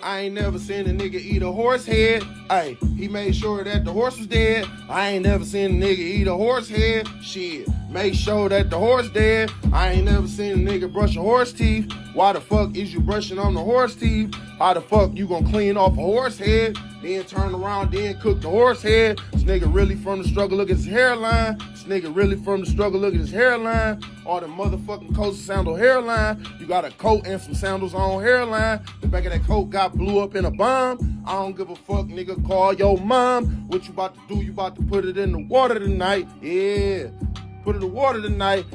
I ain't never seen a nigga eat a horse head. Ay, he made sure that the horse was dead. I ain't never seen a nigga eat a horse head. Shit, make sure that the horse dead. I ain't never seen a nigga brush a horse teeth. Why the fuck is you brushing on the horse teeth? How the fuck you gonna clean off a horse head? Then turn around, then cook the horse head. This nigga really from the struggle, look at his hairline. This nigga really from the struggle, look at his hairline. All the motherfucking coats and sandal hairline. You got a coat and some sandals on hairline. The back of that coat got blew up in a bomb. I don't give a fuck, nigga, call your mom. What you about to do? You about to put it in the water tonight. Yeah, put it in the water tonight.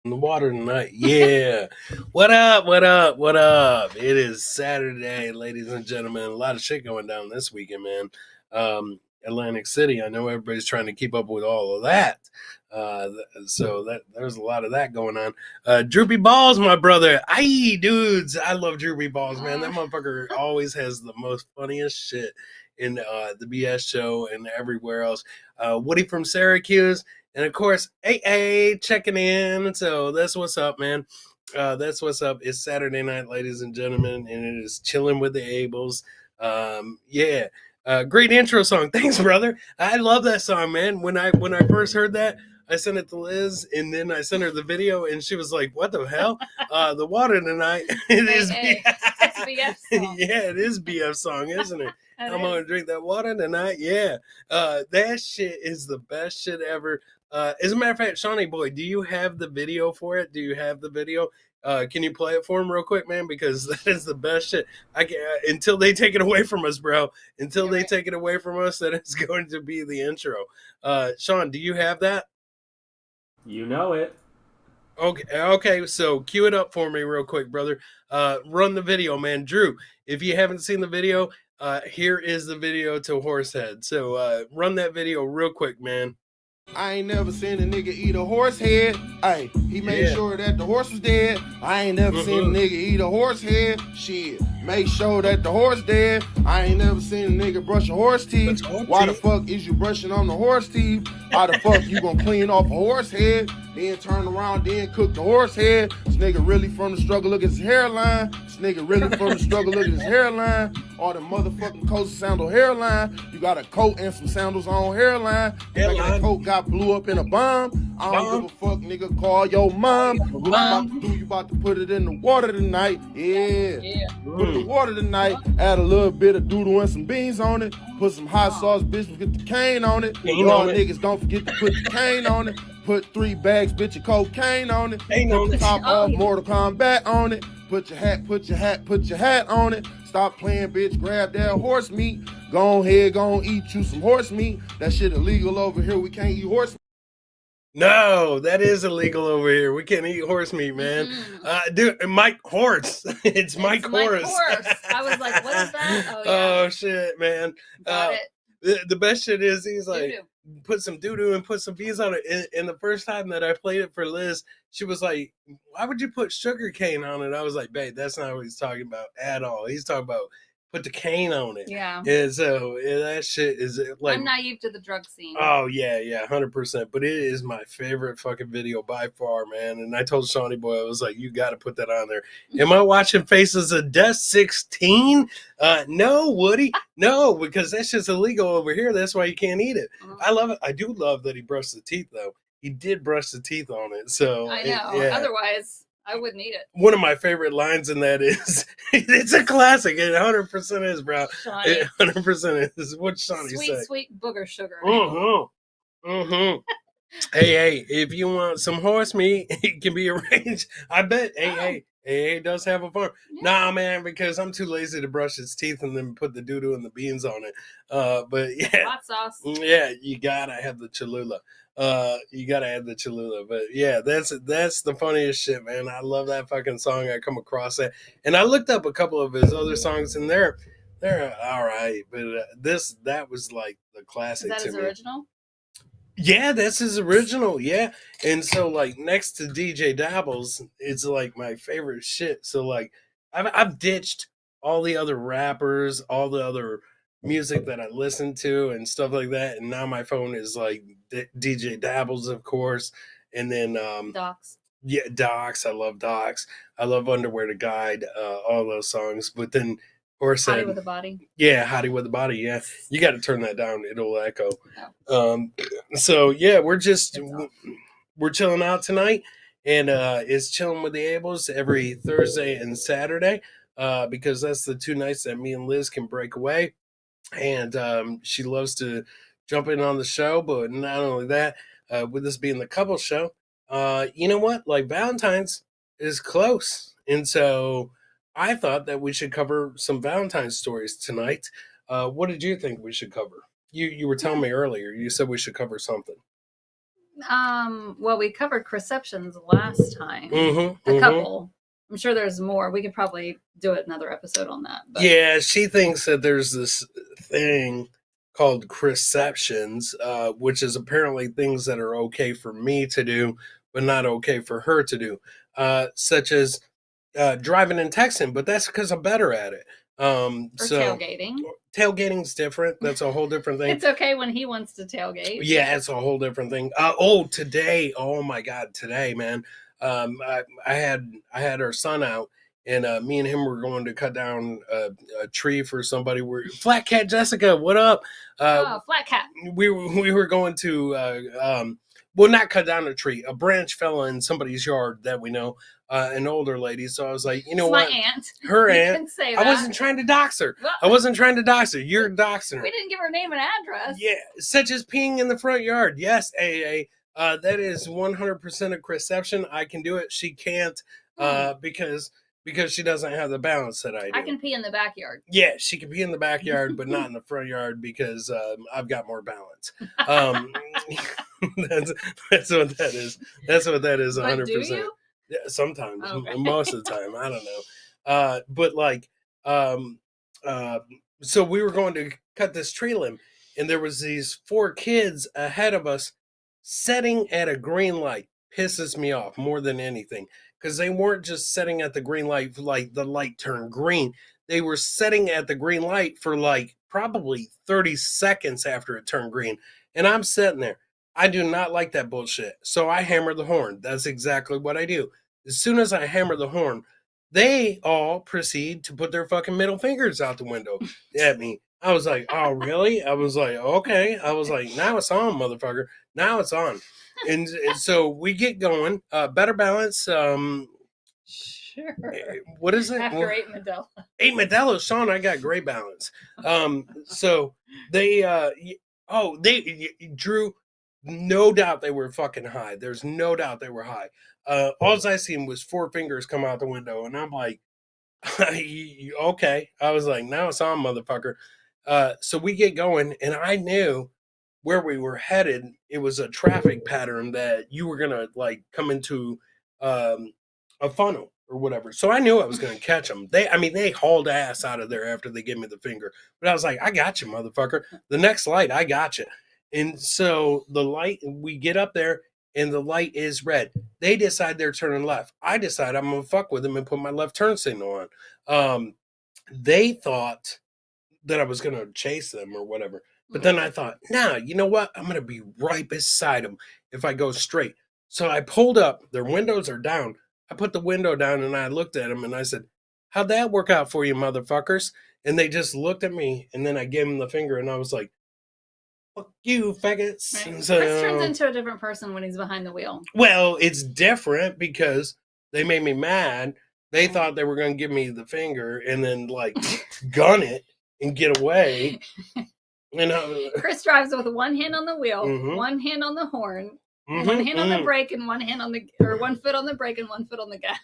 In the water tonight. Yeah. What up? What up? What up? It is Saturday, ladies and gentlemen. A lot of shit going down this weekend, man. Atlantic City. I know everybody's trying to keep up with all of that. So there's a lot of that going on. Droopy Balls, my brother. Aye, dudes. I love Droopy Balls, man. That motherfucker always has the most funniest shit in the BS show and everywhere else. Woody from Syracuse. And of course, AA checking in. So that's what's up, man. That's what's up. It's Saturday night, ladies and gentlemen, and it is Chillin with the Ables. Yeah. Great intro song. Thanks, brother. I love that song, man. When I first heard that, I sent it to Liz, and then I sent her the video, and she was like, "What the hell? The water tonight." It is. It's BF song. Yeah, it is BF song, isn't it? I'm gonna drink that water tonight. Yeah, that shit is the best shit ever. As a matter of fact, Shawnee boy, do you have the video for it? Do you have the video? Can you play it for him real quick, man? Because that is the best shit. I can, until they take it away from us, bro. Until they take it away from us, that is going to be the intro. Sean, do you have that? You know it. Okay. So cue it up for me real quick, brother. Run the video, man. Drew, if you haven't seen the video, here is the video to Horsehead. So run that video real quick, man. I ain't never seen a nigga eat a horse head. Ay, he made sure that the horse was dead. I ain't never seen a nigga eat a horse head. Shit, make sure that the horse dead. I ain't never seen a nigga brush a horse teeth. Why the fuck is you brushing on the horse teeth? How the fuck you gonna clean off a horse head? Then turn around, then cook the horse head. This nigga really from the struggle, look at his hairline. This nigga really from the struggle, look at his hairline. All the motherfucking coats and sandal hairline. You got a coat and some sandals on hairline. The back of that coat got blew up in a bomb. I don't give a fuck, nigga, call your mom. What you about to do? You about to put it in the water tonight. Yeah. Put it in the water tonight. Add a little bit of doodle and some beans on it. Put some hot sauce, bitch, get the cane on it. Y'all niggas don't forget to put the cane on it. Put 3 bags, bitch, of cocaine on it. Put the top off Mortal Kombat on it. Put your hat on it. Stop playing, bitch. Grab that horse meat. Go ahead, go eat you some horse meat. That shit illegal over here. We can't eat horse meat. No, that is illegal over here. We can't eat horse meat, man. Dude, Mike Horse. it's Mike Horse. I was like, what is that? Oh, yeah. Oh shit, man. Got it. The best shit is he's like, Doo-doo. put some doo-doo and put some beans on it. And the first time that I played it for Liz, she was like, why would you put sugar cane on it? I was like, babe, that's not what he's talking about at all. He's talking about put the cane on it. Yeah. And so that shit is like, I'm naive to the drug scene. Oh yeah, 100%. But it is my favorite fucking video by far, man. And I told Shawnee boy, I was like, you got to put that on there. Am I watching Faces of Death 16? No, Woody, no, because that's just illegal over here. That's why you can't eat it. I love it. I do love that he brushed the teeth though. He did brush the teeth on it. So I know. Otherwise, I wouldn't eat it. One of my favorite lines in that is, it's a classic. It 100% is, bro. Shawnee. It 100% is. What Shawnee say? Sweet booger sugar. Hey, if you want some horse meat, it can be arranged. I bet AA does have a farm. Yeah. Nah, man, because I'm too lazy to brush its teeth and then put the doo-doo and the beans on it. But yeah. Hot sauce. Yeah, you gotta have the Cholula. You gotta add the Cholula. But yeah, that's the funniest shit, man. I love that fucking song. I come across that. And I looked up a couple of his other songs and they're all right. But that was like the classic. Is that his original? Yeah, that's his original. Yeah. And so like next to DJ Dabbles, it's like my favorite shit. So like I've ditched all the other rappers, all the other music that I listen to and stuff like that. And now my phone is like DJ Dabbles, of course. And then Docs. Yeah, Docs. I love Docs. I love Underwear to Guide. All those songs. But then Horse Hottie said, with a body. yeah, Hottie with a Body. Yeah, you got to turn that down. It'll echo. Oh. So yeah, we're It's off. we're chilling out tonight, and it's chilling with the Ables every Thursday and Saturday, because that's the two nights that me and Liz can break away, and she loves to jump in on the show. But not only that, with this being the couple show, you know what? Like Valentine's is close, and so I thought that we should cover some Valentine's stories tonight. What did you think we should cover? You were telling me earlier. You said we should cover something. Well, we covered Receptions last time. Mm-hmm, A couple. I'm sure there's more. We could probably do another episode on that. But yeah, she thinks that there's this thing called Receptions, which is apparently things that are okay for me to do, but not okay for her to do, such as driving and texting. But that's because I'm better at it. or So tailgating. tailgating's different. That's a whole different thing. It's okay when he wants to tailgate. Yeah, it's a whole different thing. Today, oh my God, today, man. I had our son out, and me and him were going to cut down a tree for somebody. We're Flat Cat Jessica, what up? Flat cat. We were going to well, not cut down a tree. A branch fell in somebody's yard that we know, an older lady. So I was like, you know It's what? my aunt. Her You aunt. can say I that. wasn't trying to dox her. Well, I wasn't trying to dox her. You're doxing her. we didn't give her name and address. Yeah, such as peeing in the front yard. Yes, AA. That is 100% a Chrisception. I can do it. She can't, because she doesn't have the balance that I do. I can pee in the backyard. Yeah, she can pee in the backyard, but not in the front yard because I've got more balance. That's what that is. That's what that is. 100%. But do you? Yeah, sometimes, Okay. most of the time, I don't know. But like, so we were going to cut this tree limb, and there was these 4 kids ahead of us setting at a green light. Pisses me off more than anything, because they weren't just setting at the green light like the light turned green. They were setting at the green light for like probably 30 seconds after it turned green. And I'm sitting there. I do not like that bullshit. So I hammer the horn. That's exactly what I do. As soon as I hammer the horn, they all proceed to put their fucking middle fingers out the window at me. I was like, oh, really? I was like, okay. I was like, now it's on, motherfucker. Now it's on. And so we get going. Better balance. Sure. What is it? After 8 Medela. 8 Modelo, Sean. I got great balance. So they, they Drew. No doubt they were fucking high. There's no doubt they were high. All I seen was 4 fingers come out the window, and I'm like, okay. I was like, now it's on, motherfucker. So we get going, and I knew where we were headed. It was a traffic pattern that you were gonna like come into a funnel or whatever. So I knew I was gonna catch them. They hauled ass out of there after they gave me the finger. But I was like, I got you, motherfucker. The next light, I got you. And so the light, we get up there, and the light is red. They decide they're turning left. I decide I'm gonna fuck with them and put my left turn signal on. They thought that I was gonna chase them or whatever. But then I thought, nah, you know what? I'm going to be right beside them if I go straight. So I pulled up. Their windows are down. I put the window down, and I looked at them, and I said, how'd that work out for you, motherfuckers? And they just looked at me, and then I gave them the finger, and I was like, fuck you, faggots. Right. So, Chris turns into a different person when he's behind the wheel. well, it's different because they made me mad. They thought they were going to give me the finger and then, like, gun it and get away. And Chris drives with one hand on the wheel, Mhm. one hand on the horn, mhm, one hand on the mhm. brake, and one foot on the brake and one foot on the gas.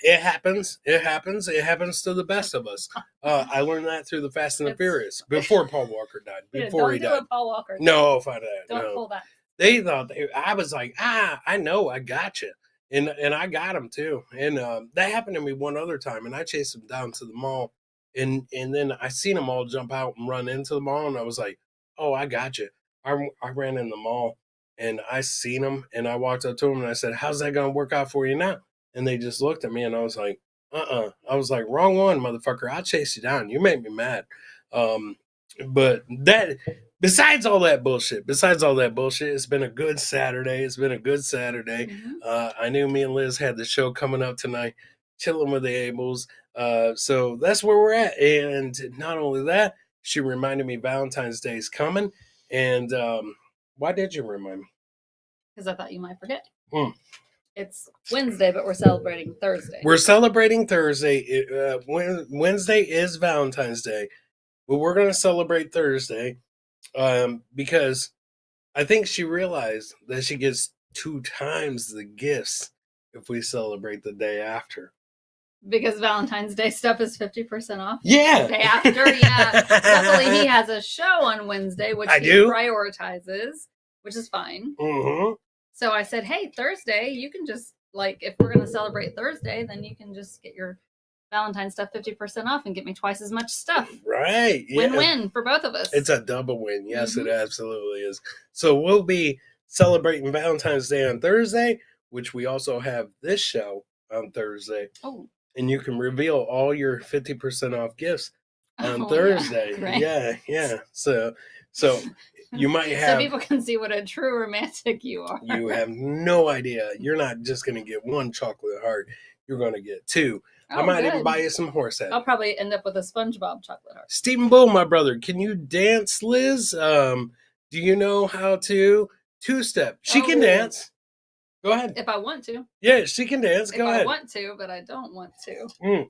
It happens. It happens. It happens to the best of us. I learned that through the Fast and the It's- Furious before Paul Walker died. Yeah, Before don't he do died. what Paul Walker. No, find that. Don't No. pull that. They thought I was like, I know, I got you, and I got them too. And that happened to me one other time, and I chased them down to the mall, and then I seen them all jump out and run into the mall, and I was like, oh, I got you. I ran in the mall, and I seen them, and I walked up to them, and I said, how's that gonna work out for you now? And they just looked at me, and I was like, I was like, wrong one, motherfucker. I chased you down. You made me mad. But besides all that bullshit, it's been a good Saturday. I knew me and Liz had the show coming up tonight, chilling with the Ables. So that's where we're at. And not only that, she reminded me Valentine's Day is coming. And why did you remind me? Because I thought you might forget. Hmm. It's Wednesday, but we're celebrating Thursday. We're celebrating Thursday. Wednesday is Valentine's Day, but we're going to celebrate Thursday because I think she realized that she gets 2 times the gifts if we celebrate the day after. Because Valentine's Day stuff is 50% off. Yeah. The day after, yeah. Luckily, he has a show on Wednesday, which he prioritizes, which is fine. Mm-hmm. So I said, hey, Thursday, you can just, like, if we're going to celebrate Thursday, then you can just get your Valentine's stuff 50% off and get me twice as much stuff. Right. Yeah. Win-win for both of us. It's a double win. Yes, it absolutely is. So we'll be celebrating Valentine's Day on Thursday, which we also have this show on Thursday. Oh. And you can reveal all your 50% off gifts on Thursday. Yeah. So you might have... So people can see what a true romantic you are. You have no idea. You're not just going to get 1 chocolate heart. You're going to get 2. I might even buy you some horse head. I'll probably end up with a SpongeBob chocolate heart. Stephen Bull, my brother, can you dance, Liz? Do you know how to 2-step? She can dance. Go ahead. If I want to. Yeah, she can dance. Go ahead. I want to, but I don't want to.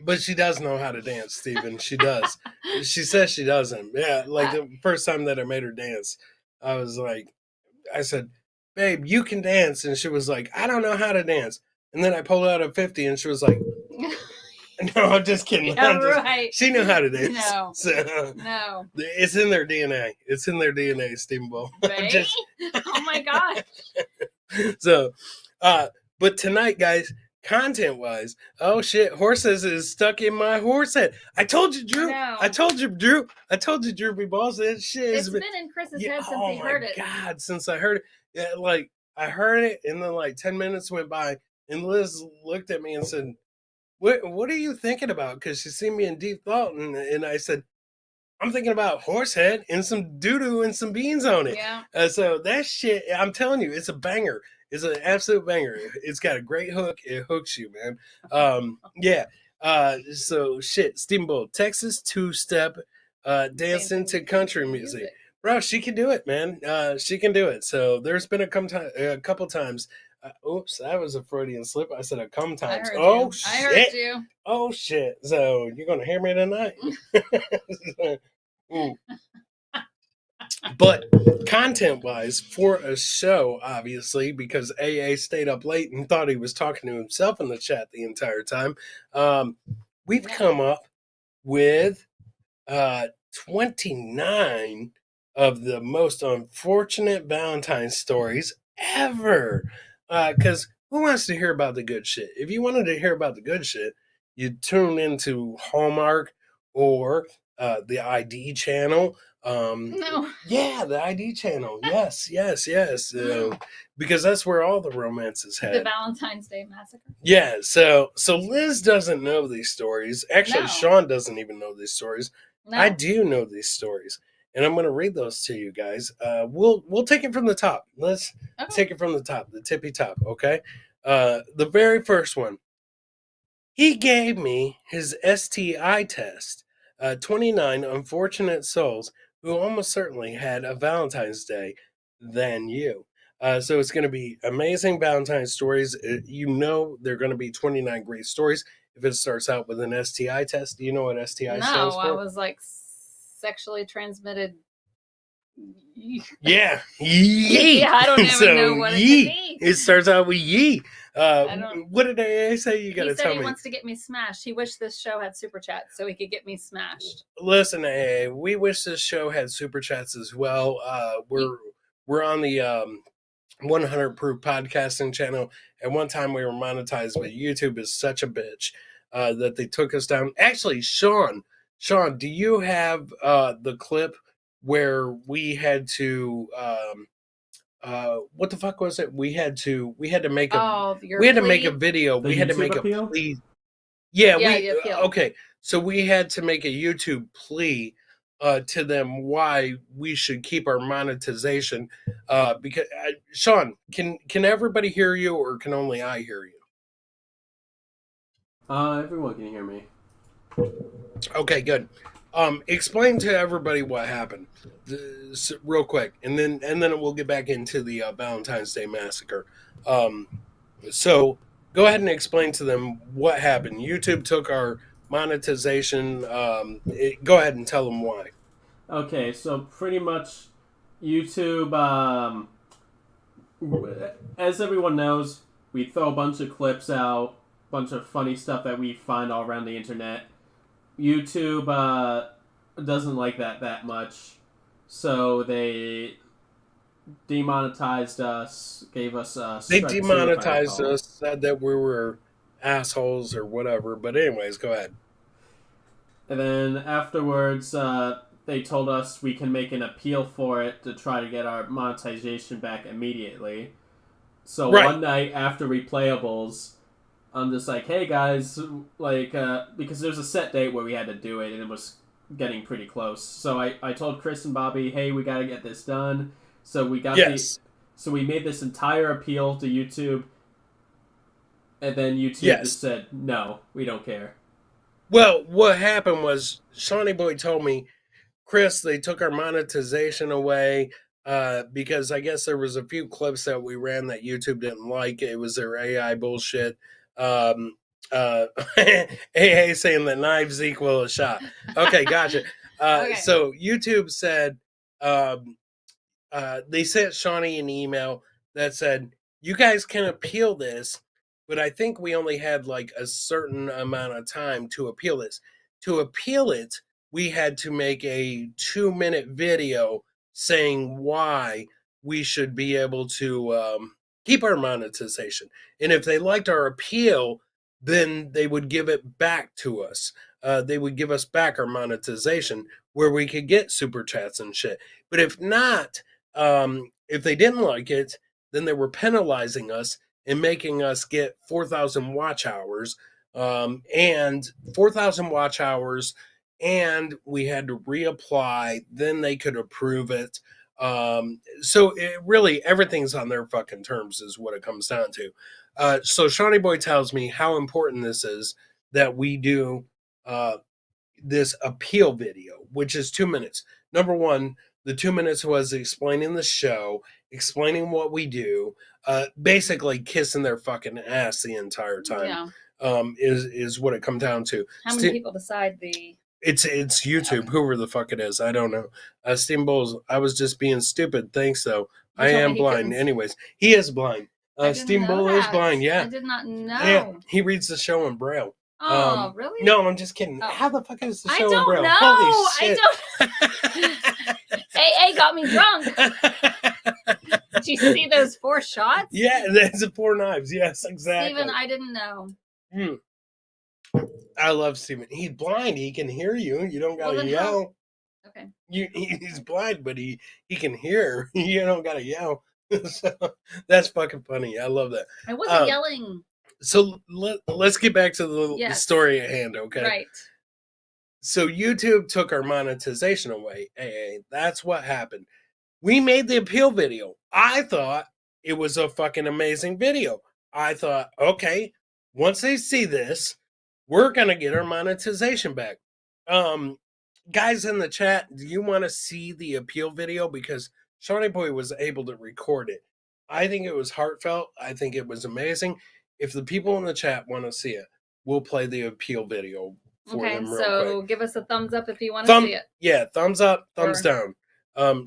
But she does know how to dance, Stephen. She does. She says she doesn't. Yeah, like the first time that I made her dance, I said, babe, you can dance. And she was like, I don't know how to dance. And then I pulled out a 50 and she was like, no, I'm just kidding. Yeah, right. She knew how to dance. No. So, no. It's in their DNA. It's in their DNA, Stephen Bull. Oh my God. So, but tonight, guys, content-wise, oh shit, horses is stuck in my horse head. I told you, Drew. I told you, Droopy Balls. That shit has been in Chris's head since he heard it. Oh my God, since I heard it. Yeah, like, I heard it, and then like 10 minutes went by, and Liz looked at me and said, what are you thinking about? Because she seen me in deep thought, and I said, I'm thinking about horse head and some doo-doo and some beans on it. Yeah. So that shit, I'm telling you, it's a banger. It's an absolute banger. It's got a great hook. It hooks you, man. Yeah. So shit, Stephen Bull, Texas 2-step, dancing to country music. Bro, she can do it, man. She can do it. So there's been a couple times. Oops, that was a Freudian slip. I said a couple times. Shit. I heard you. Oh shit. So you're gonna hear me tonight. But content-wise, for a show, obviously, because AA stayed up late and thought he was talking to himself in the chat the entire time, we've come up with 29 of the most unfortunate Valentine's stories ever. Because who wants to hear about the good shit? If you wanted to hear about the good shit, you'd tune into Hallmark or the ID channel. No. Yeah, the ID channel. Yes. Because that's where all the romances had. The Valentine's Day Massacre. Yeah, so Liz doesn't know these stories. Actually, Sean doesn't even know these stories. No. I do know these stories. And I'm going to read those to you guys. We'll take it from the top. Let's take it from the top, the tippy top, okay? The very first one. He gave me his STI test. 29 unfortunate souls who almost certainly had a Valentine's Day than you. So it's going to be amazing Valentine's stories. You know they're going to be 29 great stories. If it starts out with an STI test, do you know what STI stands for? No, I was like sexually transmitted. Yeah. Yee. Yeah, I don't even know what it means. It starts out with yee. What did AA say? You got to tell me. He wants to get me smashed. He wished this show had super chats so he could get me smashed. Listen, AA, we wish this show had super chats as well. We're on the 100 Proof podcasting channel. At one time we were monetized, but YouTube is such a bitch that they took us down. Actually, Sean, do you have the clip where we had to what the fuck was it? We had to make a make a video. We had to make a plea. Yeah, okay. So we had to make a YouTube plea to them why we should keep our monetization. Because Sean, can everybody hear you, or can only I hear you? Everyone can hear me. Okay, good. Explain to everybody what happened, real quick, and then we'll get back into the Valentine's Day massacre. So go ahead and explain to them what happened. YouTube took our monetization. Go ahead and tell them why. Okay, so pretty much YouTube, as everyone knows, we throw a bunch of clips out, bunch of funny stuff that we find all around the internet. YouTube doesn't like that much, so they demonetized us, gave us They demonetized us, said that we were assholes or whatever. But anyways, go ahead. And then afterwards, they told us we can make an appeal for it to try to get our monetization back immediately. So one night after replayables, I'm just like, hey guys, like, because there's a set date where we had to do it, and it was getting pretty close. So I told Chris and Bobby, hey, we gotta get this done. So we got so we made this entire appeal to YouTube, and then YouTube just said, no, we don't care. Well, what happened was Shawnee Boy told me, Chris, they took our monetization away because I guess there was a few clips that we ran that YouTube didn't like. It was their AI bullshit. AA saying that knives equal a shot. Okay, gotcha. Okay. So YouTube said, they sent Shawnee an email that said, you guys can appeal this, but I think we only had like a certain amount of time to appeal this. To appeal it, we had to make a 2-minute video saying why we should be able to keep our monetization. And if they liked our appeal, then they would give it back to us. They would give us back our monetization where we could get super chats and shit. But if not, if they didn't like it, then they were penalizing us and making us get 4,000 watch hours, and 4,000 watch hours, and we had to reapply. Then they could approve it. So it really, everything's on their fucking terms is what it comes down to. So Shawnee Boy tells me how important this is that we do this appeal video, which is 2 minutes. Number one, the 2 minutes was explaining the show, explaining what we do, basically kissing their fucking ass the entire time. Yeah. Is what it comes down to. How many people decide the? It's YouTube, okay. Whoever the fuck it is, I don't know. Steam Bowls, I was just being stupid. Thanks, though. I am blind. Anyways, he is blind. Steam Bowl is blind. Yeah, I did not know. Yeah, he reads the show in Braille. Oh, really? No, I'm just kidding. Oh. How the fuck is the show in Braille? Know. Holy shit! I don't. AA got me drunk. Did you see those 4 shots? Yeah, that's the 4 knives. Yes, exactly. Steven, I didn't know. I love Steven. He's blind. He can hear you. You don't gotta yell. Okay. He's blind, but he can hear. You don't gotta yell. So that's fucking funny. I love that. I wasn't yelling. So let's get back to the story at hand, okay? Right. So YouTube took our monetization away. AA. That's what happened. We made the appeal video. I thought it was a fucking amazing video. I thought, okay, once they see this, we're going to get our monetization back. Guys in the chat, do you want to see the appeal video? Because Shawnee Boy was able to record it. I think it was heartfelt. I think it was amazing. If the people in the chat want to see it, we'll play the appeal video for them real quick. Give us a thumbs up if you want to see it. Yeah, thumbs up, thumbs down.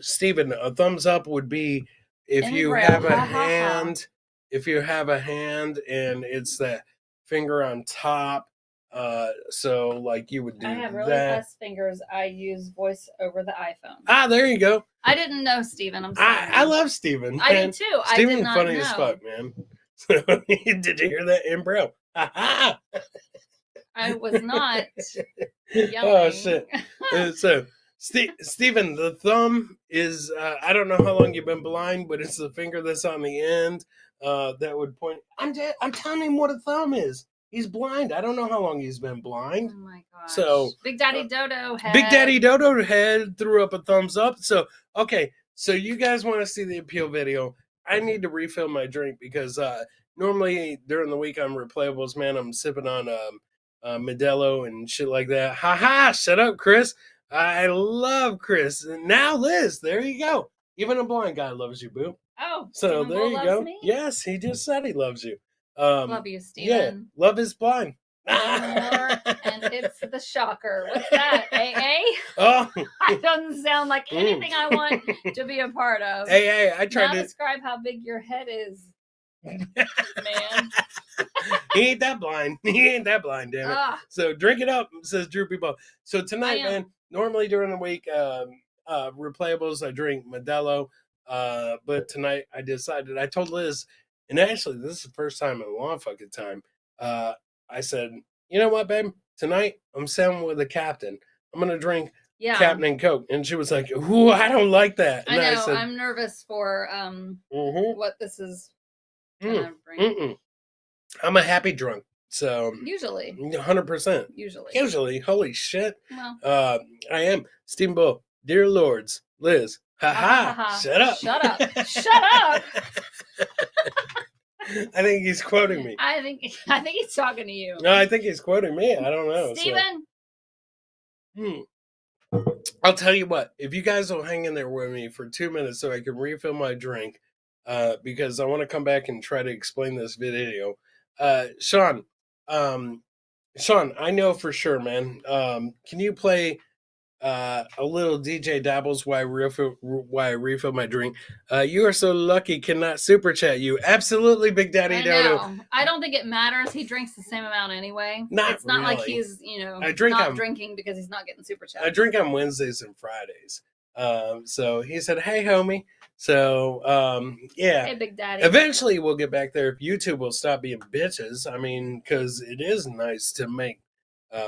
Steven, a thumbs up would be if you have a hand. If you have a hand and it's that finger on top, so like you would do that. I have really fast fingers. I use voice over the iPhone. Ah, there you go. I didn't know, Steven. I'm sorry. I love Steven. I do too. Steven's funny as fuck, man. Did you hear that in Braille? I was not yelling. Oh shit! So, Steven, the thumb is I don't know how long you've been blind, but it's the finger that's on the end that would point. I'm telling him what a thumb is. He's blind. I don't know how long he's been blind. Oh my gosh. So Big Daddy Dodo head. Big Daddy Dodo head threw up a thumbs up. So okay, so you guys want to see the appeal video? I need to refill my drink because normally during the week I'm replayables, man. I'm sipping on Modelo and shit like that. Ha ha! Shut up, Chris. I love Chris. And now Liz, there you go. Even a blind guy loves you, boo. Oh, So Stephen there Bull you loves go. me? Yes, he just said he loves you. Love you, Yeah, Steven. love is blind. More, and it's the shocker. What's that? AA? Oh, That doesn't sound like anything I want to be a part of. hey, I tried Now to. describe how big your head is, man. He ain't that blind. He ain't that blind, damn it. Ah, So drink it up, says Droopy Ball. So tonight, I am. man, normally during the week, replayables, I drink Modelo. But tonight I decided, I told Liz, and actually this is the first time in a long fucking time, I said, you know what, babe? Tonight I'm sailing with the captain. I'm going to drink yeah. Captain and Coke. And she was like, ooh, I don't like that. I And know. said, I'm nervous for mhm, what this is mm, gonna bring. mm-mm. I'm a happy drunk. So Usually. 100%. Usually, holy shit. Well, I am. Stephen Bull, dear lords, Liz, ha. Shut up. Shut up. Shut up. I think he's quoting me. I think he's talking to you. No, I think he's quoting me. I don't know. Steven. I'll tell you what, if you guys will hang in there with me for 2 minutes so I can refill my drink, because I want to come back and try to explain this video. Sean, I know for sure, man. Can you play a little DJ Dabbles while I refill my drink? You are so lucky, cannot super chat you. Absolutely, Big Daddy I Dodo. know. I don't think it matters. He drinks the same amount anyway. It's not like really. he's, I drink not on- drinking because he's not getting super chat. I drink on Wednesdays and Fridays. So he said, hey, homie. So, yeah. Hey, Big Daddy. Eventually we'll get back there if YouTube will stop being bitches. I mean, because it is nice to make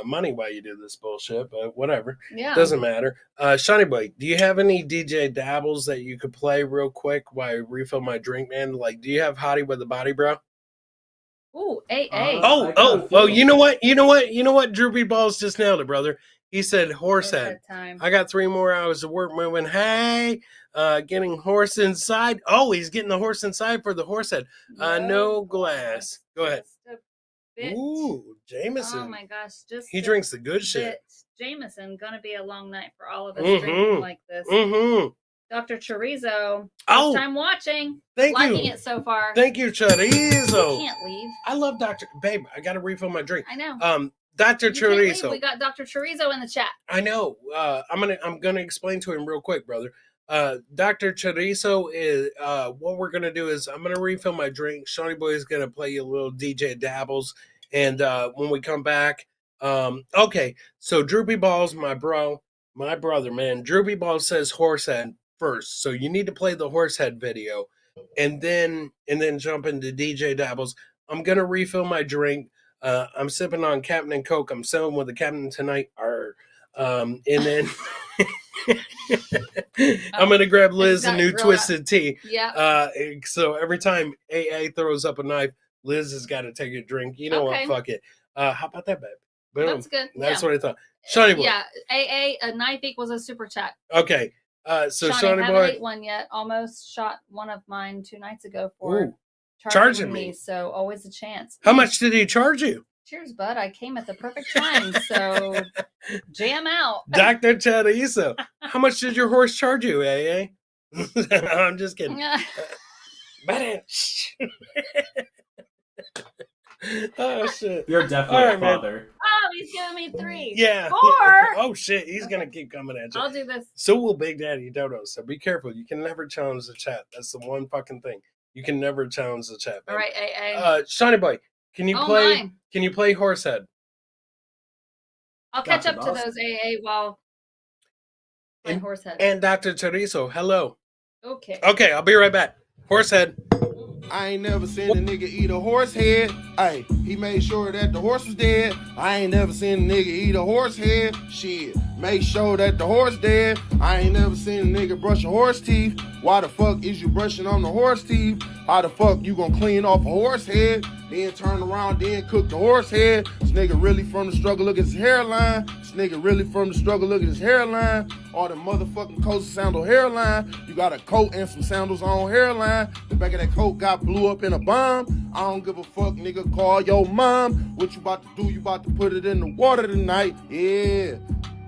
money while you do this bullshit, but whatever. Yeah. Doesn't matter. Shawnee Boy, do you have any DJ dabbles that you could play real quick while I refill my drink, man? Like, do you have Hottie with the Body, bro? Ooh, AA. Oh, you know what? Droopy Balls just nailed it, brother. He said horsehead. Time. I got 3 more hours of work moving. Hey, getting horse inside. Oh, he's getting the horse inside for the horse head. No glass. Go ahead. Ooh, Jameson. Oh my gosh, He drinks the good shit. Jameson, gonna be a long night for all of us Mhm. drinking like this. Mm-hmm. Dr. Chorizo, Oh, first time watching, thank liking you. it so far. Thank you, Chorizo. You can't leave. I love Dr. Babe, I gotta refill my drink. I know. Dr. You can't leave. Chorizo. We got Dr. Chorizo in the chat. I know. I'm gonna explain to him real quick, brother. Dr. Chorizo is what we're gonna do is I'm gonna refill my drink. Shawnee Boy is gonna play you a little DJ dabbles, and when we come back, okay. So Droopy Balls, my brother, man. Droopy Balls says horsehead first, so you need to play the horsehead video, and then jump into DJ dabbles. I'm gonna refill my drink. I'm sipping on Captain and Coke. I'm sailing with the captain tonight. And then I'm gonna grab Liz a new twisted tea. Yeah. So every time AA throws up a knife, Liz has got to take a drink. You know what? Fuck it. How about that, babe? Boom. That's good. That's what I thought. Shawnee Boy. Yeah. AA, a knife equals a super chat. Okay. So Shawnee haven't Boy. ate one yet. Almost shot one of mine 2 nights ago for charging me. So always a chance. How much did he charge you? Cheers, bud. I came at the perfect time. So jam out. Dr. Chorizo. How much did your horse charge you, AA? I'm just kidding. Oh shit! You're definitely a father. Oh, he's giving me 3. Yeah. 4. Oh shit! He's gonna keep coming at you. I'll do this. So will Big Daddy Dodo. So be careful. You can never challenge the chat. That's the one fucking thing. You can never challenge the chat. All right, AA. Shawnee Boy, can you play? My. Can you play Horsehead? I'll catch up to those AA while playing Horsehead. And Dr. Chorizo, hello. Okay. Okay, I'll be right back. Horsehead. I ain't never seen a nigga eat a horse head. Hey, he made sure that the horse was dead. I ain't never seen a nigga eat a horse head. Shit, make sure that the horse dead. I ain't never seen a nigga brush a horse teeth. Why the fuck is you brushing on the horse teeth? How the fuck you gonna clean off a horse head, then turn around, then cook the horse head? This nigga really from the struggle, look at his hairline. This nigga really from the struggle, look at his hairline. All the motherfucking coats sandal hairline. You got a coat and some sandals on hairline. The back of that coat got blew up in a bomb. I don't give a fuck, nigga, call your mom. What you about to do? You about to put it in the water tonight. Yeah.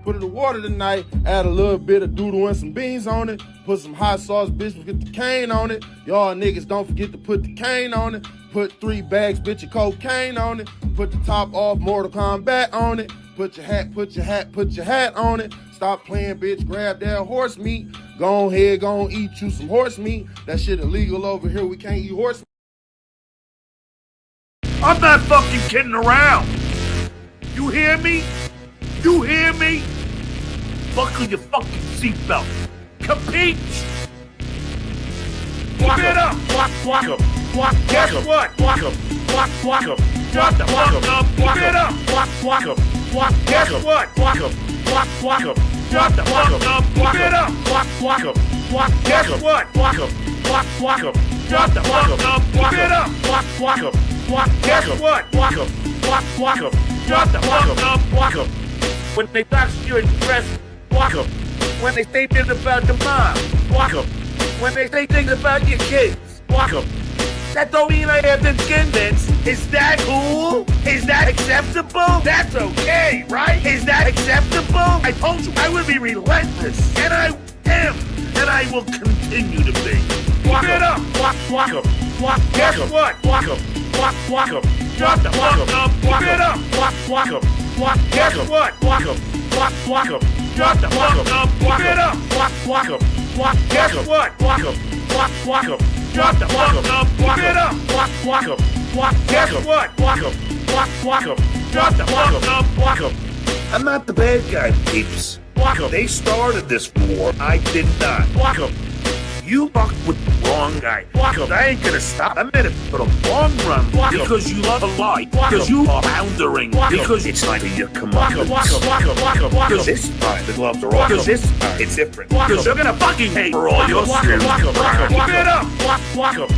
Put it in the water tonight, add a little bit of doodle and some beans on it. Put some hot sauce, bitch, get the cane on it. Y'all niggas don't forget to put the cane on it. Put 3 bags, bitch, of cocaine on it. Put the top off, Mortal Kombat on it. Put your hat on it. Stop playing, bitch, grab that horse meat. Go ahead, go eat you some horse meat. That shit illegal over here, we can't eat horse meat. I'm not fucking kidding around. You hear me? You hear me? Buckle your fucking seatbelt. Compete! Keep it up! Guess what? Shut the fuck up! Keep it up! Guess what? Shut the fuck up! Keep it up! Guess what? Shut the fuck up! Keep it up! Guess what? Shut the fuck up! When they talk to you in dress, when they say things about the mom, when they say things about your kids, that don't mean I have been convinced. Is that cool? Is that acceptable? That's okay, right? Is that acceptable? I told you I would be relentless, and I am, and I will continue to be. Keep it up! Guess what? Shut the fuck up! Keep it up! Guess what? Shut the fuck up! Keep it up! Guess what? Shut the fuck up! Keep it up! Guess what? Shut the fuck up! I'm not the bad guy, peeps. They started this war. I did not. You fucked with the wrong guy. I ain't gonna stop. I'm in it for the long run. Because you love a lie. Because you are boundering. Because it's time for you come on. Because this time the gloves are off. Because this time it's different. Because they're gonna fucking hate for all your skills. Keep it up. Guess what? Shut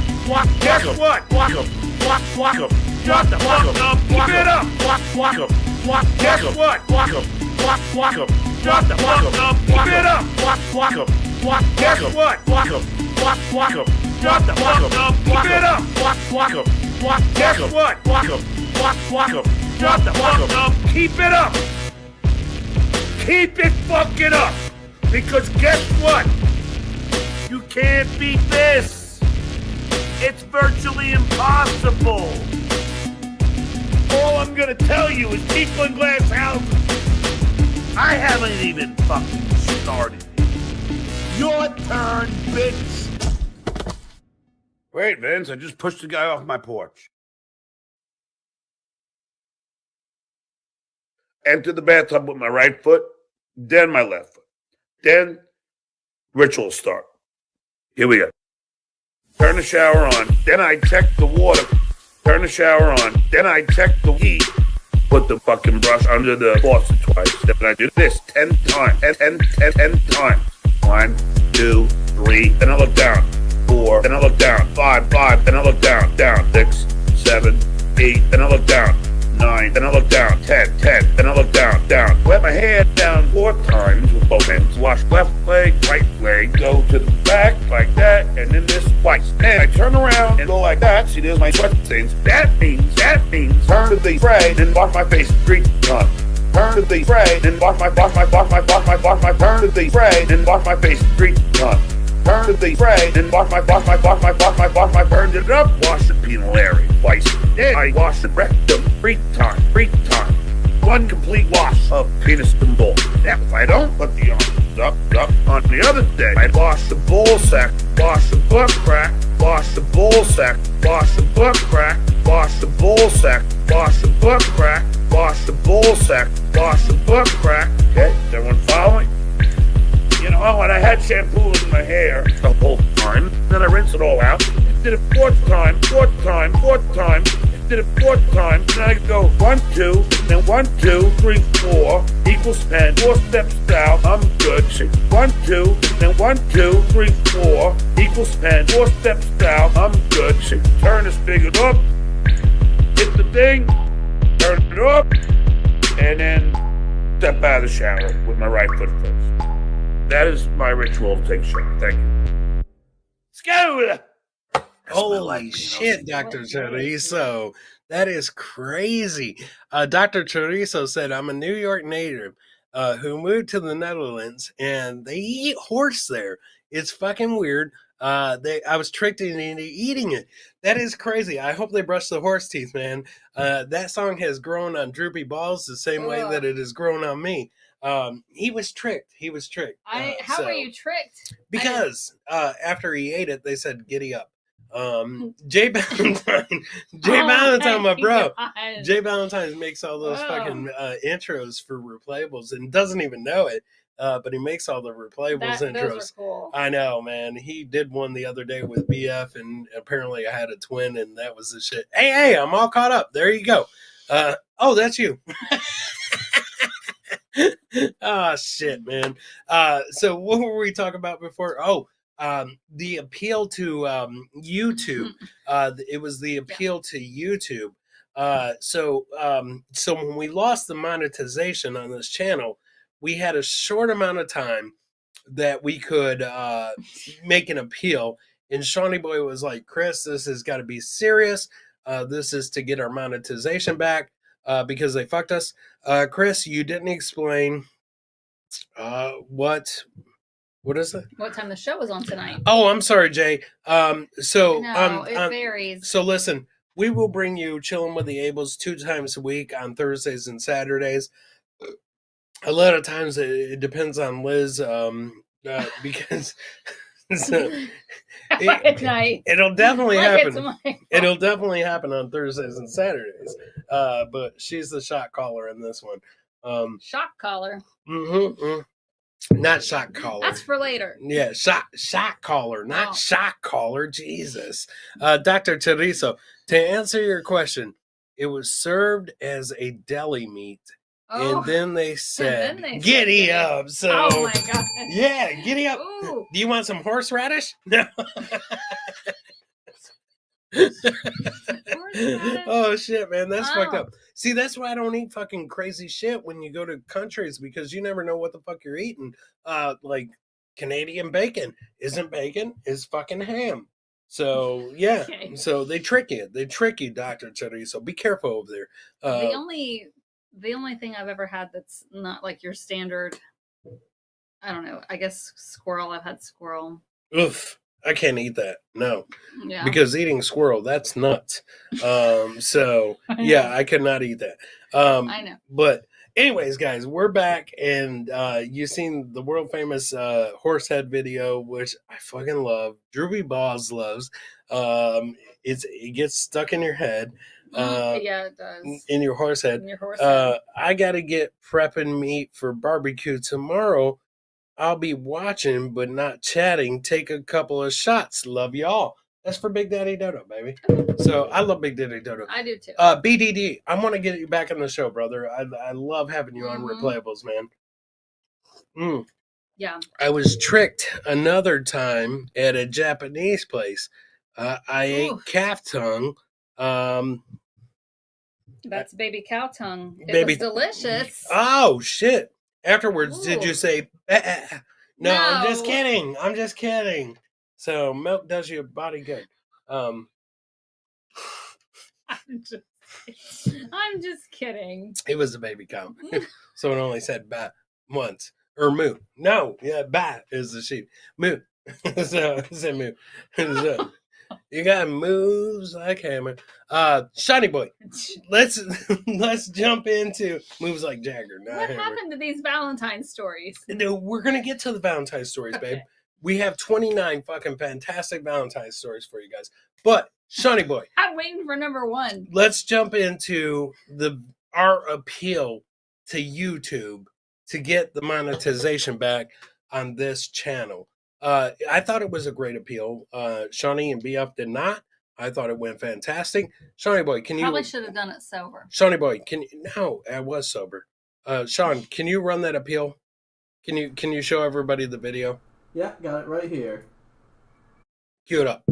the fuck up. Keep it up. Guess what? Shut the fuck up. Keep it up. Guess what? Shut the fuck up. Keep it up. Guess what? Shut the fuck up. Keep it up. Keep it fucking up. Because guess what? You can't beat this. It's virtually impossible. All I'm gonna tell you is people in glass houses. I haven't even fucking started. Your turn, bitch. Wait, Vince, I just pushed the guy off my porch. Enter the bathtub with my right foot, then my left foot. Then ritual start. Here we go. Turn the shower on, then I check the water. Turn the shower on, then I check the heat. Put the fucking brush under the faucet twice. Then I do this 10 times. 10 times. 1, 2, 3, then I look down. 4, then I look down. 5, then I look down. 6, 7, 8, then I look down. 9, then I look down. 10, then I look down. Wet my head down 4 times with both hands. Wash left leg, right leg. Go to the back like that, and then this twice. Then I turn around and go like that. See, there's my sweat stains. That means turn to the spray, then wash my face 3 times. Turn to the spray, then wash my turn to the spray, then wash my face 3 times. Turn to the spray, then wash my burned it up, wash the penile area twice. Then I wash the rectum 3 times. 1 complete wash of penis and ball. Now, if I don't put the arms up on the other day, I wash the ball sack, wash the butt crack, wash the ball sack, wash the butt crack, wash the ball sack, wash the butt crack, wash the ball sack, wash the butt crack. Okay, is everyone following? You know, and I had shampoo in my hair the whole time. Then I rinse it all out. Did it 4th time. Did it 4th time. Then I go, 1, 2, then 1, 2, 3, 4 equals 10. 4 steps down, I'm good. 1, 2, then 1, 2, 3, 4 equals 10. 4 steps down, I'm good. Turn the spigot up, hit the thing, turn it up, and then step out of the shower with my right foot first. That is my ritual to take a shower. Thank you. Let's go! Holy shit, Dr. Chorizo. That is crazy. Dr. Chorizo said, I'm a New York native who moved to the Netherlands, and they eat horse there. It's fucking weird. I was tricked into eating it. That is crazy. I hope they brush the horse teeth, man. That song has grown on Droopy Balls the same way that it has grown on me. He was tricked. He was tricked. How were you tricked? Because after he ate it, they said, giddy up. Jay Valentine, my bro. God. Jay Valentine makes all those fucking intros for replayables and doesn't even know it. But he makes all the replayables intros. Those are cool. I know, man. He did one the other day with BF, and apparently I had a twin, and that was the shit. Hey, I'm all caught up. There you go. Oh, that's you. Oh shit, man. So what were we talking about before? The appeal to YouTube. It was the appeal to YouTube. So when we lost the monetization on this channel, we had a short amount of time that we could make an appeal. And Shawnee Boy was like, Chris, this has got to be serious. This is to get our monetization back because they fucked us. Chris, you didn't explain what is it? What time the show was on tonight? Oh, I'm sorry, Jay. It varies. So listen, we will bring you Chillin' with the Ables 2 times a week on Thursdays and Saturdays. A lot of times it depends on Liz because it'll definitely happen. It'll definitely happen on Thursdays and Saturdays. But she's the shot caller in this one. Shock collar. Not shot caller. That's for later. Yeah, shot caller, not shot caller. Jesus. Dr. Chorizo, to answer your question, it was served as a deli meat. And then they said, giddy up. So, oh my God. Yeah, giddy up. Ooh. Do you want some horseradish? No. Oh shit, man, that's fucked up. See, that's why I don't eat fucking crazy shit when you go to countries, because you never know what the fuck you're eating. Like Canadian bacon isn't bacon, is fucking ham. So yeah, okay. So they trick you, Dr. Chorizo. Be careful over there. The only thing I've ever had that's not like your standard, I don't know, I guess squirrel. I've had squirrel. Oof. I can't eat that. No. Yeah. Because eating squirrel, that's nuts. So yeah, I could not eat that. I know. But anyways, guys, we're back, and you've seen the world famous horsehead video, which I fucking love. Droopy Balls loves. It gets stuck in your head. Yeah, it does. In your horse head. I gotta get prepping meat for barbecue tomorrow. I'll be watching but not chatting. Take a couple of shots. Love y'all. That's for Big Daddy Dodo, baby. So I love Big Daddy Dodo. I do too. BDD, I want to get you back on the show, brother. I love having you on Replayables, man. Yeah. I was tricked another time at a Japanese place. I ate calf tongue. That's baby cow tongue. It was delicious. Oh, shit. Afterwards, did you say, no, I'm just kidding. So milk does your body good. I'm just kidding. It was a baby cow. So it only said ba once. Or moo. No, yeah, ba is the sheep. Moo. So it said moo. So, you got moves like hammer. Shiny Boy. Let's jump into moves like Jagger. What happened to these Valentine stories? No, we're gonna get to the Valentine stories, babe. Okay. We have 29 fucking fantastic Valentine stories for you guys. But Shiny Boy, I'm waiting for number 1. Let's jump into our appeal to YouTube to get the monetization back on this channel. I thought it was a great appeal. Shawnee and BF did not. I thought it went fantastic. Shawnee boy, can you Probably should have done it sober. Shawnee boy, can you no, I was sober. Sean, can you run that appeal? Can you show everybody the video? Yeah, got it right here. Cue it up.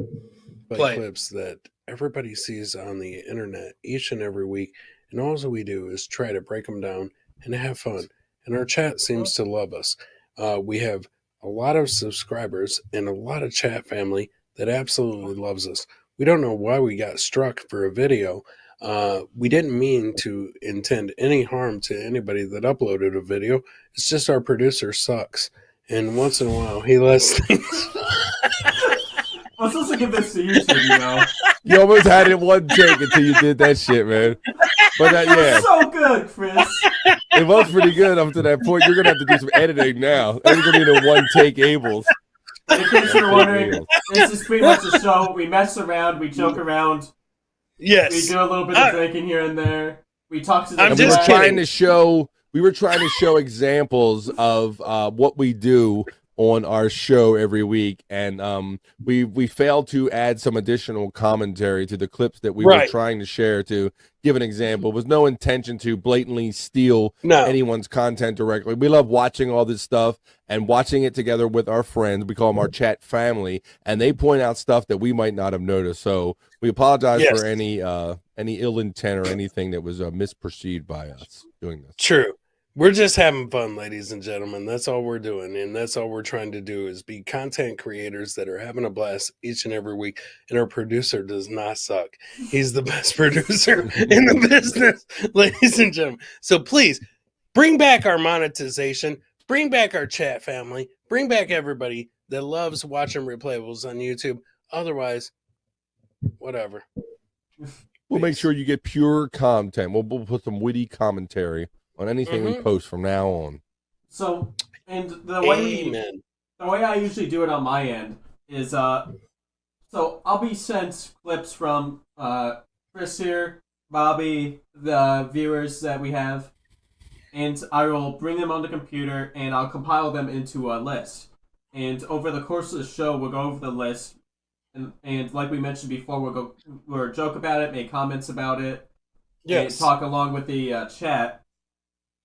Play clips that everybody sees on the internet each and every week, and all we do is try to break them down and have fun. And our chat seems to love us. We have a lot of subscribers and a lot of chat family that absolutely loves us. We don't know why we got struck for a video. We didn't mean to intend any harm to anybody that uploaded a video. It's just our producer sucks. And once in a while, he lets things... I'm supposed to give this to YouTube, you know? You almost had it in one take until you did that shit, man. But It yeah, was so good, Chris. it was pretty good up to that point. You're gonna have to do some editing now. It's gonna be the one take Abels. In case you're wondering, this is pretty much a show. We mess around, we joke around, Yes. we do a little bit of drinking here and there. We talk to the I'm And we just were kidding. trying to show. We were trying to show examples of what we do on our show every week, and we failed to add some additional commentary to the clips that we were Right. trying to share to give an example. It was no intention to blatantly steal No. anyone's content directly. We love watching all this stuff and watching it together with our friends. We call them our chat family, and they point out stuff that we might not have noticed. So we apologize Yes. for any ill intent or anything that was misperceived by us doing this. True. We're just having fun, ladies and gentlemen. That's all we're doing. And that's all we're trying to do is be content creators that are having a blast each and every week. And our producer does not suck. He's the best producer in the business, ladies and gentlemen. So please bring back our monetization, bring back our chat family, bring back everybody that loves watching replayables on YouTube. Otherwise, whatever. We'll make sure you get pure content. We'll put some witty commentary on anything we post from now on. So, and the way Amen. the way I usually do it on my end is, so I'll be sent clips from Chris here, Bobby, the viewers that we have, and I will bring them on the computer and I'll compile them into a list. And over the course of the show, we'll go over the list, and like we mentioned before, we'll joke about it, make comments about it, and talk along with the chat.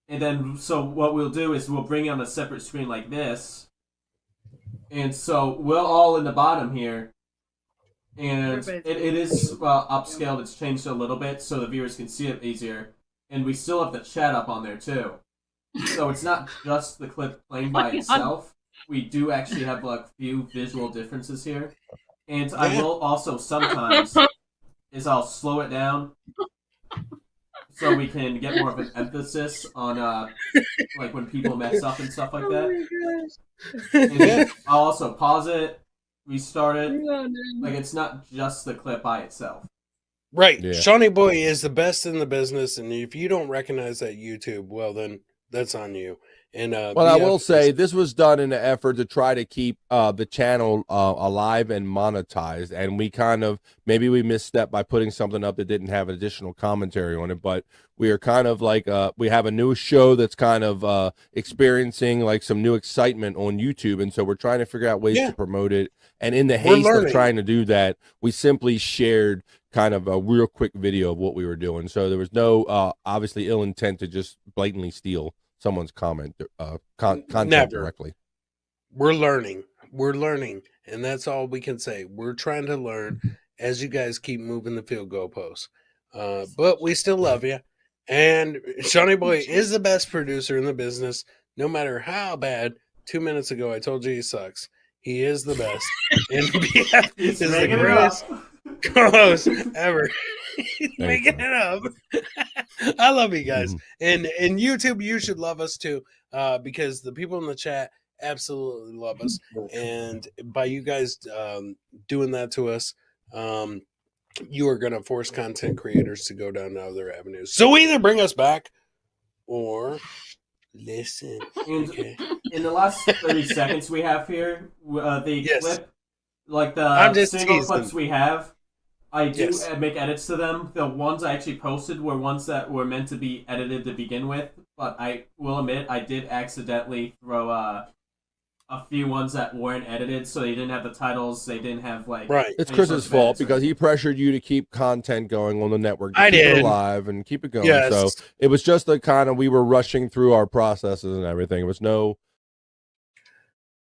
And then, so what we'll do is we'll bring it on a separate screen like this. And so we're all in the bottom here. And it is upscaled. It's changed a little bit so the viewers can see it easier. And we still have the chat up on there too. So it's not just the clip playing by itself. We do actually have like few visual differences here. And I will also sometimes I'll slow it down so we can get more of an emphasis on like when people mess up and stuff like that. And I'll also pause it, restart it. Like it's not just the clip by itself. Right. Yeah. Shawnee Boy is the best in the business, and if you don't recognize that YouTube, well, then that's on you. And Well, I will say this was done in an effort to try to keep the channel alive and monetized, and we kind of maybe we misstepped by putting something up that didn't have additional commentary on it, but we are kind of like we have a new show that's kind of experiencing like some new excitement on YouTube, and so we're trying to figure out ways to promote it. And in the haste of trying to do that, we simply shared kind of a real quick video of what we were doing. So there was no obviously ill intent to just blatantly steal someone's content Never. directly. we're learning, and that's all we can say. We're trying to learn as you guys keep moving the field goal posts. But we still love you. And Shawnee Boy is the best producer in the business, no matter how bad. 2 minutes ago, I told you he sucks. He is the best. And BF is the greatest co-host ever. He's making it up. I love you guys. And YouTube, you should love us too, because the people in the chat absolutely love us. And by you guys doing that to us, you are going to force content creators to go down other avenues. So either bring us back or listen. And Okay. in the last 30 seconds we have here, the clip, like I'm the just single teasing. clips we have, I do Yes. make edits to them. The ones I actually posted were ones that were meant to be edited to begin with, but I will admit I did accidentally throw a few ones that weren't edited, so they didn't have the titles. They didn't have like Right. It's any Chris's sorts of fault edits or because he anything. pressured you to keep content going on the network, to I keep it did. alive and keep it going. Yes. So it was just the kind of, we were rushing through our processes and everything. It was no.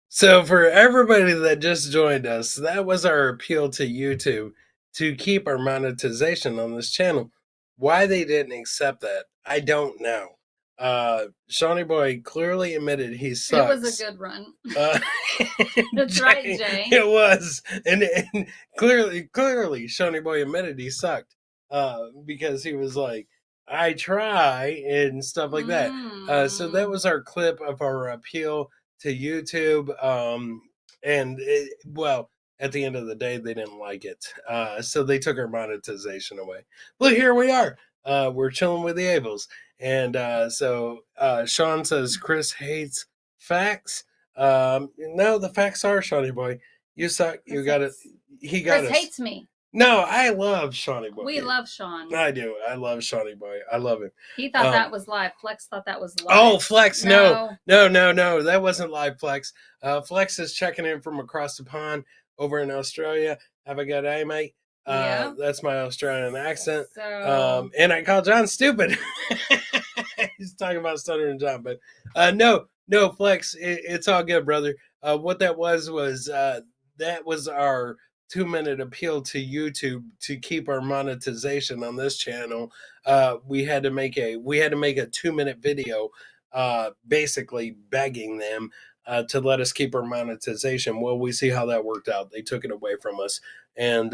So for everybody that just joined us, that was our appeal to YouTube to keep our monetization on this channel. Why they didn't accept that, I don't know. Shawnee Boy clearly admitted he sucks. It was a good run. That's right, Jay. It was, and clearly, Shawnee Boy admitted he sucked because he was like, "I try" and stuff like that. So that was our clip of our appeal to YouTube. Well, at the end of the day, they didn't like it, so they took our monetization away. Well, here we are. We're chilling with the Abels. And so Sean says Chris hates facts. No, the facts are, Shawnee Boy. You suck. You got it. He got Chris us. hates me. No, I love Shawnee Boy. We love Sean. I do. I love Shawnee Boy. I love him. He thought that was live. Flex thought that was live. Oh, Flex. No. That wasn't live, Flex. Flex is checking in from across the pond over in Australia. Have a good day, mate. Yeah. That's my Australian accent. So... and I call John stupid. He's talking about stuttering John, but no, Flex, it's all good, brother. What that was that was our 2-minute appeal to YouTube to keep our monetization on this channel. We had to make a 2-minute video, basically begging them to let us keep our monetization. Well, we see how that worked out. They took it away from us, and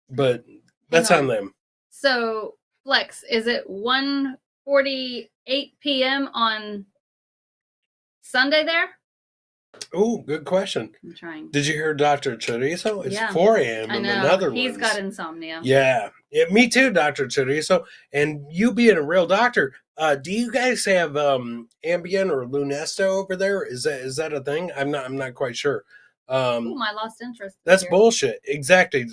but that's on them. So, Flex, is it 1:48 p.m. on Sunday there? Oh, good question. I'm trying. Did you hear Dr. Chorizo? It's Yeah. 4 a.m. I in know. the Netherlands. He's got insomnia. Yeah, me too, Dr. Chorizo. And you being a real doctor, do you guys have Ambien or Lunesta over there? Is that a thing? I'm not quite sure. Ooh, my lost interest. That's here. bullshit. Exactly,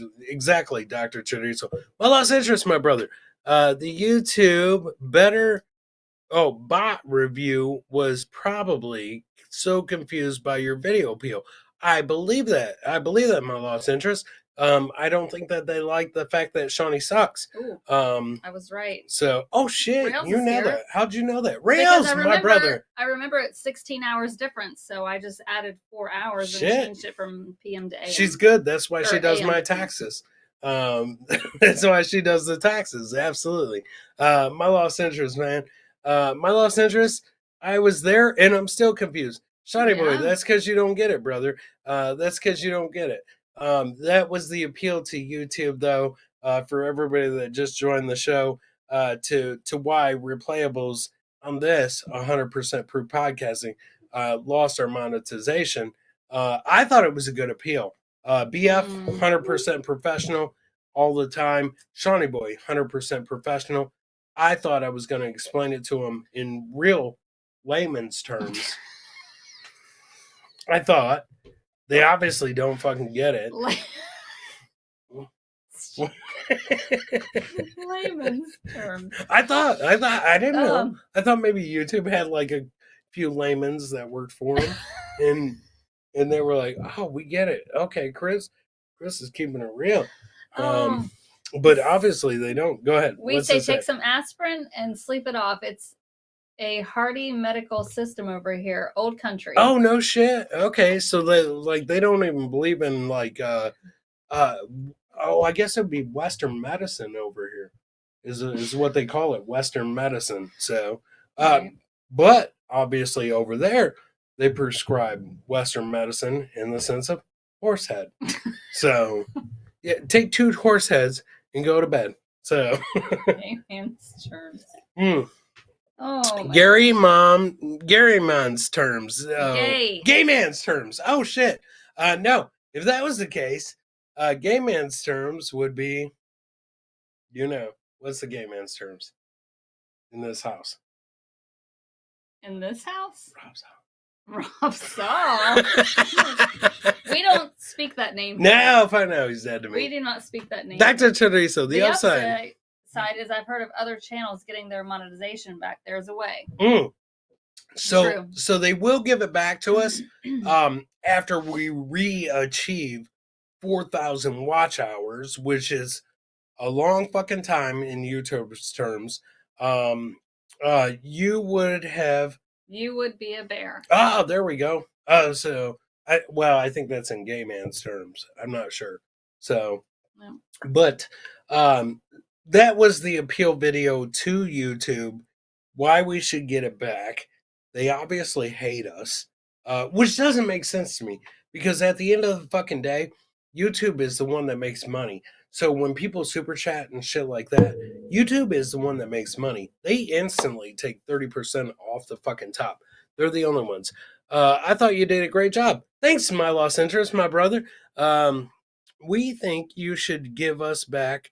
Dr. Chorizo. My lost interest, my brother. The YouTube bot review was probably so confused by your video appeal. I believe that, my lost interest. I don't think that they like the fact that Shawnee sucks. Ooh, I was right. So, shit, Rails you is know here. that. How'd you know that? Rails, my brother. I remember it's 16 hours difference, so I just added 4 hours Shit. and changed it from PM to AM. She's good. That's why she Or does AM. my taxes. That's why she does the taxes. Absolutely. My lost interest, man. My lost interest, I was there and I'm still confused. Shawnee Boy, that's because you don't get it, brother. That's because you don't get it. That was the appeal to YouTube, though, for everybody that just joined the show, to why Replayables on this 100% proof podcasting lost our monetization. I thought it was a good appeal. BF, 100% professional all the time. Shawnee Boy, 100% professional. I thought I was going to explain it to him in real layman's terms. I thought. They obviously don't fucking get it. Layman's terms. I didn't know. I thought maybe YouTube had like a few layman's that worked for them. and they were like, oh, we get it. Okay, Chris is keeping it real. But obviously they don't. Go ahead. We say take some aspirin and sleep it off. It's a hearty medical system over here. Old country. Oh, no shit. Okay, so they don't even believe in like I guess it'd be Western medicine over here. Is what they call it, Western medicine. So but obviously over there they prescribe Western medicine in the sense of horse head. So yeah, take 2 horse heads and go to bed. So Oh, Gary man's terms. Gay man's terms. Oh shit. No, if that was the case, gay man's terms would be, what's the gay man's terms in this house? In this house? Rob's house. Rob's We don't speak that name. Now if I know he's dead to me. We do not speak that name. Dr. Chorizo, the upside is I've heard of other channels getting their monetization back. There's a way. True. So they will give it back to us after we re-achieve 4,000 watch hours, which is a long fucking time in YouTube's terms. You would have. You would be a bear. Oh, there we go. So I think that's in gay man's terms. I'm not sure. So, No. but that was the appeal video to YouTube. Why we should get it back. They obviously hate us, which doesn't make sense to me because at the end of the fucking day, YouTube is the one that makes money. So when people super chat and shit like that, YouTube is the one that makes money. They instantly take 30% off the fucking top. They're the only ones. I thought you did a great job. Thanks, my lost interest, my brother. We think you should give us back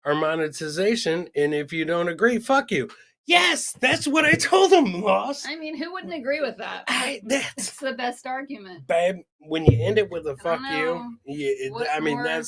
our monetization, and if you don't agree, fuck you. Yes, that's what I told them, Lost. I mean, who wouldn't agree with that? That's It's the best argument. babe. When you end it with a fuck know. you, What I mean more-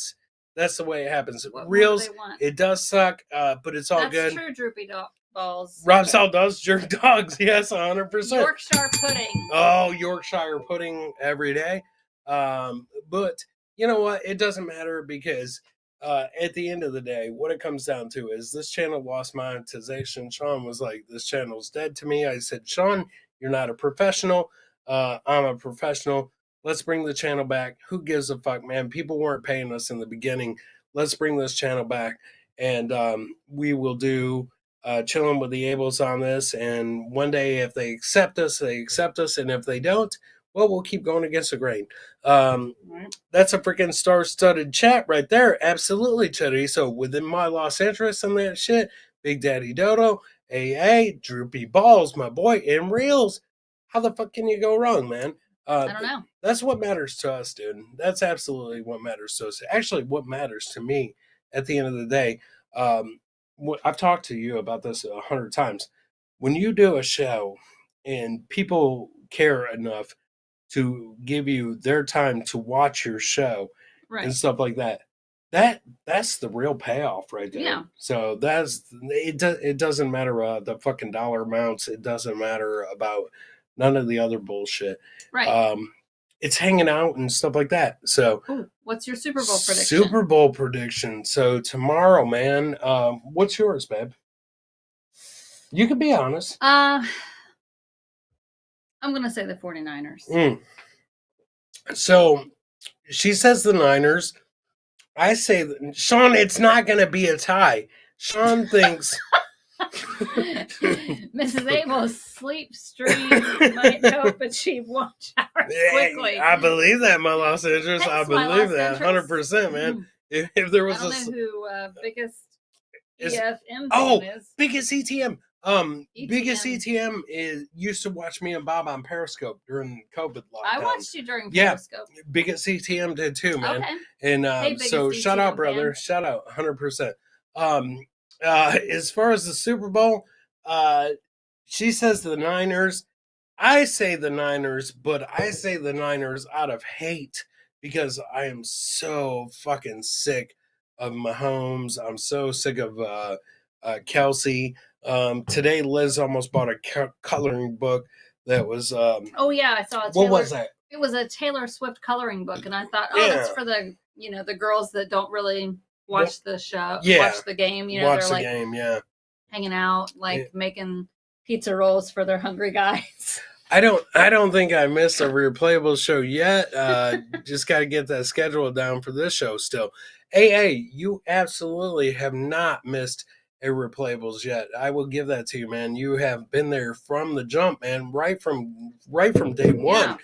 that's the way it happens. What more do Reels, they want? it does suck, but it's all That's good. true, droopy balls. Rob Sal does jerk dogs. Yes, 100%. Yorkshire pudding. Oh, Yorkshire pudding every day. But you know what? It doesn't matter because at the end of the day, what it comes down to is this channel lost monetization. Sean was like, this channel's dead to me. I said, Sean, you're not a professional. I'm a professional. Let's bring the channel back. Who gives a fuck, man? People weren't paying us in the beginning. Let's bring this channel back. And we will do Chillin with the Ables on this. And one day, if they accept us, they accept us. And if they don't, well, we'll keep going against the grain. That's a freaking star-studded chat right there. Absolutely, Chetty. So within my lost interest in that shit, Big Daddy Dodo, AA, Droopy Balls, my boy, in Reels. How the fuck can you go wrong, man? I don't know. That's what matters to us, dude. That's absolutely what matters to us. Actually, what matters to me at the end of the day, I've talked to you about this 100 times. When you do a show and people care enough to give you their time to watch your show and Right. stuff like that, that's the real payoff right there. Yeah. So that's it. It doesn't matter the fucking dollar amounts. It doesn't matter about none of the other bullshit. Right. It's hanging out and stuff like that. So Ooh, what's your Super Bowl prediction? Super Bowl prediction. So tomorrow, man, what's yours, babe? You can be honest. I'm going to say the 49ers. So she says the Niners. I say, Sean, it's not going to be a tie. Sean thinks. Mrs. Abel's sleep stream might help achieve watch hours quickly. I believe that, my lost interest. Thanks, I my believe lost that, interest. 100%, man. If there I was don't know who biggest Is- EFM Oh, fan is. biggest ETM. Biggest ETM. is used to watch me and Bob on Periscope during COVID lockdown. I watched you during Yeah. Periscope. Biggest ETM did too, man. Okay. And Hey, biggest so shout ETM out, brother. fan. Shout out, 100%. As far as the Super Bowl, she says the Niners. I say the Niners, but I say the Niners out of hate because I am so fucking sick of Mahomes. I'm so sick of Kelsey. Today, Liz almost bought a coloring book that was. Oh yeah, I saw it. What was that? It was a Taylor Swift coloring book, and I thought, oh, that's Yeah. for the girls that don't really watch the show, Yeah. watch the game. Watch They're the like game, yeah. hanging out, like making pizza rolls for their hungry guys. I don't think I missed a replayable show yet. Just got to get that schedule down for this show still. AA, you absolutely have not missed a replayables yet. I will give that to you, man. You have been there from the jump, man, right from day one.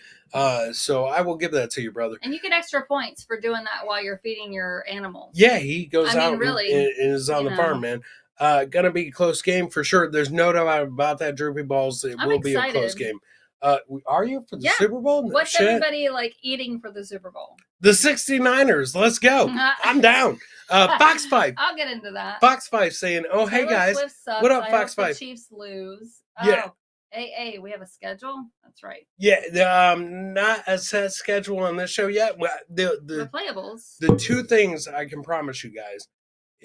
So I will give that to you, brother. And you get extra points for doing that while you're feeding your animals. Yeah, he goes out really, and is on the farm, man. Gonna be a close game for sure. There's no doubt about that, Droopy Balls. It I'm will be a close excited. game. Are you for the Yeah. Super Bowl? What's Shit. everybody like eating for the Super Bowl? The 69ers. Let's go. I'm down. Fox 5. I'll get into that. Fox 5 saying, oh, hey, Taylor guys. Swift sucks. What up, I Fox hope 5? The Chiefs lose. Yeah. Oh, AA, we have a schedule? That's right. Yeah, not a set schedule on this show yet. Well, the Replayables. two things I can promise you guys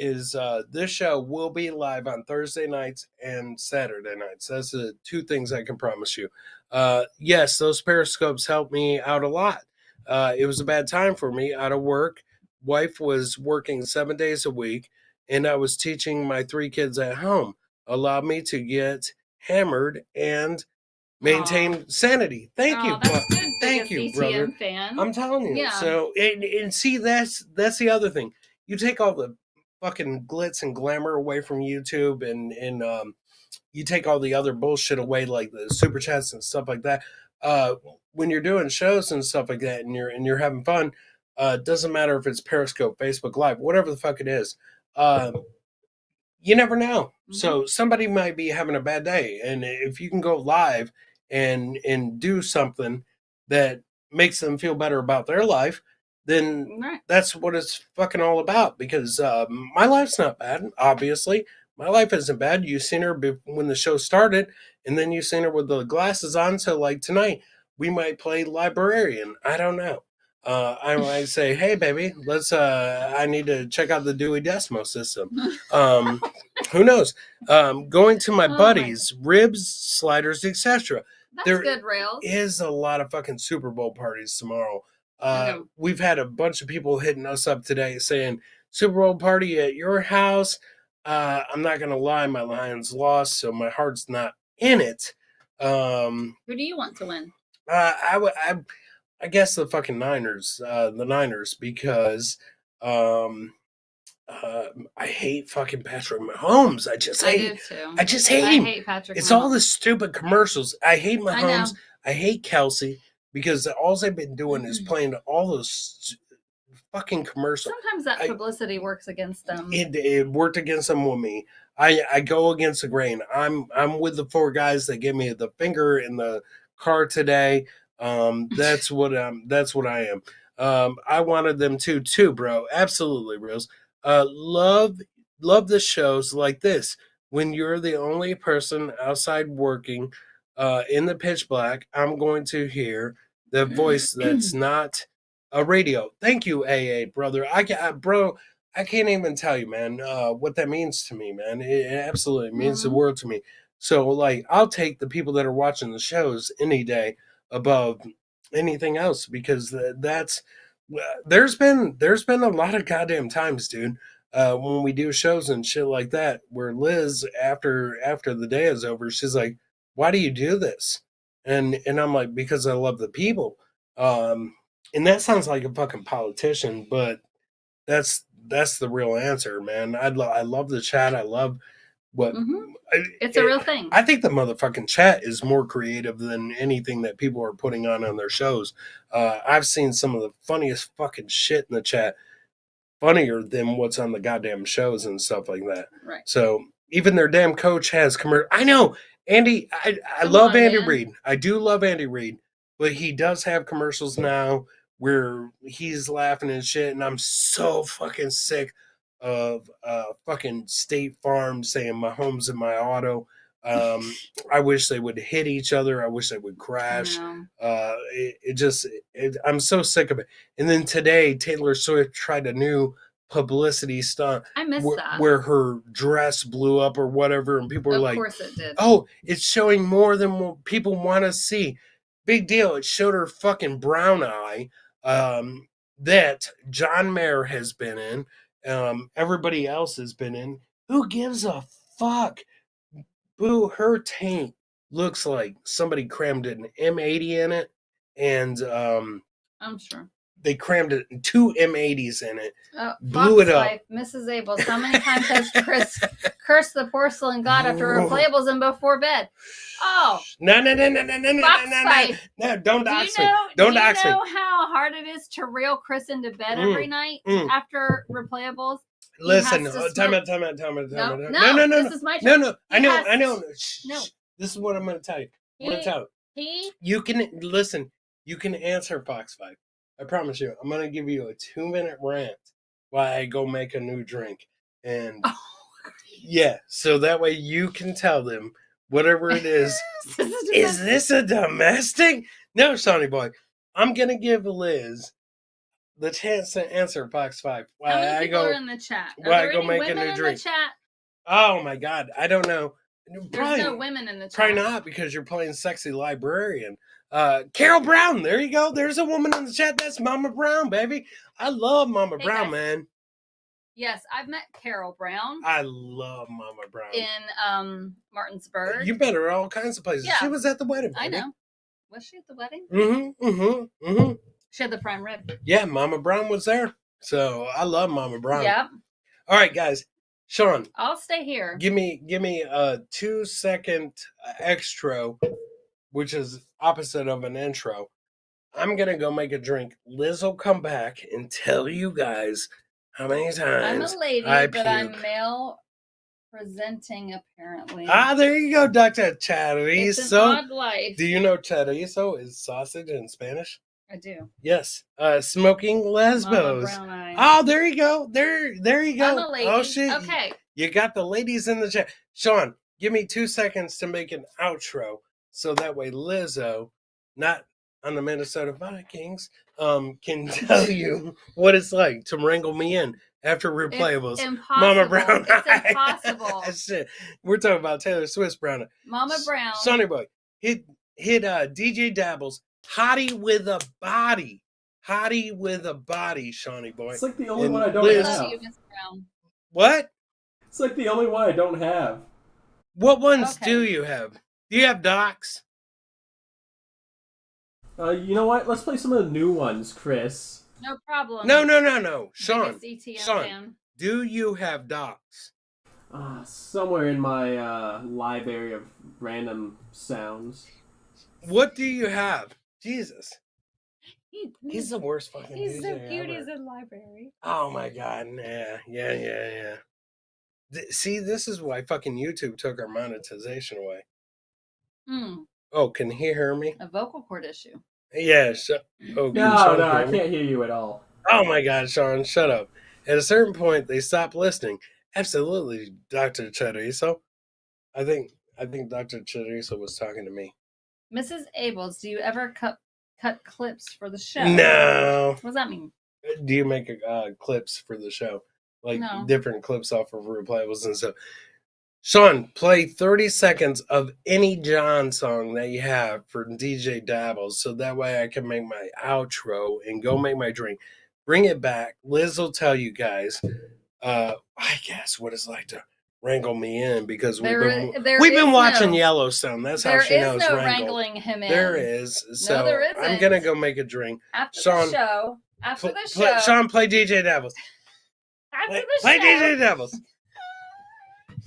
is this show will be live on Thursday nights and Saturday nights. That's the two things I can promise you. Yes, those periscopes helped me out a lot. It was a bad time for me out of work. Wife was working 7 days a week, and I was teaching my 3 kids at home. Allowed me to get hammered and maintain sanity. Thank you, That's good. thank you, brother. DTM fan. I'm telling you. Yeah. So, and see, that's the other thing. You take all the fucking glitz and glamour away from YouTube, and you take all the other bullshit away, like the super chats and stuff like that. When you're doing shows and stuff like that, and you're having fun, it doesn't matter if it's Periscope, Facebook Live, whatever the fuck it is. You never know. Mm-hmm. So somebody might be having a bad day, and if you can go live and do something that makes them feel better about their life, then that's what it's fucking all about. Because my life's not bad, obviously. My life isn't bad. You seen her when the show started, and then you seen her with the glasses on. So like tonight, we might play librarian. I don't know. I might say, hey, baby, let's, I need to check out the Dewey Decimal System. Who knows? Going to my buddies, ribs, sliders, etc. That's good, Rails. There is a lot of fucking Super Bowl parties tomorrow. We've had a bunch of people hitting us up today saying, Super Bowl party at your house. I'm not going to lie, my Lions lost, so my heart's not in it. Who do you want to win? I guess the fucking Niners, because I hate fucking Patrick Mahomes. I just hate him. I hate Patrick Mahomes. All the stupid commercials. I hate Mahomes. I hate Kelsey because all they've been doing is playing all those fucking commercials. Sometimes that publicity works against them. It worked against them with me. I go against the grain. I'm with the 4 guys that give me the finger in the car today. That's what I am. I wanted them too, bro. Absolutely, Reels. Love the shows like this when you're the only person outside working in the pitch black. I'm going to hear the voice that's not a radio. Thank you, AA brother. I can't even tell you, man, what that means to me, man. It absolutely means the world to me. So like, I'll take the people that are watching the shows any day above anything else, because that's there's been a lot of goddamn times, dude, when we do shows and shit like that, where Liz after the day is over, she's like, why do you do this? And I'm like, because I love the people. And that sounds like a fucking politician, but that's the real answer, man. I love the chat. I love what it's a real thing. I think the motherfucking chat is more creative than anything that people are putting on their shows. I've seen some of the funniest fucking shit in the chat, funnier than what's on the goddamn shows and stuff like that. Right. So even their damn coach has commercial. I know, Andy. I love Andy Reid. I do love Andy Reid, but he does have commercials now where he's laughing and shit, and I'm so fucking sick of fucking State Farm saying Mahomes in my auto. I wish they would hit each other. I wish they would crash. I'm so sick of it. And then today, Taylor Swift tried a new publicity stunt. I missed that. Where her dress blew up or whatever, and people were like, of course it did. Oh, it's showing more than what people want to see. Big deal. It showed her fucking brown eye that John Mayer has been in. Everybody else has been in. Who gives a fuck? Boo, her taint looks like somebody crammed an M80 in it, and I'm sure they crammed it 2 M80s in it. Blew it up. Mrs. Abels, how many times has Chris cursed the porcelain god after replayables and before bed? Oh, no, don't dox me. Don't dox me. Do you know how hard it is to reel Chris into bed every night after replayables? Listen, time out. No. This is my turn. No. I know. Shh. This is what I'm going to tell you. You can listen. You can answer Fox 5. I promise you. I'm going to give you a 2-minute rant while I go make a new drink. And so that way you can tell them whatever it is. Is this a domestic? No, Sonny boy. I'm going to give Liz the chance to answer Fox 5. How many I people go, are in the chat? Are why there I go any make a women new in drink. the chat? Oh my God. I don't know. There's no women in the chat. Probably not, because you're playing sexy librarian. Carol Brown, there you go. There's a woman in the chat. That's Mama Brown, baby. I love Mama Hey, Brown, guys. man. Yes, I've met Carol Brown I love Mama Brown. in Martinsburg. You met her at all kinds of places. Yeah. She was at the wedding. I baby. know. Was she at the wedding? She had the prime rib. Yeah, Mama Brown was there. So I love Mama Brown. Yep. All right, guys. Sean, I'll stay here. give me a 2-second extra, which is opposite of an intro. I'm gonna go make a drink. Liz will come back and tell you guys how many I'm times a lady, I but I'm puke. male presenting, apparently. Ah, there you go, Dr. It's an Chorizo. odd life. Do you know chorizo is sausage in Spanish? I do. Yes. Smoking Mama lesbos. Brown Eyes. Oh, there you go. There you go. I'm a lady. Oh shit. Okay. You got the ladies in the chat. Sean, give me 2 seconds to make an outro so that way Lizzo, not on the Minnesota Vikings, can tell you what it's like to wrangle me in after replayables. It's impossible. Mama Brown. It's impossible. Shit. We're talking about Taylor Swift's Brown. Mama Brown. Sonny Boy hit DJ Dabbles. Hottie with a body. Hottie with a body, Shawnee Boy. It's like the only And one I don't Liz- I have. love you, Miss Brown. What? It's like the only one I don't have. What ones Okay. do you have? Do you have docs? You know what? Let's play some of the new ones, Chris. No problem. No. Sean, Biggest ETM Sean. fan. do you have docs? Somewhere in my library of random sounds. What do you have? Jesus. He's the worst fucking He's so DJ cute. ever. He's in library. Oh my God. Yeah. See, this is why fucking YouTube took our monetization away. Oh, can he hear me? A vocal cord issue. Yeah. Oh, can No, Sean I hear me? can't hear you at all. Oh my God, Sean, shut up. At a certain point, they stopped listening. Absolutely, Dr. Chorizo. I think Dr. Chorizo was talking to me. Mrs. Ables, do you ever cut clips for the show? No. What does that mean? Do you make clips for the show? Like No. different clips off of replayables and stuff? Sean, play 30 seconds of any John song that you have for DJ Dabbles so that way I can make my outro and go make my drink. Bring it back. Liz will tell you guys, I guess, what it's like to wrangle me in because we've been watching Yellowstone. That's how she knows There is no wrangle. wrangling him in. There is. So there I'm isn't. going to go make a drink. After Sean, the show. After the show. Sean, play DJ Dabbles. After the Play show. DJ Dabbles.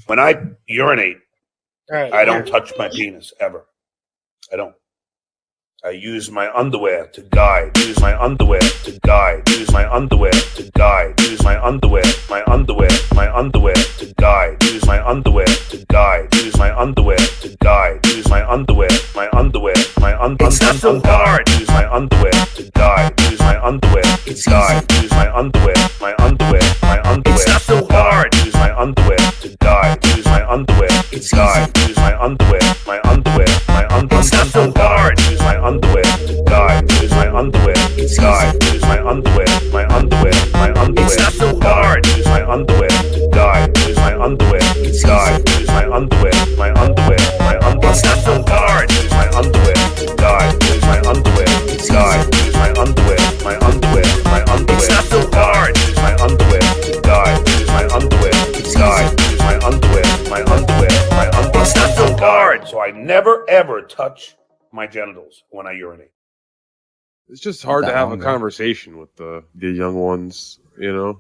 When I urinate, All right. I don't touch my penis ever. I don't. I use my underwear to guide. Use my underwear to guide. Use my underwear to guide. Use my underwear. My underwear. My underwear to guide. Use my underwear to guide. Use my underwear to guide. Use my underwear. My underwear. My underwear. It's not so hard. Use my underwear to guide. Use my underwear to guide. Use my underwear. My underwear. My underwear. It's not so hard. Use my underwear to guide. Use my underwear to guide. Use my underwear. My underwear. My underwear. It's not so hard. Use my underwear to guide. Use my underwear to guide. Use my underwear. My underwear. My underwear. It's not so hard. Use my underwear to guide. Use my underwear to guide. Use my underwear. My underwear. My underwear. It's not so hard. Use my underwear to guide. Use my underwear to guide. Use my underwear. My underwear. My underwear. It's not so hard. Use my underwear to guide. Use my underwear to guide. Use my underwear. My underwear. My underwear. It's not so hard. So I never ever touch my genitals when I urinate. It's just hard to That have a long, though. conversation with the young ones, you know?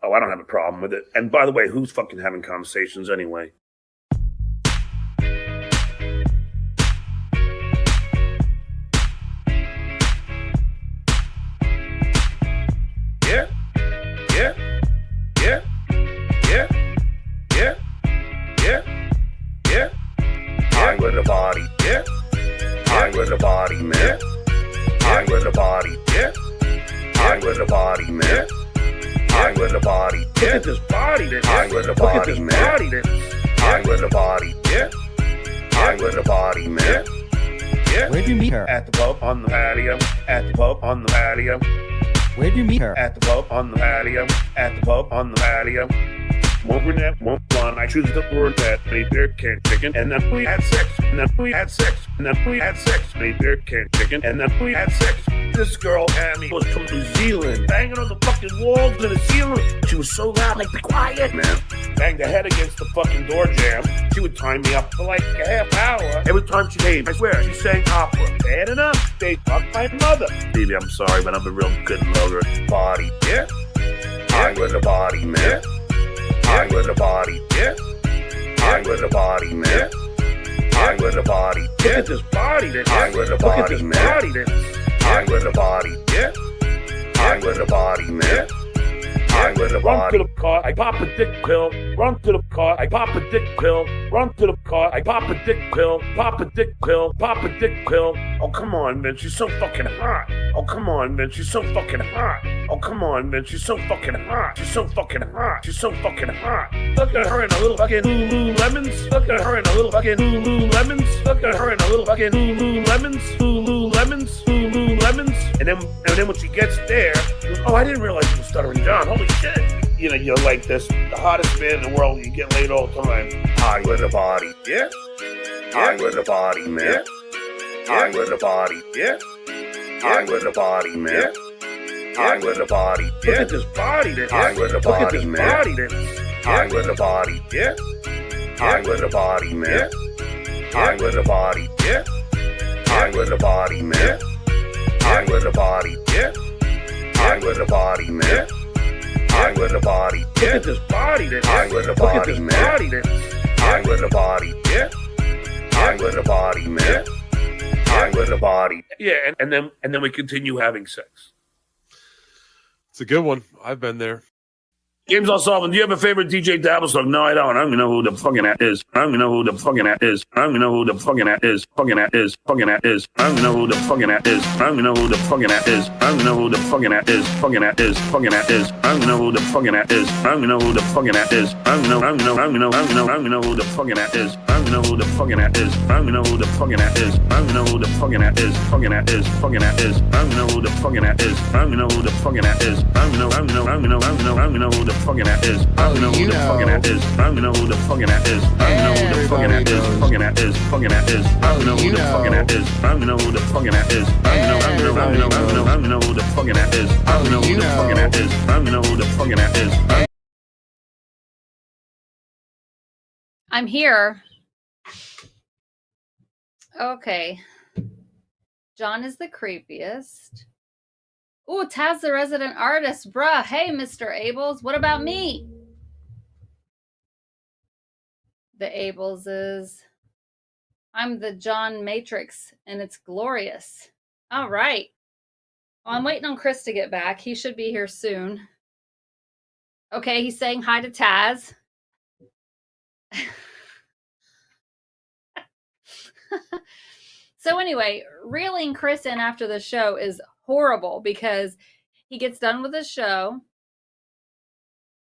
Oh, I don't have a problem with it. And by the way, who's fucking having conversations anyway? Yeah. I with a body. Yeah. I with a body, man. I with a body. Yeah. I with a body, man. I with a body. Look at this body. I with a body, man. I with a body. Yeah. I with a body, man. Yeah. Where'd you meet her? At the pub on the patio. At the pub on the patio. Where'd you meet her? At the pub on the patio. At the pub on the patio. One brunette, one blonde. I choose the word that made beer can chicken. And then we had sex. And then we had sex. And then we had sex. Made beer can chicken. And then we had sex. This girl, Tammy, was from New Zealand. Banging on the fucking walls and the ceiling. She was so loud, like, be quiet, man. Banged her head against the fucking door jamb. She would time me up for like a half hour. Every time she came, I swear, she sang opera. Bad enough, they fucked my mother. Baby, I'm sorry, but I'm a real good lover. Body, yeah? I with a body, man. I with a body, yeah? I with a body, man. I with a body, yeah? Look at this body, that I with a body, man. I with a body, yeah? I with a body, man. I with a body. Run to the car, I pop a dick pill. Run to the car, I pop a dick pill. Run to the car, I pop a dick pill. Pop a dick pill, pop a dick pill. Oh, come on, man, she's so fucking hot. Oh, come on, man, she's so fucking hot. Oh, come on, man, she's so fucking hot. She's so fucking hot. She's so fucking hot. Look at her in a little fucking Lululemons. Look at her in a little fucking Lululemons. Look at her in a little fucking Lululemons. Lululemons. Lululemons. And then when she gets there, oh, I didn't realize you were stuttering John. Holy shit. You know, you're like this, the hottest man in the world. You get laid all the time. I with a body, yeah? I with a body, man. I with a body, yeah? I with a body, man. I with a body, yeah? Look at this body, that I with a body, man. I with a body, yeah? I with a body, man. I with a body, yeah? I with a body, man. I with a body, yeah? I with a body, man. I with a body, yeah? Look at this body, that I with a body, man. I with a body, yeah? I with a body, man. I with a body, yeah. And then we continue having sex. It's a good one. I've been there. James O'Sullivan, do you have a favorite DJ Dabble song? No, I don't. I don't even know who the fucking that is. I don't even know who the fucking that is. I don't even know who the fucking that is. Fucking that is. Fucking that is. I don't even know who the fucking that is. I don't even know who the fucking that is. I don't even know who the fucking that is. Fucking that is. Fucking that is. I don't even know who the fucking that is. I don't even know who the fucking that is. I don't even know who the fucking that is. I don't even know who the fucking that is. I don't even know who the fucking that is. I don't even know who the fucking that is. Fucking that is. Fucking that is. I don't even know who the fucking that is. I don't even know who the fucking that is. I don't even know who the fucking that is. I don't know who the fucking that is. I don't know who the fucking that is. I don't know who the fucking that is. Fucking that is. Fucking that is. I don't know who the fucking that is. I don't know who the fucking that is. I don't know who the fucking that is. I don't know who the fucking that is. I don't know who the fucking that is. I'm here. Okay. John is the creepiest. Ooh, Taz the resident artist. Bruh. Hey, Mr. Ables. What about me? The Ables is... I'm the John Matrix, and it's glorious. All right. Well, I'm waiting on Chris to get back. He should be here soon. Okay, he's saying hi to Taz. So anyway, reeling Chris in after the show is horrible because he gets done with the show.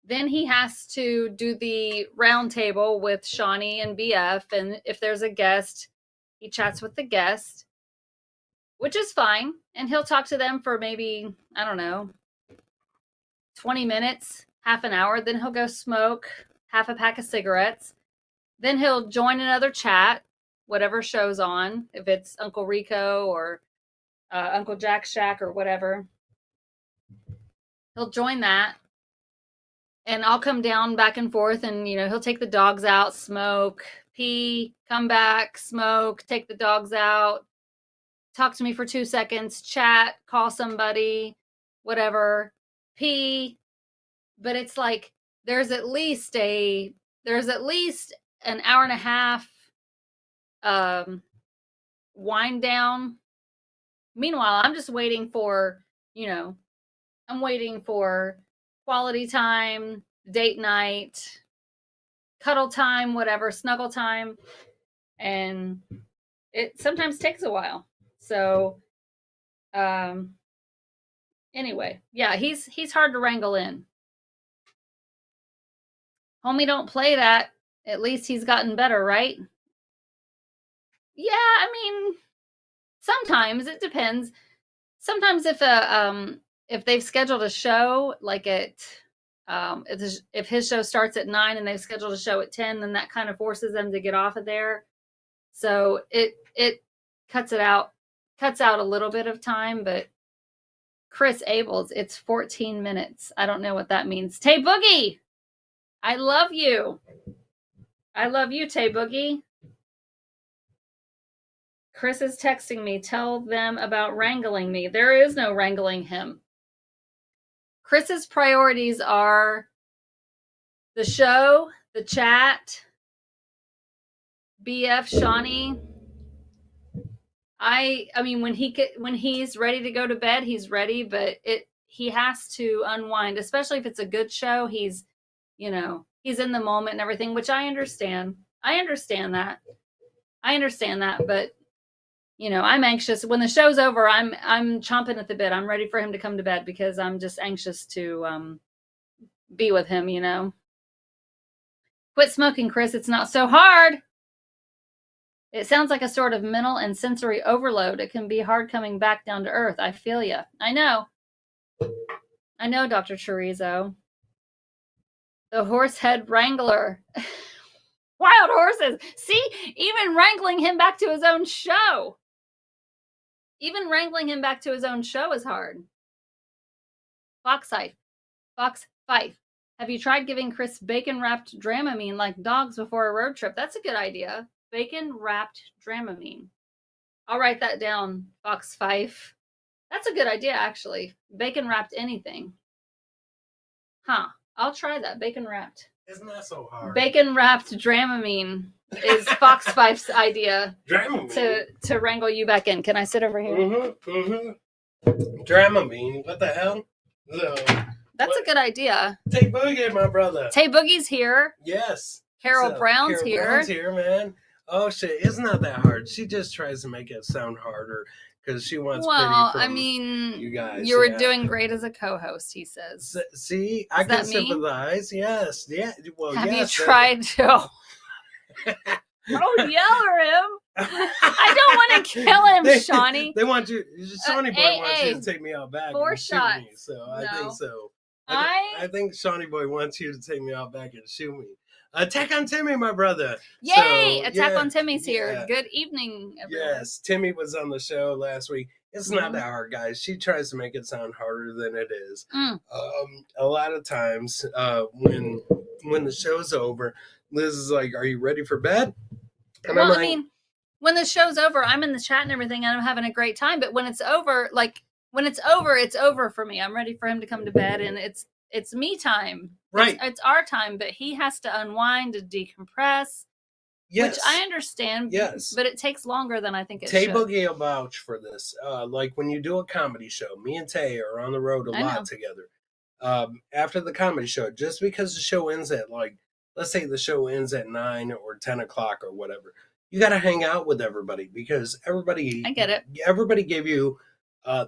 Then he has to do the round table with Shawnee and BF. And if there's a guest, he chats with the guest, which is fine. And he'll talk to them for maybe, I don't know, 20 minutes, half an hour. Then he'll go smoke half a pack of cigarettes. Then he'll join another chat, whatever show's on, if it's Uncle Rico or Uncle Jack's Shack or whatever. He'll join that. And I'll come down back and forth and, he'll take the dogs out, smoke, pee, come back, smoke, take the dogs out, talk to me for 2 seconds, chat, call somebody, whatever, pee. But it's like there's at least an hour and a half wind down. Meanwhile, I'm just waiting for, I'm waiting for quality time, date night, cuddle time, whatever, snuggle time. And it sometimes takes a while. So, anyway, yeah, he's hard to wrangle in. Homie, don't play that. At least he's gotten better, right? Yeah, I mean, sometimes it depends. Sometimes if if they've scheduled a show like if his show starts at 9 and they've scheduled a show at 10, then that kind of forces them to get off of there. So it cuts out a little bit of time, but Chris Abels, it's 14 minutes. I don't know what that means. Tay Boogie, I love you. I love you, Tay Boogie. Chris is texting me. Tell them about wrangling me. There is no wrangling him. Chris's priorities are the show, the chat, BF Shawnee. I mean, when he's ready to go to bed, he's ready, but he has to unwind, especially if it's a good show. He's in the moment and everything, which I understand. I understand that, but I'm anxious. When the show's over, I'm chomping at the bit. I'm ready for him to come to bed because I'm just anxious to be with him, Quit smoking, Chris. It's not so hard. It sounds like a sort of mental and sensory overload. It can be hard coming back down to earth. I feel you. I know, Dr. Chorizo. The horsehead wrangler. Wild horses. See, even wrangling him back to his own show. Is hard. Fox Fife. Have you tried giving Chris bacon-wrapped Dramamine like dogs before a road trip? That's a good idea. Bacon-wrapped Dramamine. I'll write that down, Fox Fife. That's a good idea, actually. Bacon-wrapped anything. Huh. I'll try that. Bacon-wrapped. Isn't that so hard? Bacon-wrapped Dramamine is Fox Fife's idea to wrangle you back in. Can I sit over here? Dramamine. What the hell? That's a good idea. Tay Boogie, my brother. Tay Boogie's here. Yes. Carol Brown's here. Brown's here, man. Oh, shit. It's not that hard. She just tries to make it sound harder because she wants pity from you guys. You were doing great as a co-host, he says. See, I can sympathize. Yes. Yeah. Well, Have you tried to... Don't yell at him. I don't want to kill him, Shawnee. They want you. Shawnee Boy wants you to take me out back. 4 and shots. Shoot me, so I think so. I think Shawnee Boy wants you to take me out back and shoot me. Attack on Timmy, my brother. Yay! Attack on Timmy's here. Good evening, everyone. Yes, Timmy was on the show last week. It's not that hard, guys. She tries to make it sound harder than it is. A lot of times, when the show's over, Liz is like, "Are you ready for bed?" And well, I mean, when the show's over, I'm in the chat and everything, and I'm having a great time. But when it's over, it's over for me. I'm ready for him to come to bed, and it's me time. Right. It's our time, but he has to unwind and decompress. Yes. Which I understand. Yes. But it takes longer than I think it should. Tay should. Boogie will vouch for this. Like when you do a comedy show, me and Tay are on the road a lot together. After the comedy show, just because the show ends at let's say the show ends at 9 or 10 o'clock or whatever, you got to hang out with everybody because everybody. I get it. Everybody gave you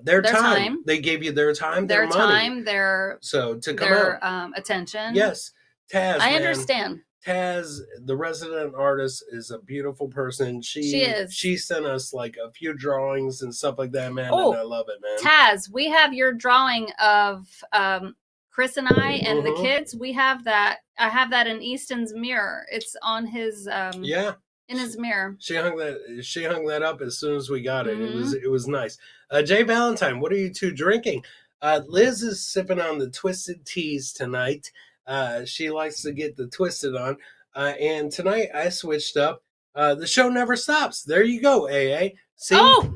their time. They gave you their time, their money. To come out. Attention. Yes. Taz, I understand. Taz, the resident artist, is a beautiful person. She is. She sent us like a few drawings and stuff like that, man. And I love it, man. Taz, we have your drawing of Chris and I and the kids. We have that. I have that in Easton's mirror. It's on his in his mirror. She hung that up as soon as we got it. It was nice. Jay Valentine, what are you two drinking? Liz is sipping on the Twisted Teas tonight. She likes to get the twisted on. And tonight I switched up. The show never stops. There you go, AA. See? Oh!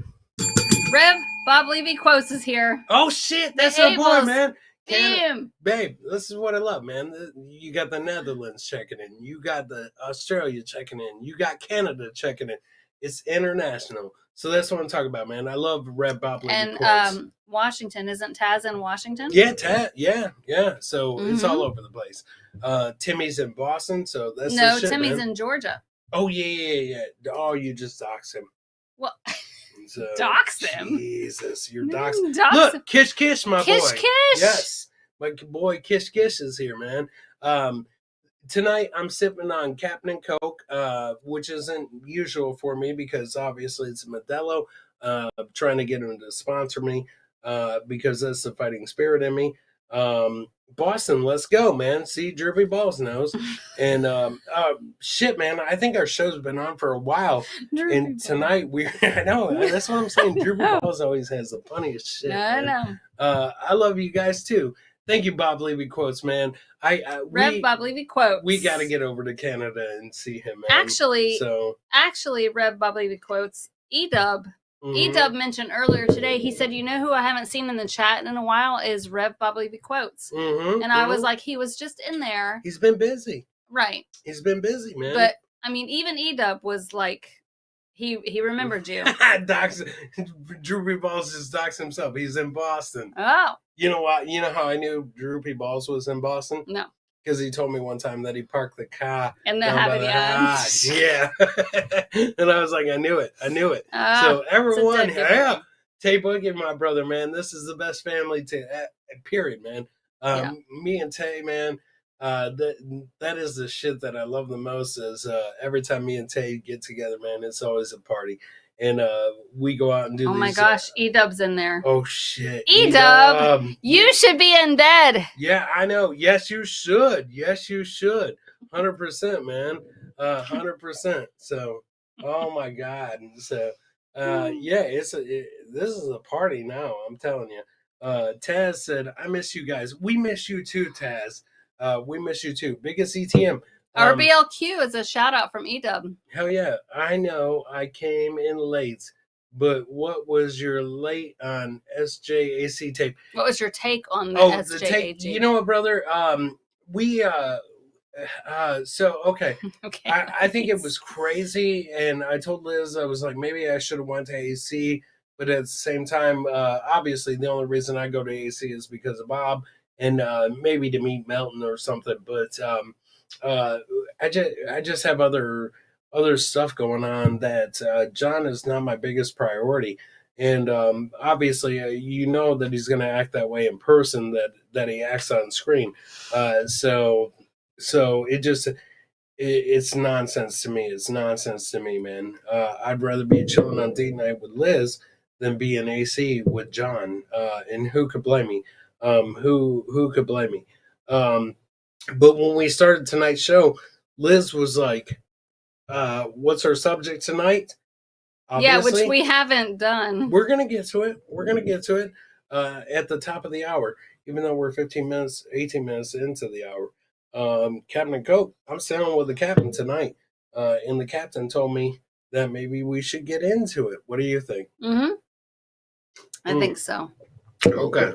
Rev Bob Levy Quotes is here. Oh, shit. That's our boy, man. Damn. Babe, this is what I love, man. You got the Netherlands checking in. You got the Australia checking in. You got Canada checking in. It's international. So that's what I'm talking about, man. I love Red Bob Levy Quotes. And Washington. Isn't Taz in Washington? Yeah, yeah. So it's all over the place. Timmy's in Boston, so that's no. Shit, Timmy's man. In Georgia. Oh yeah. Oh, you just dox him. Well, so, dox him. Jesus, you're doxing. Look, Kish, my boy. Kish. Yes, my boy Kish is here, man. Tonight I'm sipping on Captain Coke, which isn't usual for me because obviously it's a Modelo. I'm trying to get him to sponsor me. because that's the fighting spirit in me. Boston, let's go, man. See, Droopy Balls knows. And shit, man, I think our show's been on for a while. And tonight I know, that's what I'm saying. Droopy Balls always has the funniest shit. I know. I love you guys too. Thank you, Bob Levy Quotes, man. Bob Levy Quotes. We got to get over to Canada and see him, man. Actually, Rev Bob Levy Quotes, E-Dub. Mhm. E-Dub mentioned earlier today, he said, you know who I haven't seen in the chat in a while is Rev Bob Levy Quotes. Mhm, and I was like, he was just in there. He's been busy. Right. He's been busy, man. But, I mean, even E-Dub was like, he remembered you. Droopy Balls just docs himself. He's in Boston. Oh. You know what? You know how I knew Droopy Balls was in Boston? No. Because he told me one time that he parked the car. And the down by the house. Yeah. And I was like, I knew it. So everyone, Tay Boogie, my brother, man, this is the best family period, man. Me and Tay, man, that is the shit that I love the most is every time me and Tay get together, man, it's always a party. And we go out and do Oh my gosh, E-Dub's in there. Oh shit. E-Dub, you should be in dead. Yeah, I know. Yes, you should. 100%, man. 100%. So, oh my God. So, this is a party now. I'm telling you. Taz said, "I miss you guys. We miss you too, Taz. We miss you too. Biggest ETM." RBLQ is a shout out from E-Dub. Hell yeah. I know I came in late, but what was your late on SJAC tape? What was your take on the SJAC? The tape. You know what, brother? Okay. Okay. I think it was crazy, and I told Liz, I was like, maybe I should have went to AC, but at the same time, obviously the only reason I go to AC is because of Bob, and maybe to meet Melton or something, but I just have other stuff going on that John is not my biggest priority, and obviously you know that he's going to act that way in person that he acts on screen, so it's nonsense to me. It's nonsense to me, man. I'd rather be chilling on date night with Liz than be in AC with John, and who could blame me? Who could blame me? But when we started tonight's show, Liz was like, what's our subject tonight? Obviously, yeah, which we haven't done. We're going to get to it. At the top of the hour, even though we're 18 minutes into the hour. Captain Coke, I'm sailing with the captain tonight. And the captain told me that maybe we should get into it. What do you think? Mm-hmm. I think so. Okay.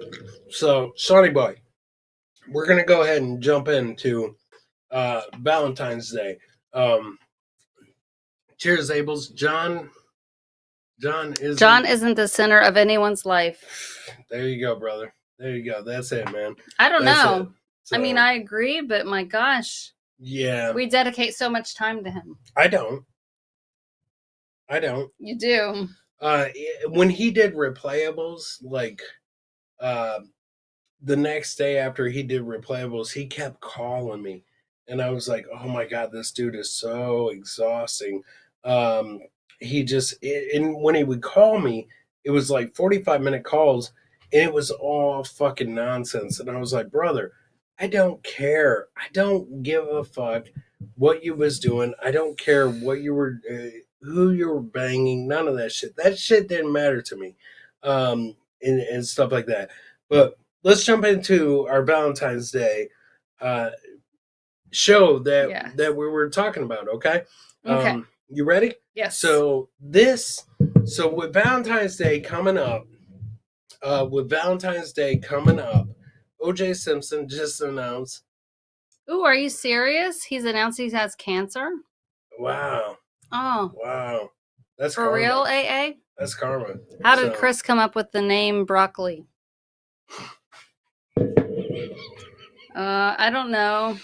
So, Shawnee Boy, we're going to go ahead and jump into Valentine's Day. Cheers, Abels. John isn't the center of anyone's life. There you go, brother. There you go. That's it, man. I don't know. So, I mean, I agree, but my gosh. Yeah. We dedicate so much time to him. I don't. You do. When he did Replayables, like the next day after he did Replayables, he kept calling me. And I was like, oh my God, this dude is so exhausting. He just, and when he would call me, it was like 45-minute calls, and it was all fucking nonsense. And I was like, brother, I don't care. I don't give a fuck what you was doing. I don't care what you were, who you were banging. None of that shit. That shit didn't matter to me, and stuff like that. But let's jump into our Valentine's Day show that we were talking about. Okay. Okay. You ready? Yes. So with Valentine's Day coming up, O.J. Simpson just announced. Ooh, are you serious? He's announced he has cancer? Wow. Oh. Wow. That's for karma. real, AA? That's karma. How did Chris come up with the name broccoli? I don't know.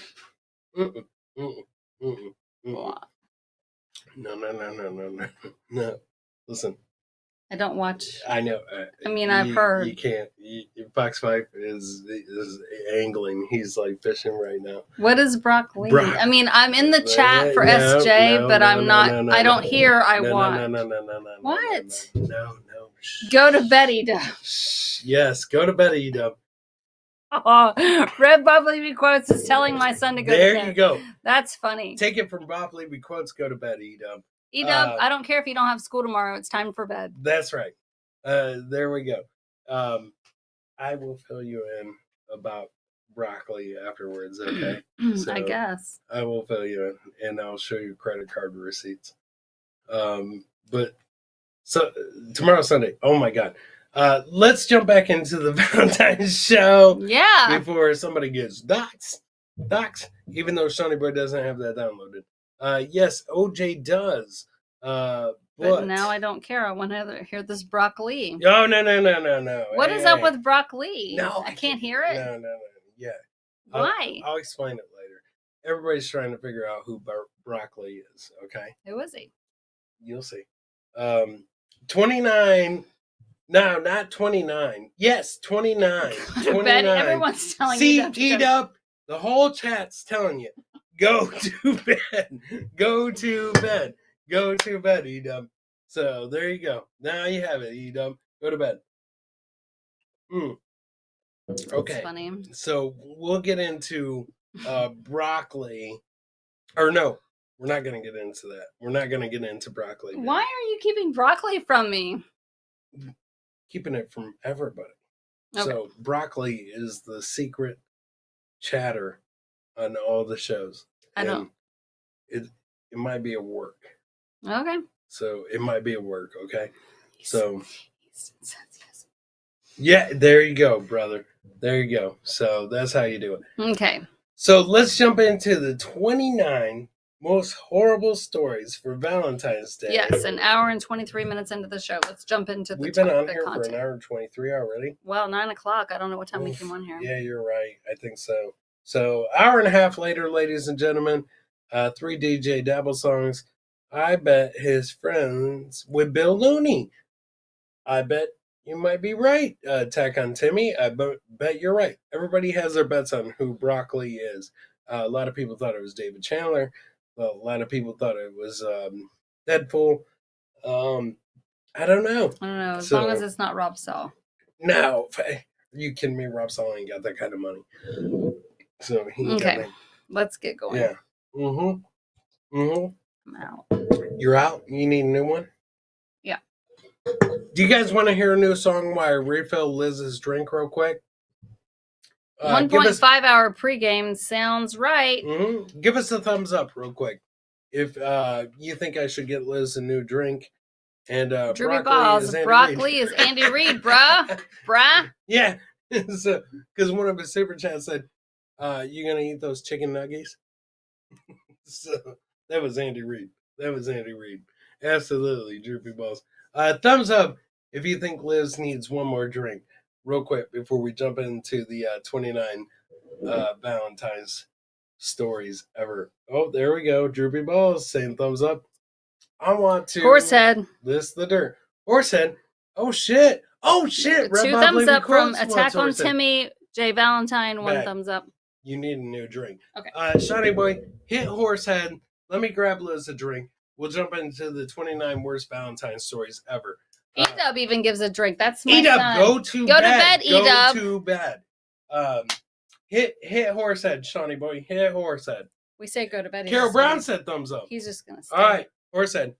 No. Listen. I don't watch. I know. I mean, I've heard. You can't. Fox 5 is angling. He's like fishing right now. What is broccoli? I mean, I'm in the chat for SJ, but I'm not. I don't hear. I watch. No. What? No. Go to bed, E-Dub. Yes, go to bed, E-Dub. Oh, Red Bob Levy Quotes is telling my son to go to bed. There you go. That's funny. Take it from Bob Levy Quotes, go to bed, E-Dub. E-Dub, I don't care if you don't have school tomorrow. It's time for bed. That's right. There we go. I will fill you in about broccoli afterwards, okay? So I guess. I will fill you in, and I'll show you credit card receipts. But so tomorrow's Sunday. Oh my God. Let's jump back into the Valentine's show. Yeah. Before somebody gets doxxed, even though Shawnee Boy doesn't have that downloaded. Yes, OJ does. But now I don't care. I want to hear this broccoli. Oh, no. What is up with broccoli? No, I can't hear it. No. Yeah. Why? I'll explain it later. Everybody's trying to figure out who broccoli is, okay? Who is he? You'll see. 29. No, not 29. Yes, 29. 29. Everyone's telling See, you. eat up. The whole chat's telling you. Go to bed. Go to bed. Go to bed, E-Dub. So there you go. Now you have it, E-Dub. Go to bed. Okay. That's funny. So we'll get into broccoli. Or no, we're not going to get into that. We're not going to get into broccoli. Why are you keeping broccoli from me? Keeping it from everybody. Okay. So broccoli is the secret chatter on all the shows. I don't. It might be a work. Okay. So it might be a work, okay? So yeah, there you go, brother. There you go. So that's how you do it. Okay. So let's jump into the 29 most horrible stories for Valentine's Day. Yes, an hour and 23 minutes into the show. Let's jump into the We've been on here content. for an hour and 23 already. Well, 9 o'clock. I don't know what time we came on here. Yeah, you're right. I think so. So hour and a half later, ladies and gentlemen, 3 DJ Dabble songs. I bet his friends with Bill Looney. I bet you might be right, Tack on Timmy. I bet you're right. Everybody has their bets on who broccoli is. A lot of people thought it was David Chandler. A lot of people thought it was Deadpool. I don't know. I don't know. As long as it's not Rob Saul. No. Are you kidding me? Rob Saul ain't got that kind of money. So he ain't got Okay. Let's get going. Yeah. I'm out. You're out? You need a new one? Yeah. Do you guys want to hear a new song while I refill Liz's drink real quick? 1.5 hour pregame sounds right. Give us a thumbs up real quick if you think I should get Liz a new drink. And Droopy Balls. Broccoli is Andy Reid, bruh. Bruh. Yeah. So, because one of his super chats said, you going to eat those chicken nuggets? So that was Andy Reid. Absolutely, Droopy Balls. Thumbs up if you think Liz needs one more drink. Real quick before we jump into the 29 Valentine's stories ever. Oh, there we go. Droopy Balls saying thumbs up. I want to Horsehead. list the dirt. Horsehead. Oh shit. Red 2 Bob thumbs Levy up from Quotes Attack wants on Horsehead. Timmy. J Valentine. 1 Bad. thumbs up. You need a new drink. Okay. Shawnee Boy, hit Horsehead. Let me grab Liz a drink. We'll jump into the 29 worst Valentine's stories ever. E-Dub even gives a drink. That's my E-Dub, son. go to Go bed. to bed, E-Dub. Go to bed. Hit Horsehead, Shawnee Boy. Hit Horsehead. We say go to bed. Carol Brown said thumbs up. He's just going to stay. All right, Horsehead.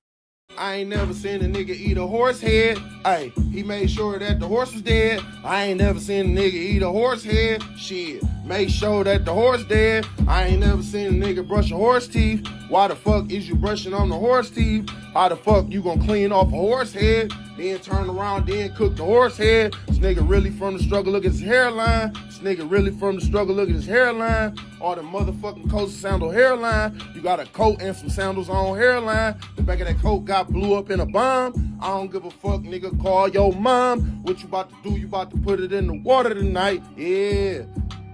I ain't never seen a nigga eat a horse head. Ay, he made sure that the horse was dead. I ain't never seen a nigga eat a horse head. Shit, make sure that the horse dead. I ain't never seen a nigga brush a horse teeth. Why the fuck is you brushing on the horse teeth? How the fuck you gonna clean off a horse head? Then turn around, then cook the horse head. This nigga really from the struggle, look at his hairline. This nigga really from the struggle, look at his hairline. All the motherfucking coats and sandal hairline. You got a coat and some sandals on hairline. The back of that coat got blew up in a bomb. I don't give a fuck, nigga, call your mom. What you about to do? You about to put it in the water tonight. Yeah.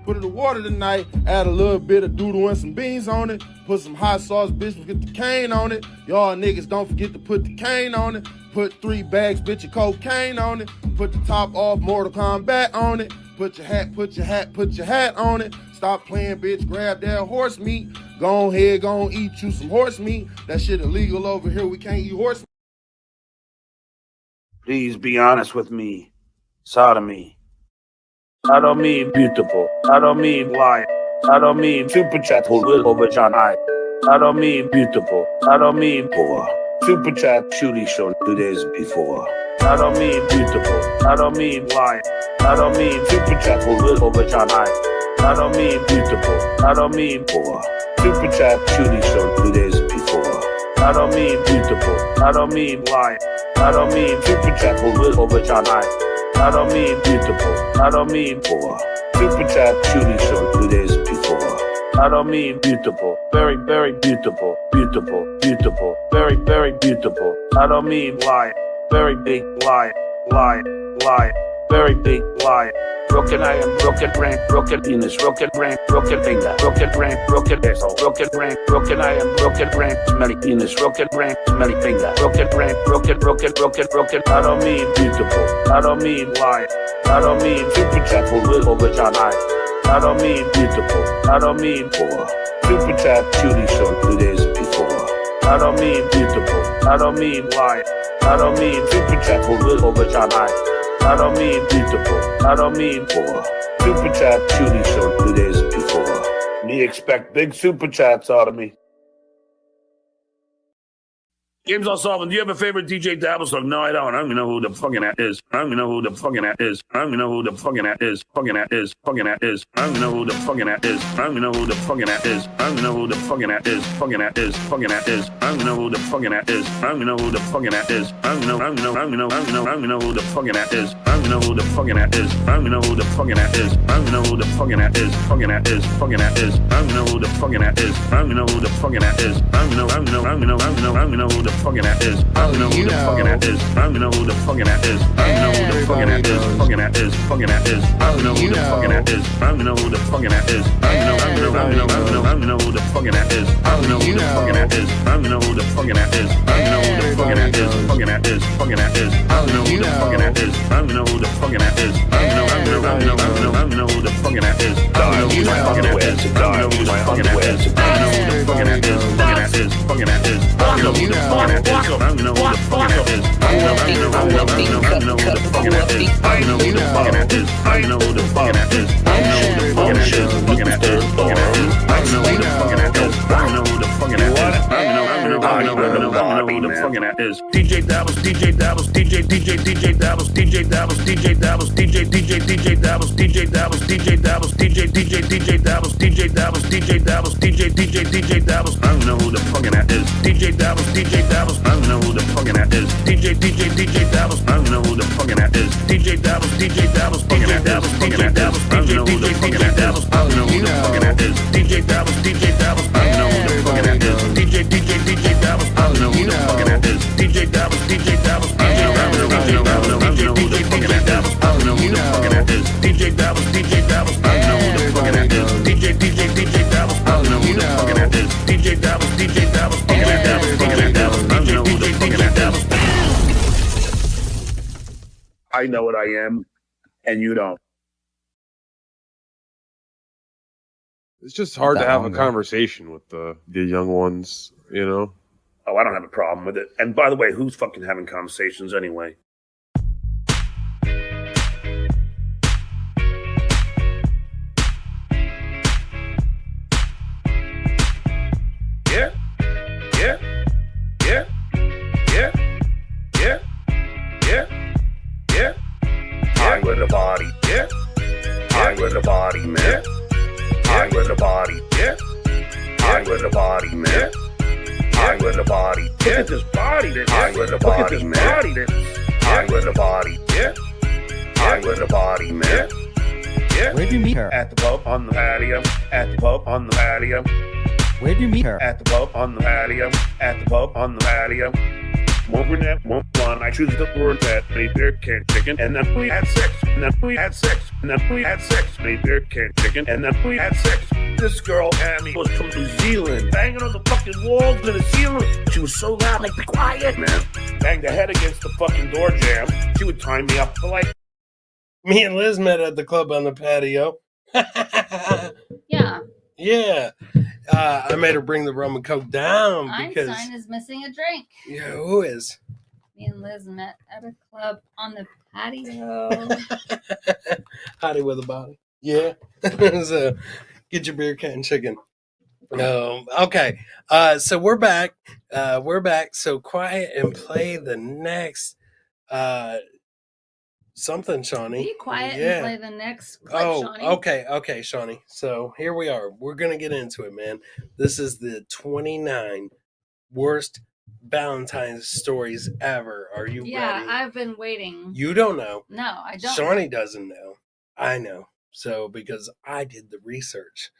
Put it in the water tonight, add a little bit of doodle and some beans on it. Put some hot sauce, bitch, get the cane on it. Y'all niggas don't forget to put the cane on it. Put 3 bags, bitch, of cocaine on it. Put the top off, Mortal Kombat on it. Put your hat on it. Stop playing, bitch, grab that horse meat. Go ahead, go eat you some horse meat. That shit illegal over here, we can't eat horse meat. Please be honest with me. Sodomy. I don't mean beautiful. I don't mean lie. I don't mean super chat over vagina. I don't mean beautiful. I don't mean poor. Super chat shooty show 2 days before. I don't mean beautiful. I don't mean lie. I don't mean super chat over vagina. I don't mean beautiful. I don't mean poor. Super chat shooty show 2 days before. I don't mean beautiful. I don't mean lie. I don't mean super chat over vagina. I don't mean beautiful. I don't mean poor. Super chat shooty show 2 days before. I don't mean beautiful. Very, very beautiful. Beautiful, beautiful. Very, very beautiful. I don't mean lie. Very big lie. Lie, lie. Very big lie. Broken I am, broken brain, broken penis, broken brain, broken finger, broken brain, broken asshole, broken brain, broken I am, broken brain, smelly penis, broken brain, smelly finger, broken brain, broken. I don't mean beautiful. I don't mean lie. I don't mean super chat over vagina. I don't mean beautiful. I don't mean poor. Super chat shooty show 2 days before. I don't mean beautiful. I don't mean lie. I don't mean super chat over vagina. I don't mean beautiful. I don't mean poor. Super chat shooty show 2 days before. Me expect big super chats out of me. James O'Sullivan, do you have a favorite DJ Dabble song? No, I don't. I don't even know who the fucking that is. I don't even know who the fucking that is. I don't even know who the fucking that is. Fucking that is. Fucking that is. I don't even know who the fucking that is. I don't even know who the fucking that is. I don't even know who the fucking that is. Fucking that is. Fucking that is. I don't even know who the fucking that is. I don't even know who the fucking that is. I don't even know. I don't even know. I don't even know. I don't even know who the fucking that is. I don't even know who the fucking that is. I don't even know who the fucking that is. I don't even know who the fucking that is. Fucking that is. Fucking that is. I don't even know who the fucking that is. I don't even know who the fucking that is. I don't even know. I don't even know. I don't even know. I don't even know who the fucking that is. I don't know who the fucking that is. I don't know who the fucking that is. I don't know who the fucking that is. Fucking that is. Fucking that is. I don't know who the fucking that is. I don't know who the fucking that is. I don't know. I don't know. I don't know. I don't know who the fucking that is. I don't know who the fucking that is. I don't know who the fucking that is. I don't know who the fucking that is. Fucking that is. Fucking that is. I don't know who the fucking that is. I don't know who the fucking that is. I don't know. I don't know. I don't know. I don't know who the fucking that is. I don't know who the fucking that is. I don't know who the fucking that is. I don't know who the fucking that is. Fucking that is. Fucking that is. I don't know who the fucking that is. I don't know who the fucking that is. I don't know who the fucking that is. I don't know who the fucking that is. I don't know who the fucking that is. I don't know who the fucking that is. I don't know who the fucking that is. Fucking that is. Fucking that is. I don't know who the fucking that is. I don't know who the fucking that is. I don't know. I don't know. I don't know who the fucking that is. DJ Dabbles, DJ Dabbles, DJ Dabbles, DJ Dabbles, DJ Dabbles, DJ Dabbles, DJ Dabbles, DJ Dabbles, DJ Dabbles, DJ Dabbles, DJ Dabbles, DJ Dabbles. I don't know who the fucking that is. DJ Dabbles, DJ Dabbles. I don't know who the fucking that is. DJ Dabbles. I don't know who the fucking that is. DJ Dabbles, DJ Dabbles, DJ Dabbles, DJ Dabbles, I don't know who the fucking that is. I don't know who the fucking that is. DJ Dabbles, DJ Dabbles. I don't know who the fucking that is. DJ Dabbles. I don't know who the fucking that is. DJ Dabbles, DJ Dabbles. I don't know who the fucking that is. I don't know who the fucking that is. DJ Dabbles, DJ Dabbles. I don't know who the fucking that is. DJ Dabbles. I don't know who the fucking that is. DJ Dabbles, DJ Dabbles, DJ Dabbles, DJ Dabbles. I don't know who the fucking that is. I know what I am, and you don't. It's just hard to have a conversation with the young ones, you know? Oh, I don't have a problem with it. And by the way, who's fucking having conversations anyway? Yeah, yeah, yeah, yeah, yeah, yeah, yeah. I with the body, yeah. I with the body, man. I with the body, yeah. I with the body, man. I with the body, yeah. Look at this body, I with the body, man. I with the body, yeah. I with the body, man. Yeah. Where'd you meet her? At the pub on the patio. At the pub on the patio. Where'd you meet her? At the pub on the patio. At the pub on the patio. One brunette, one blonde. I choose the word that made beer can chicken. And then we had sex. And then we had sex. And then we had sex. Made beer can chicken. And then we had sex. This girl, Tammy, was from New Zealand. Banging on the fucking walls and the ceiling. She was so loud, like, be quiet, man. Banged her head against the fucking door jam. She would tie me up for like... Me and Liz met at the club on the patio. Yeah. Yeah. I made her bring the rum and coke down because... Einstein is missing a drink. Yeah, who is? Me and Liz met at a club on the patio. Hottie with a body. Yeah. So get your beer, cat, and chicken. Okay. So we're back. We're back. So quiet and play the next something, Shawnee. Be quiet Yeah. and play the next clip, Shawnee. Okay, Shawnee. So here we are. We're gonna get into it, man. This is the 29 worst Valentine's stories ever. Are you ready? Yeah, I've been waiting. You don't know. No, I don't. Shawnee doesn't know. I know. So because I did the research.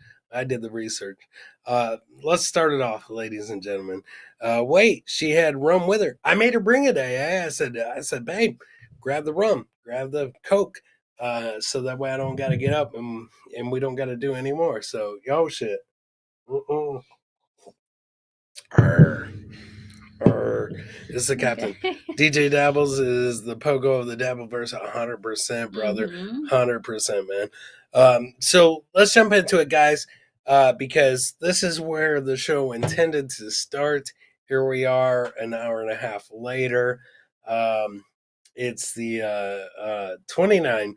Let's start it off, ladies and gentlemen. Wait, she had rum with her. I made her bring it. I said, babe, grab the rum, grab the Coke, so that way I don't got to get up and we don't got to do any more. So, yo, shit. This is the captain. Okay. DJ Dabbles is the pogo of the Dabbleverse, 100%, brother. 100%, man. So let's jump into it, guys, because this is where the show intended to start. Here we are an hour and a half later. It's the 29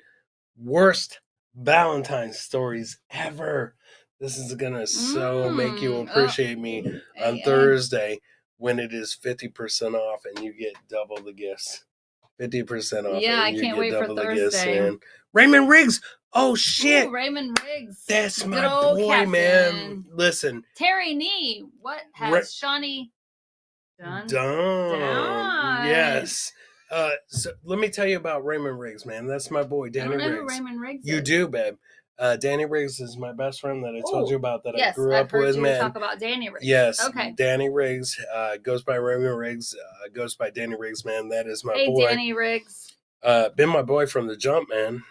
worst Valentine's stories ever. This is going to so make you appreciate me on Thursday when it is 50% off and you get double the gifts. 50% off. Yeah, and I can't wait for Thursday. Man. Raymond Riggs. Oh, shit. Ooh, Raymond Riggs. That's Good my old boy, captain. man. Listen. Terry Nee. What has Shawnee done? Yes. So let me tell you about Raymond Riggs, man. That's my boy, Danny Riggs. I don't know who Raymond Riggs is. You do, babe. Danny Riggs is my best friend that I told you about that I grew I've up heard with, you man. talk about Danny Riggs. Yes. Okay. Danny Riggs goes by Raymond Riggs, goes by Danny Riggs, man. That is my boy. Hey, Danny Riggs. Been my boy from the jump, man.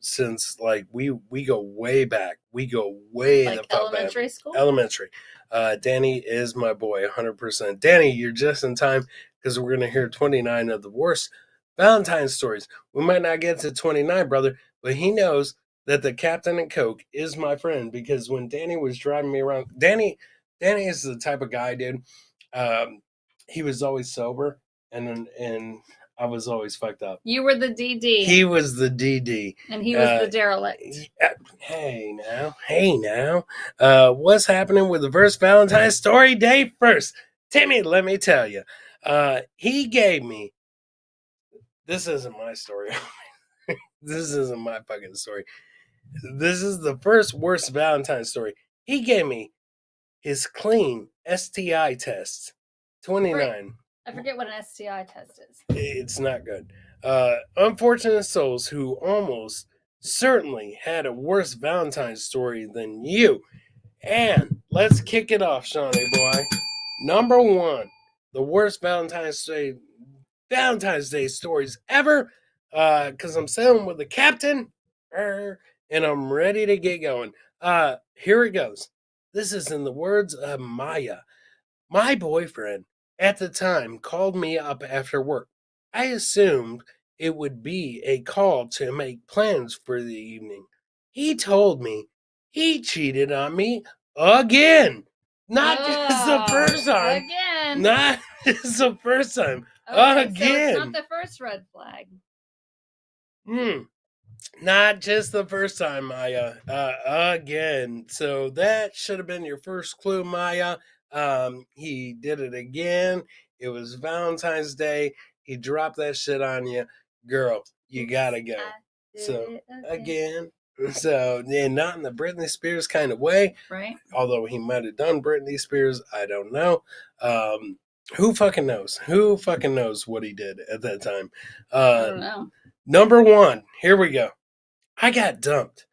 Since like we go way back. We go way like the fuck elementary back. School? Elementary. Danny is my boy, 100%. Danny, you're just in time because we're gonna hear 29 of the worst Valentine's stories. We might not get to 29, brother, but he knows that the Captain and Coke is my friend because when Danny was driving me around, Danny is the type of guy, dude. He was always sober, and I was always fucked up. You were the DD. He was the DD. And he was the derelict. Hey now. What's happening with the first Valentine's story? Day first. Timmy, let me tell you. He gave me. This isn't my story. This isn't my fucking story. This is the first worst Valentine's story. He gave me his clean STI test. 29. I forget what an STI test is. It's not good. Unfortunate souls who almost certainly had a worse Valentine's story than you. And let's kick it off, Shawnee boy. Number 1, the worst Valentine's Day stories ever. Because I'm sailing with the captain. And I'm ready to get going. Here it goes. This is in the words of Maya. My boyfriend at the time called me up after work. I assumed it would be a call to make plans for the evening. He told me he cheated on me again. Not just the first time. Again. Not just the first time. Okay, Again. So it's not the first red flag. Not just the first time, Maya. Again. So that should have been your first clue, Maya. He did it again. It was Valentine's Day. He dropped that shit on you. Girl, you gotta go. So, again. So, yeah, not in the Britney Spears kind of way. Right. Although he might have done Britney Spears. I don't know. Who fucking knows? Who fucking knows what he did at that time? I don't know. Number 1. Here we go. I got dumped.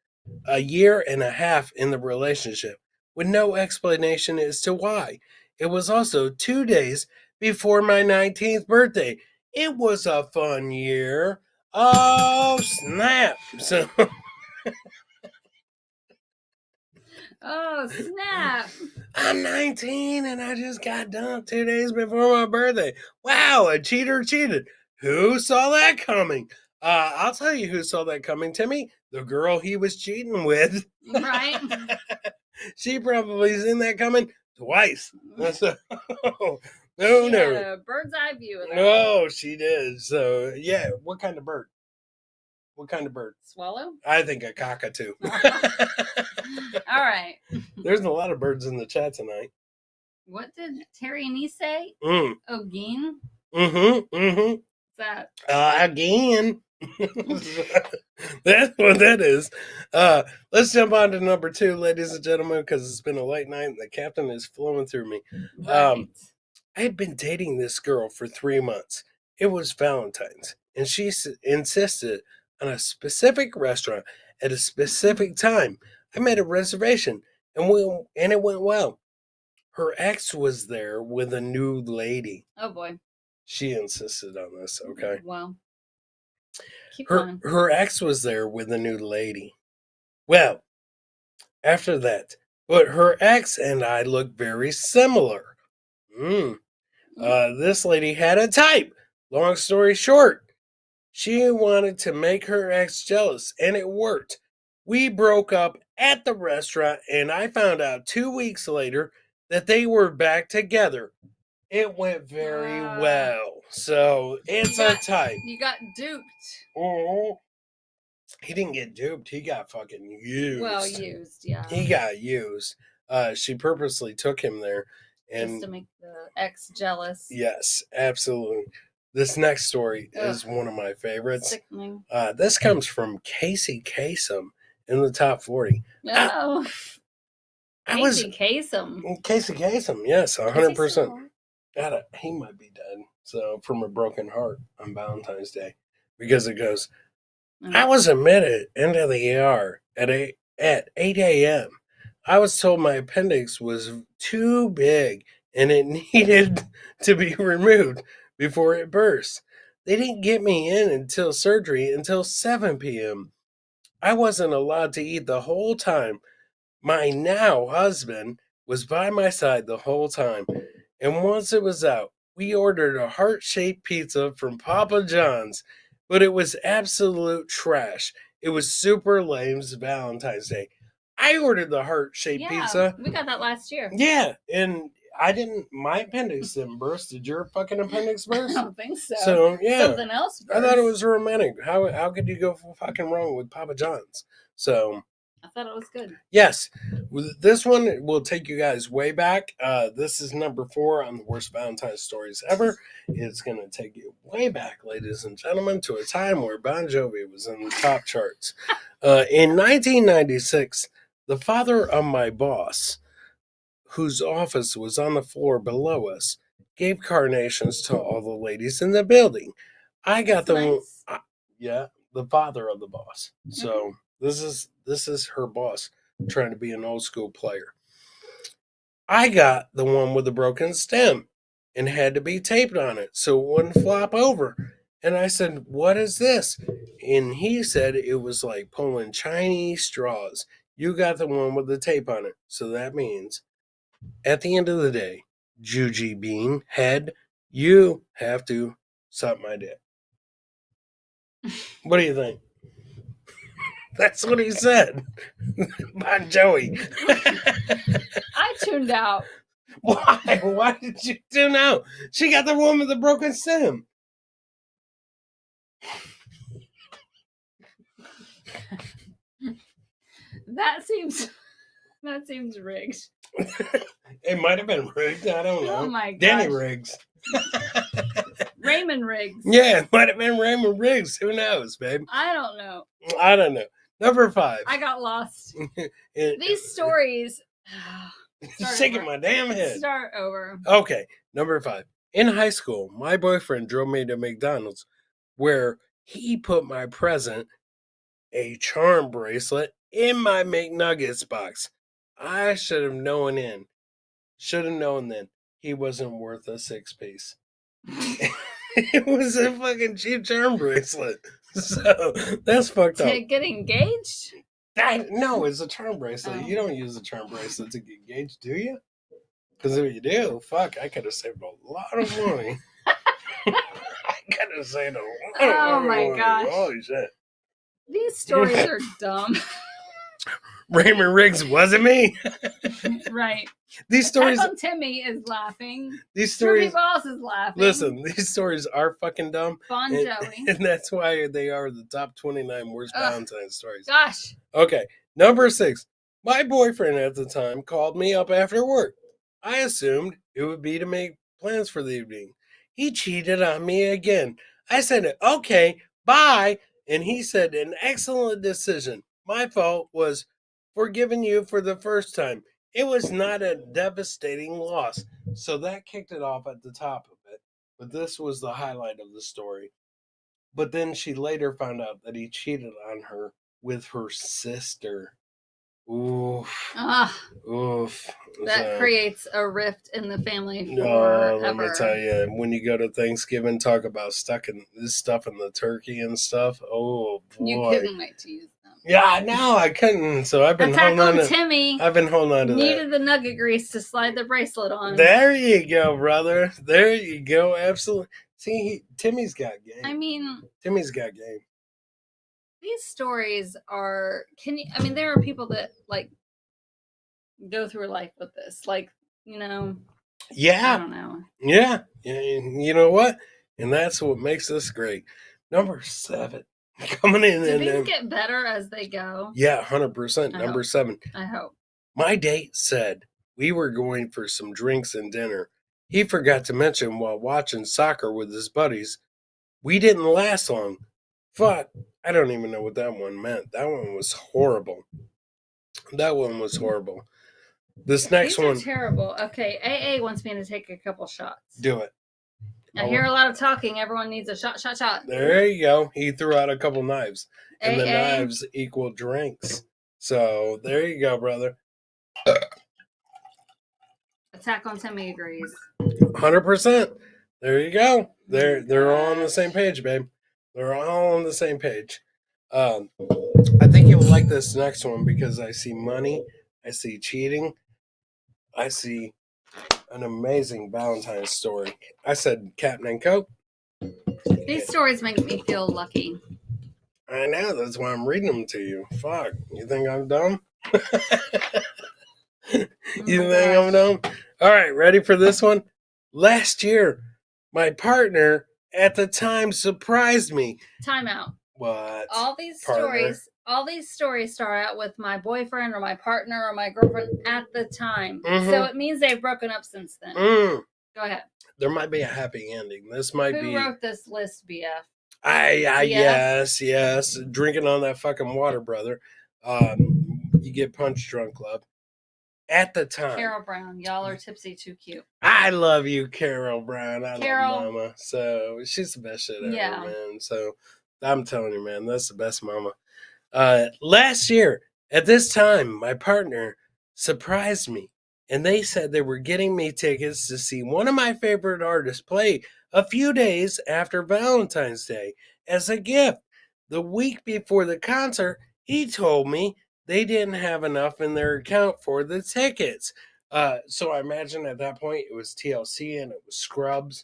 A year and a half in the relationship with no explanation as to why. It was also 2 days before my 19th birthday. It was a fun year. Oh, snap. So Oh, snap. I'm 19 and I just got dumped 2 days before my birthday. Wow, a cheater cheated. Who saw that coming? I'll tell you who saw that coming, Timmy. The girl he was cheating with. Right. She probably seen that coming twice. So, No, She no. had a bird's eye view of that. No, she did. So, yeah. What kind of bird? What kind of bird? Swallow? I think a cockatoo. All right. There's a lot of birds in the chat tonight. What did Terry and E say? Mm. Ogeen? Mm-hmm. What's that? Again. That's what that is. Let's jump on to number 2, ladies and gentlemen, because it's been a late night and the captain is flowing through me. Right. I had been dating this girl for 3 months. It was Valentine's, and she insisted on a specific restaurant at a specific time. I made a reservation, and it went well. Her ex was there with a new lady. Oh boy. She insisted on this, okay? Well, keep going. Her ex was there with a new lady. Well, after that, but her ex and I looked very similar. This lady had a type. Long story short, she wanted to make her ex jealous, and it worked. We broke up at the restaurant, and I found out 2 weeks later that they were back together. It went very well. So it's a type. You got duped. Oh, he didn't get duped. He got fucking used. Well, used, yeah. He got used. She purposely took him there. And just to make the ex jealous. Yes, absolutely. This next story is one of my favorites. Sickening. This comes from Casey Kasem in the top 40. Oh. Casey Kasem. Casey Kasem, yes, 100%. He might be dead. So, from a broken heart on Valentine's Day. Because it goes, I was admitted into the ER at 8 a.m. I was told my appendix was too big and it needed to be removed before it burst. They didn't get me in until surgery until 7 p.m. I wasn't allowed to eat the whole time. My now husband was by my side the whole time. And once it was out, we ordered a heart-shaped pizza from Papa John's, but it was absolute trash. It was super lame's Valentine's Day. I ordered the heart-shaped pizza. We got that last year. Yeah, and my appendix didn't burst. Did your fucking appendix burst? I don't think so. So, yeah. Something else burst. I thought it was romantic. How could you go fucking wrong with Papa John's? So... I thought it was good. Yes. This one will take you guys way back. This is number 4 on the worst Valentine's stories ever. It's going to take you way back, ladies and gentlemen, to a time where Bon Jovi was in the top charts. In 1996, the father of my boss, whose office was on the floor below us, gave carnations to all the ladies in the building. I got That's the nice. the father of the boss. So this is her boss trying to be an old school player. I got the one with the broken stem and had to be taped on it so it wouldn't flop over. And I said, "What is this?" And he said it was like pulling Chinese straws. You got the one with the tape on it. So that means at the end of the day, Juji Bean head, you have to suck my dick. What do you think? That's what he said. Bon Joey. I tuned out. Why? Why did you tune out? She got the one with the broken stem. That seems rigged. It might have been Riggs. I don't know. Oh my gosh. Danny Riggs. Raymond Riggs. Yeah, it might have been Raymond Riggs. Who knows, babe? I don't know. I don't know. Number 5. I got lost. These stories. Shaking my damn head. Start over. Okay, number 5. In high school, my boyfriend drove me to McDonald's where he put my present, a charm bracelet, in my McNuggets box. I should have known then. He wasn't worth a 6-piece. It was a fucking cheap charm bracelet. So that's fucked up. To get engaged? No, it's a charm bracelet. Oh. You don't use a charm bracelet to get engaged, do you? Because if you do, fuck, I could have saved a lot of money. I could have saved a lot of money. Oh my gosh. Holy shit. These stories are dumb. Raymond Riggs wasn't me. Right. These stories. Attack on Timmy is laughing. These Ruby stories. Boss is laughing. Listen, these stories are fucking dumb. Bon Jovi. And that's why they are the top 29 worst Valentine's stories. Gosh. Okay, number 6. My boyfriend at the time called me up after work. I assumed it would be to make plans for the evening. He cheated on me again. I said, okay, bye. And he said, an excellent decision. My fault was forgiving you for the first time. It was not a devastating loss. So that kicked it off at the top of it. But this was the highlight of the story. But then she later found out that he cheated on her with her sister. Oof. Oof. That creates a rift in the family No, forever. let me tell you, when you go to Thanksgiving, talk about stuff in the turkey and stuff. Oh boy. You couldn't wait to use them. Yeah, no, I couldn't. So I've been Attack holding on to Timmy. I've been holding on to Needed that. the nugget grease to slide the bracelet on. There you go, brother. There you go. Absolutely. See, Timmy's got game. I mean, Timmy's got game. these stories are. There are people that like go through life with this, like, you know. Yeah. I don't know. Yeah. You know what? And that's what makes this great. Number 7. Coming in. Do these get better as they go? Yeah, 100%. Number 7. I hope. My date said we were going for some drinks and dinner. He forgot to mention while watching soccer with his buddies. We didn't last long. Fuck. I don't even know what that one meant. That one was horrible. This next These one. are terrible. Okay, AA wants me to take a couple shots. Do it. I hear a lot of talking. Everyone needs a shot. There you go. He threw out a couple knives. And the AA. knives equal drinks. So there you go, brother. Attack on Timmy agrees. 100%. There you go. They're all on the same page, babe. They're all on the same page. I think you would like this next one because I see money, I see cheating, I see an amazing Valentine's story. I said Captain and Coke. These stories make me feel lucky. I know, that's why I'm reading them to you. Fuck, you think I'm dumb? You think I'm dumb? All right, ready for this one? Last year, my partner at the time surprised me. Time out. What? All these Partner? stories start out with my boyfriend or my partner or my girlfriend at the time. Mhm. So it means they've broken up since then. Mm, Go ahead. there might be a happy ending. This might Who be. wrote this list, BF? Yes. Drinking on that fucking water, brother. You get punch drunk, love. At the time. Carol Brown. Y'all are tipsy too cute. I love you, Carol Brown. I Carol. love Mama. So she's the best shit ever, Yeah. man. So I'm telling you, man, that's the best mama. Last year, at this time, my partner surprised me. And they said they were getting me tickets to see one of my favorite artists play a few days after Valentine's Day as a gift. The week before the concert, he told me they didn't have enough in their account for the tickets. So I imagine at that point it was TLC and it was Scrubs.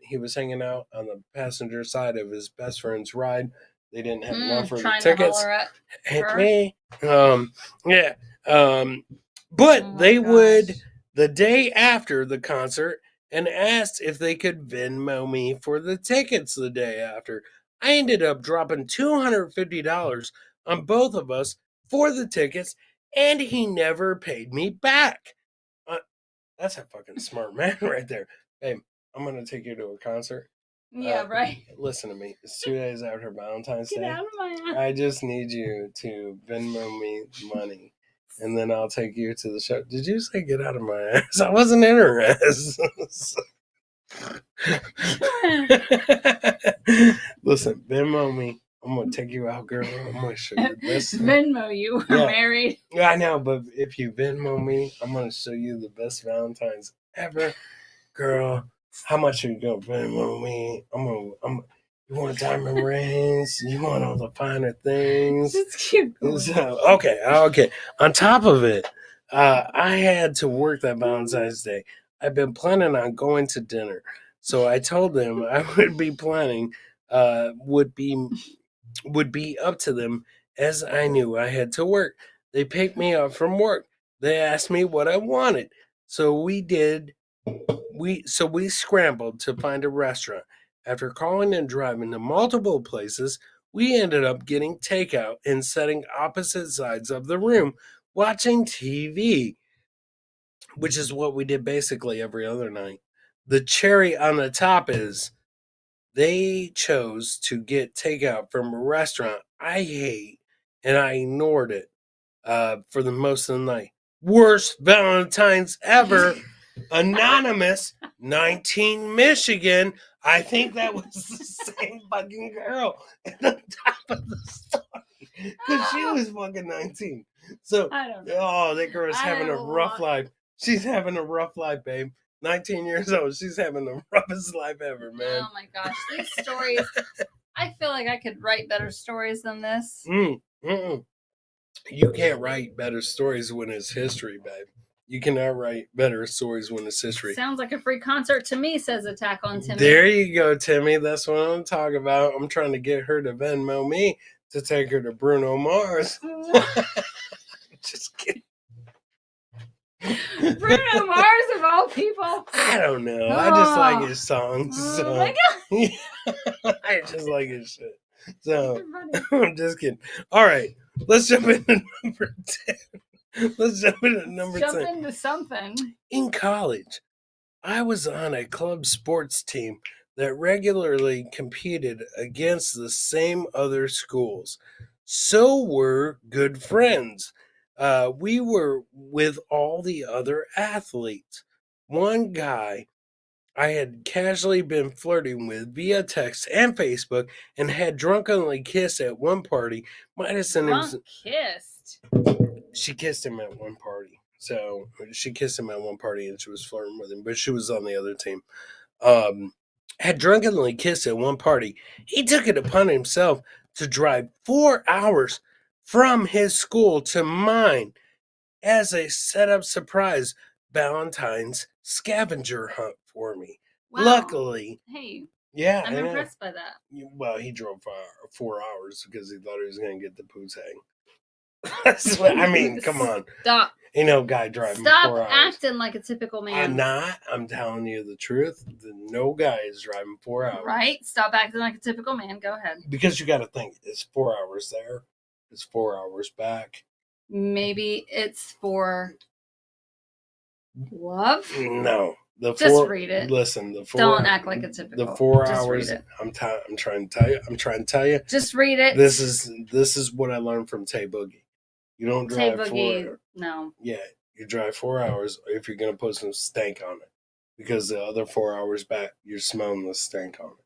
He was hanging out on the passenger side of his best friend's ride. They didn't have enough for the Trying tickets. to holler at Hit her. me. Yeah. But Oh my they would gosh. the day after the concert and asked if they could Venmo me for the tickets the day after. I ended up dropping $250 on both of us for the tickets, and he never paid me back. That's a fucking smart man right there. Hey, I'm going to take you to a concert. Yeah, right. Listen to me. It's 2 days after Valentine's Get Day. out of my ass. I just need you to Venmo me money, and then I'll take you to the show. Did you say get out of my ass? I wasn't interested. Listen, Venmo me. I'm going to take you out, girl. I'm going to show you this. Venmo you. We're Yeah. married. Yeah, I know, but if you Venmo me, I'm going to show you the best Valentine's ever. Girl, how much are you going to Venmo me? You want diamond rings? You want all the finer things? Just keep going. So, okay. On top of it, I had to work that Valentine's Day. I've been planning on going to dinner. So I told them I would be planning, would be up to them as I knew I had to work. They picked me up from work. They asked me what I wanted. So we scrambled to find a restaurant. After calling and driving to multiple places, we ended up getting takeout and sitting opposite sides of the room watching TV, which is what we did basically every other night. The cherry on the top is they chose to get takeout from a restaurant I hate, and I ignored it for the most of the night. Worst Valentine's ever. Anonymous, 19, Michigan. I think that was the same fucking girl at the top of the story. Because she was fucking 19. So, I don't know. oh, that girl is I having a don't rough want- life. She's having a rough life, babe. 19 years old. She's having the roughest life ever, man. Oh my gosh, these stories. I feel like I could write better stories than this. You can't write better stories when it's history, babe. You cannot write better stories when it's history. Sounds like a free concert to me, says Attack on Timmy. There you go, Timmy. That's what I'm talking about. I'm trying to get her to Venmo me to take her to Bruno Mars. Just kidding. Bruno Mars of all people. I don't know. I just like his songs. So. Oh my god. I just like his shit. So You're funny. I'm just kidding. All right. Let's jump into number 10. Let's jump into number 10. Jump into something. In college, I was on a club sports team that regularly competed against the same other schools. So were good friends. We were with all the other athletes. One guy I had casually been flirting with via text and Facebook and had drunkenly kissed at one party. Might have sent him. Drunk kissed. She kissed him at one party. So she kissed him at one party and she was flirting with him, but she was on the other team. Had drunkenly kissed at one party. He took it upon himself to drive 4 hours from his school to mine as a set-up surprise Valentine's scavenger hunt for me. Wow. Luckily, Hey, yeah, I'm impressed by that. Well, he drove 4 hours because he thought he was going to get the poos hang. I mean, come on. Stop. Ain't no guy driving 4 Stop hours. acting like a typical man. I'm not. I'm telling you the truth. No guy is driving 4 hours. Right? Stop acting like a typical man. Go ahead. Because you got to think, it's 4 hours there. It's 4 hours back. Maybe it's for love? No. Just read it. Listen, Don't act like a typical. The 4 Just hours. read it. I'm trying to tell you. Just read it. This is what I learned from Tay Boogie. You don't Tay drive Boogie. No. Yeah, you drive 4 hours if you're gonna put some stank on it, because the other 4 hours back you're smelling the stank on it.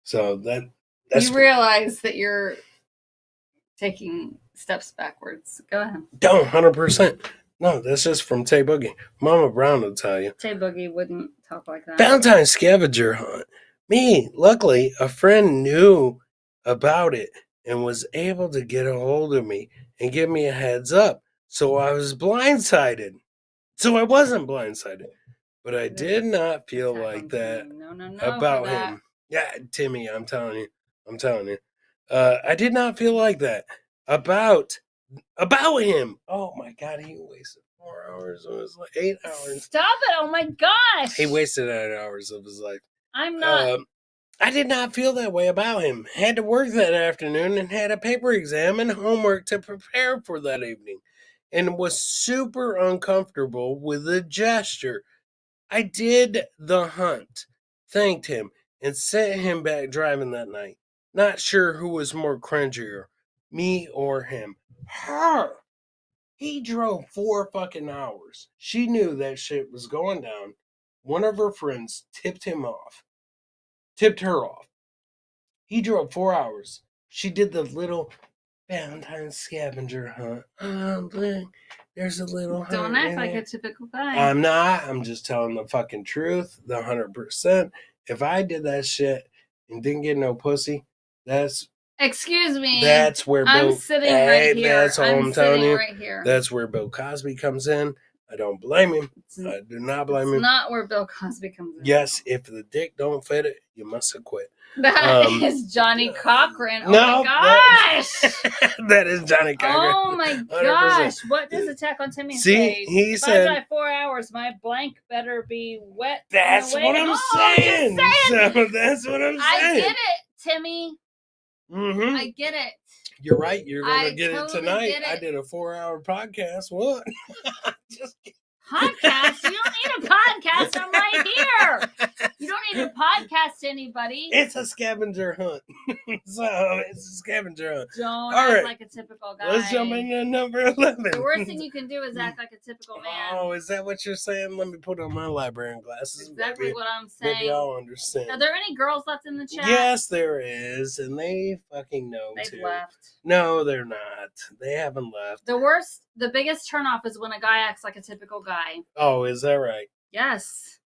So that's You realize that you're taking steps backwards. Go ahead. don't 100%. No, that's just from Tay Boogie. Mama Brown will tell you. Tay Boogie wouldn't talk like that. Valentine's scavenger hunt. Me, luckily, a friend knew about it and was able to get a hold of me and give me a heads up. So I was blindsided. So I wasn't blindsided. But I did not feel Attack like on that Timmy. No, about for that. him. Yeah, Timmy, I'm telling you. I did not feel like that about him. Oh my God, he wasted 4 hours. It was like 8 hours. Stop it. Oh my gosh. He wasted 8 hours of his life. I'm not. I did not feel that way about him. Had to work that afternoon and had a paper exam and homework to prepare for that evening, and was super uncomfortable with the gesture. I did the hunt, thanked him, and sent him back driving that night. Not sure who was more cringier, me or him. Her. He drove 4 fucking hours. She knew that shit was going down. One of her friends tipped her off. He drove 4 hours. She did the little Valentine's scavenger hunt. Oh, look, there's a little hunt. Don't act in like there. a typical guy. I'm not. I'm just telling the fucking truth, the 100%. If I did that shit and didn't get no pussy, Excuse me. that's where I'm Bill. sitting right here. That's all I'm telling sitting you. right here. That's where Bill Cosby comes in. I don't blame him. I do not blame It's him. not where Bill Cosby comes in. Yes, if the dick don't fit it, you must have quit. That is Johnny Cochran. Oh No, my gosh! that is Johnny Cochran. Oh my 100%. gosh! What does Attack on Timmy See, say? he If said- I drive 4 hours, my blank better be wet. That's on the what way I'm home. saying. Just saying. So that's what I'm I saying. get it, Timmy. Mm-hmm. I get it. You're right. You're going I to get totally it tonight. get it. I did a 4-hour podcast. What? Just kidding. Podcast? You don't need a podcast. I'm right here. You don't need to podcast to anybody. It's a scavenger hunt. So it's a scavenger hunt. Don't All act right. like a typical guy. Let's jump into number 11. The worst thing you can do is act like a typical man. Oh, is that what you're saying? Let me put on my librarian glasses. Exactly maybe, what I'm saying. Maybe I'll understand. Are there any girls left in the chat? Yes, there is, and they fucking know They've too. left. No, they're not. They haven't left. The biggest turnoff is when a guy acts like a typical guy. Oh, is that right? Yes.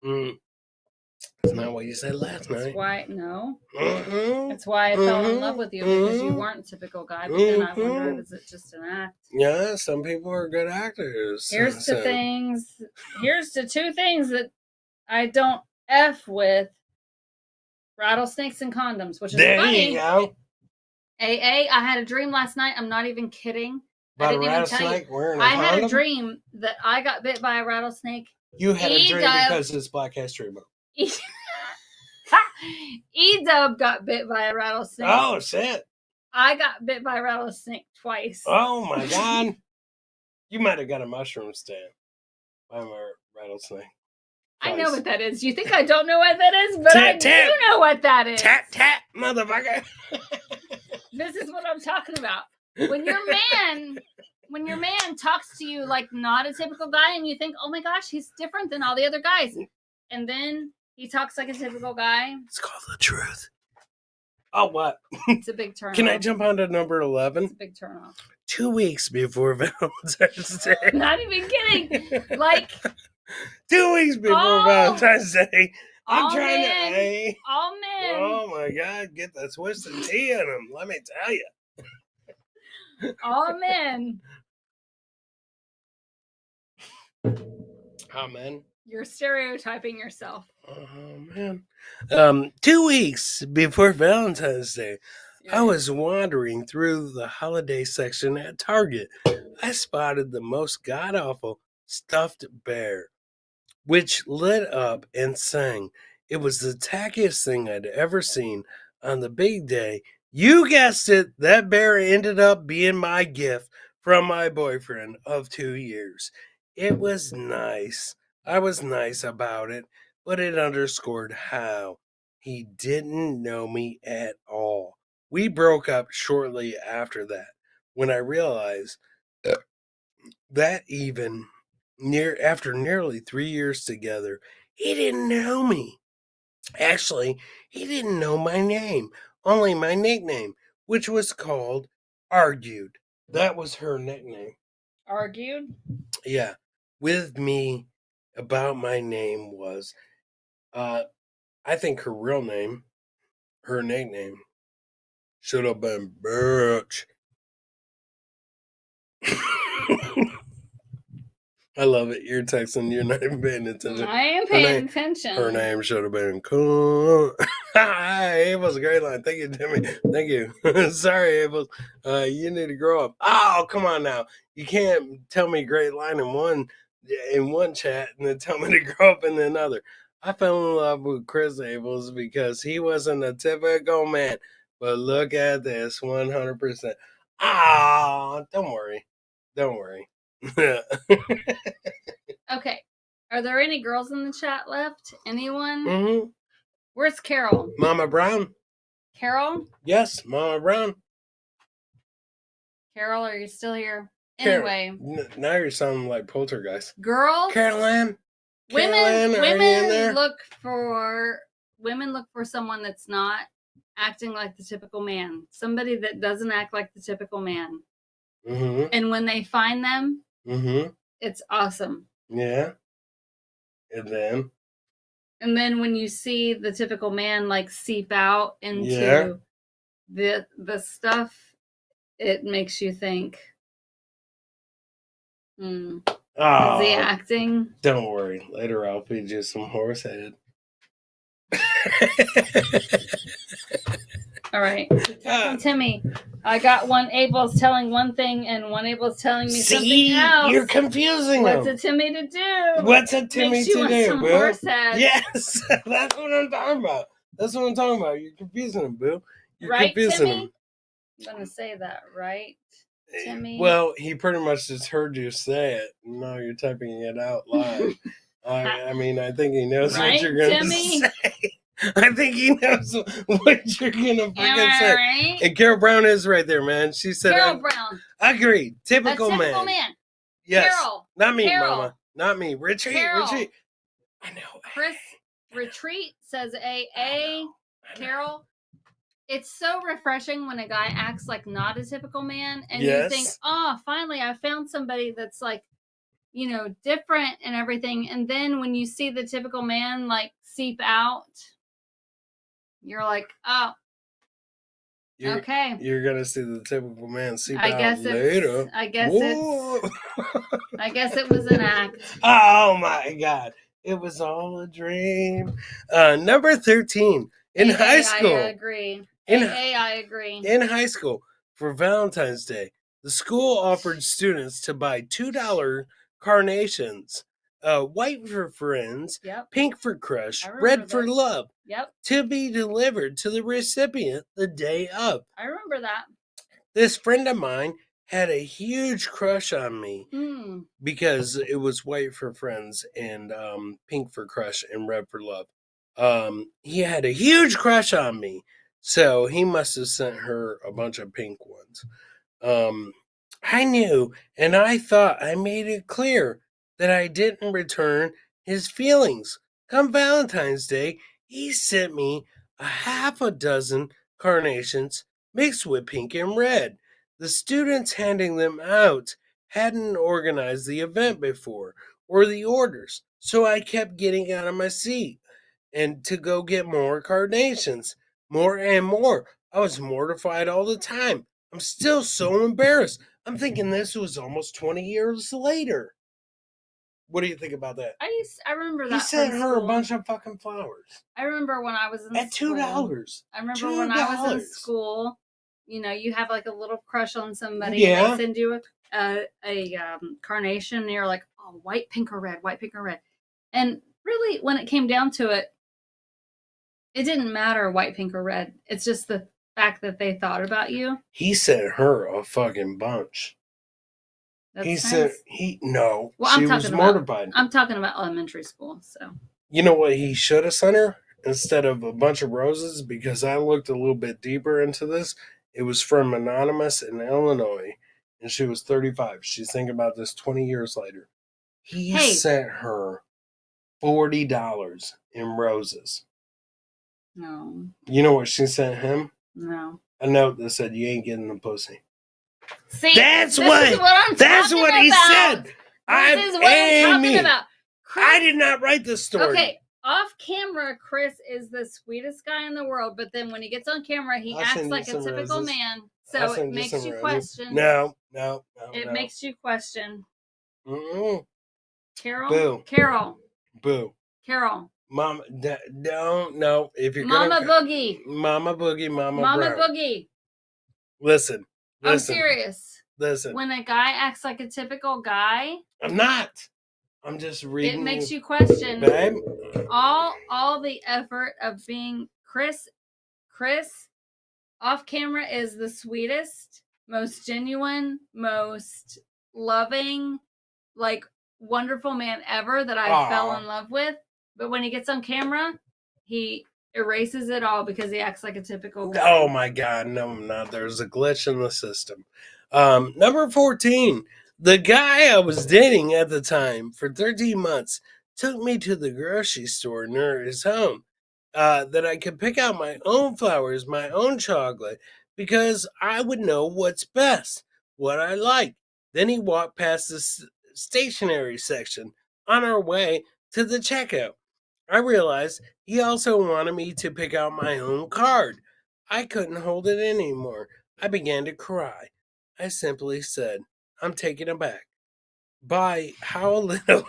That's not what you said last That's night. why, no. Mm-hmm. That's why I fell in love with you, because you weren't a typical guy. But then I wonder, is it just an act? Yeah, some people are good actors. Here's the things. Here's the two things that I don't F with: rattlesnakes and condoms, which is There funny. you go. I had a dream last night. I'm not even kidding. About I a didn't even tell you. rattlesnake wearing a I had a condom? dream that I got bit by a rattlesnake. You had a dream E-Dub. because it's Black History Month. E-Dub got bit by a rattlesnake. Oh, shit. I got bit by a rattlesnake twice. Oh, my God. You might have got a mushroom stand by a rattlesnake. I know Twice. what that is. You think I don't know what that is, but I Tap. do know what that is. Tap, tap, motherfucker. This is what I'm talking about. When your man talks to you like not a typical guy, and you think, oh my gosh, he's different than all the other guys, and then he talks like a typical guy. It's called the truth. Oh, what? It's a big turn. Can I jump on to number 11? It's a big turn off. 2 weeks before Valentine's Day. Not even kidding. Like 2 weeks before Valentine's Day. I'm all trying men, to. Hey, all men. oh my God, get the twisted tea in them. Let me tell you. All men. Amen. You're stereotyping yourself. Oh man. 2 weeks before Valentine's Day, I was wandering through the holiday section at Target. I spotted the most god-awful stuffed bear, which lit up and sang. It was the tackiest thing I'd ever seen on the big day. You guessed it, that bear ended up being my gift from my boyfriend of 2 years. It was nice. I was nice about it, but it underscored how he didn't know me at all. We broke up shortly after that, when I realized that even after nearly 3 years together, he didn't know me. Actually, he didn't know my name, only my nickname, which was called Argued. That was her nickname. Argued? Yeah, with me about my name was, I think her real name, her nickname, should have been Bitch. I love it. You're texting. You're not even paying attention. I am paying attention. Her name should have been cool. It was a great line. Thank you, Timmy. Thank you. Sorry, Abel. You need to grow up. Oh, come on now. You can't tell me great line in one chat and then tell me to grow up in another. I fell in love with Chris Abels because he wasn't a typical man. But look at this, 100%. Ah, don't worry. Don't worry. Okay. Are there any girls in the chat left? Anyone? Mm-hmm. Where's Carol? Mama Brown. Carol? Yes, Mama Brown. Carol, are you still here? Carol. Anyway. Now you're sounding like Poltergeist. Girls? Caroline? Women Caroline, are you in there? look for someone that's not acting like the typical man. Somebody that doesn't act like the typical man. Mm-hmm. And when they find them, Mm-hmm. it's awesome. Yeah. And then when you see the typical man like seep out into the stuff, it makes you think, is he acting? Don't worry. Later I'll feed you some horse head. All right. Timmy, I got one Abel's telling one thing and one Abel's telling me something else. You're confusing What's them. a Timmy to do? What's a Timmy Makes you to want do, some Boo? horsehead. Yes, that's what I'm talking about. That's what I'm talking about. You're confusing them, Boo. You're Right, confusing Timmy? them. I'm going to say that, right, Timmy? Well, he pretty much just heard you say it. No, you're typing it out live. I mean, I think he knows right, what you're going to Timmy? say. I think he knows what you're going to freaking say. Right? And Carol Brown is right there, man. She said, Carol Brown. Agreed. A Typical typical man. man. Yes. Carol. Not me, Carol. Mama. Not me. Retreat. Carol. Retreat. I know. Chris Retreat says AA. Carol. It's so refreshing when a guy acts like not a typical man and you think, oh, finally I found somebody that's like, you know, different and everything. And then when you see the typical man like seep out, you're like, oh, okay. You're gonna see the typical man seep I out guess later. I guess Whoa. I guess it was an act. Oh my God. It was all a dream. Number 13. In high school. I agree. I agree. In high school, for Valentine's Day, the school offered students to buy $2 carnations, white for friends, pink for crush, red for love, to be delivered to the recipient the day of. I remember that. This friend of mine had a huge crush on me because it was white for friends and pink for crush and red for love. He had a huge crush on me. So he must have sent her a bunch of pink ones. I knew, and I thought I made it clear that I didn't return his feelings. Come Valentine's Day, he sent me a half a dozen carnations mixed with pink and red. The students handing them out hadn't organized the event before or the orders, so I kept getting out of my seat and to go get more carnations. More and more. I was mortified all the time. I'm still so embarrassed. I'm thinking this was almost 20 years later. What do you think about that? I remember that. He sent her school. a bunch of fucking flowers. I remember when I was in at school. $2. I remember when I was in school. You know, you have like a little crush on somebody. Yeah. And they send you a carnation, and you're like, oh, white, pink, or red. White, pink, or red. And really, when it came down to it, it didn't matter white, pink, or red. It's just the fact that they thought about you. He sent her a fucking bunch. That's nice. No. Well, she was mortified. I'm talking about elementary school. So you know what he should have sent her instead of a bunch of roses? Because I looked a little bit deeper into this. It was from Anonymous in Illinois, and she was 35. She's thinking about this 20 years later. He sent her $40 in roses. No. You know what she sent him? No. A note that said, "You ain't getting the pussy." See, that's what I'm that's talking what about. he said. This is what I'm talking about. Chris, I did not write this story. Okay, off camera, Chris is the sweetest guy in the world, but then when he gets on camera, he acts like a typical man. So it makes you question. No. It makes you question. Mm-mm. Carol. Boo. Carol. Boo. Carol. Mama, don't no. If you're Mama Boogie. Mama Boogie, Mama Brown. Boogie. Listen. I'm serious. Listen. When a guy acts like a typical guy, I'm not. I'm just reading. It makes you question, babe. all the effort of being Chris. Chris, off camera, is the sweetest, most genuine, most loving, like wonderful man ever that I fell in love with. But when he gets on camera, he erases it all because he acts like a typical guy. Oh my God, no, I'm not. There's a glitch in the system. Number 14. The guy I was dating at the time for 13 months took me to the grocery store near his home that I could pick out my own flowers, my own chocolate, because I would know what's best, what I like. Then he walked past the stationery section on our way to the checkout. I realized he also wanted me to pick out my own card. I couldn't hold it anymore. I began to cry. I simply said, "I'm taken aback by how little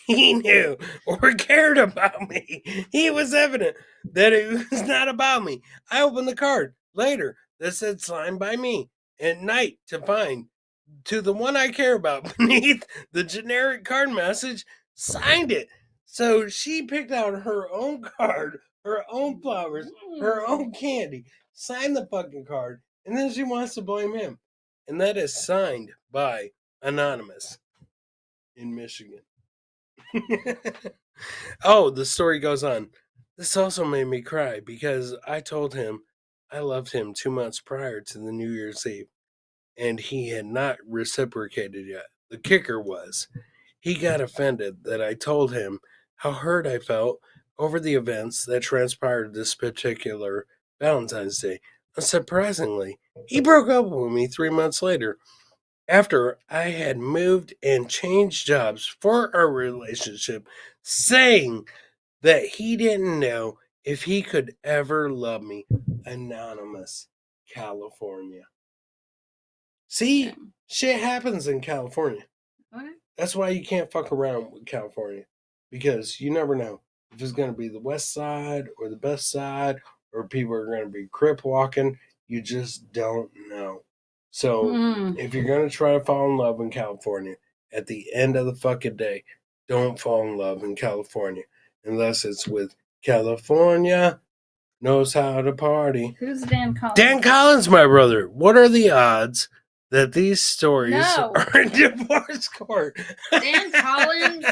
he knew or cared about me. It was evident that it was not about me. I opened the card later that said signed by me at night to find to the one I care about beneath the generic card message, signed it. So she picked out her own card, her own flowers, her own candy, signed the fucking card, and then she wants to blame him. And that is signed by Anonymous in Michigan. Oh, the story goes on. This also made me cry because I told him I loved him 2 months prior to the New Year's Eve, and he had not reciprocated yet. The kicker was, he got offended that I told him how hurt I felt over the events that transpired this particular Valentine's Day. Unsurprisingly, he broke up with me 3 months later after I had moved and changed jobs for our relationship, saying that he didn't know if he could ever love me. Anonymous, California. See, shit happens in California. Okay. That's why you can't fuck around with California, because you never know if it's going to be the west side or the best side, or people are going to be crip walking. You just don't know. So if you're going to try to fall in love in California, at the end of the fucking day, don't fall in love in California unless it's with California knows how to party. Who's Dan Collins? Dan Collins, my brother. What are the odds that these stories No. are in divorce court? Dan Collins.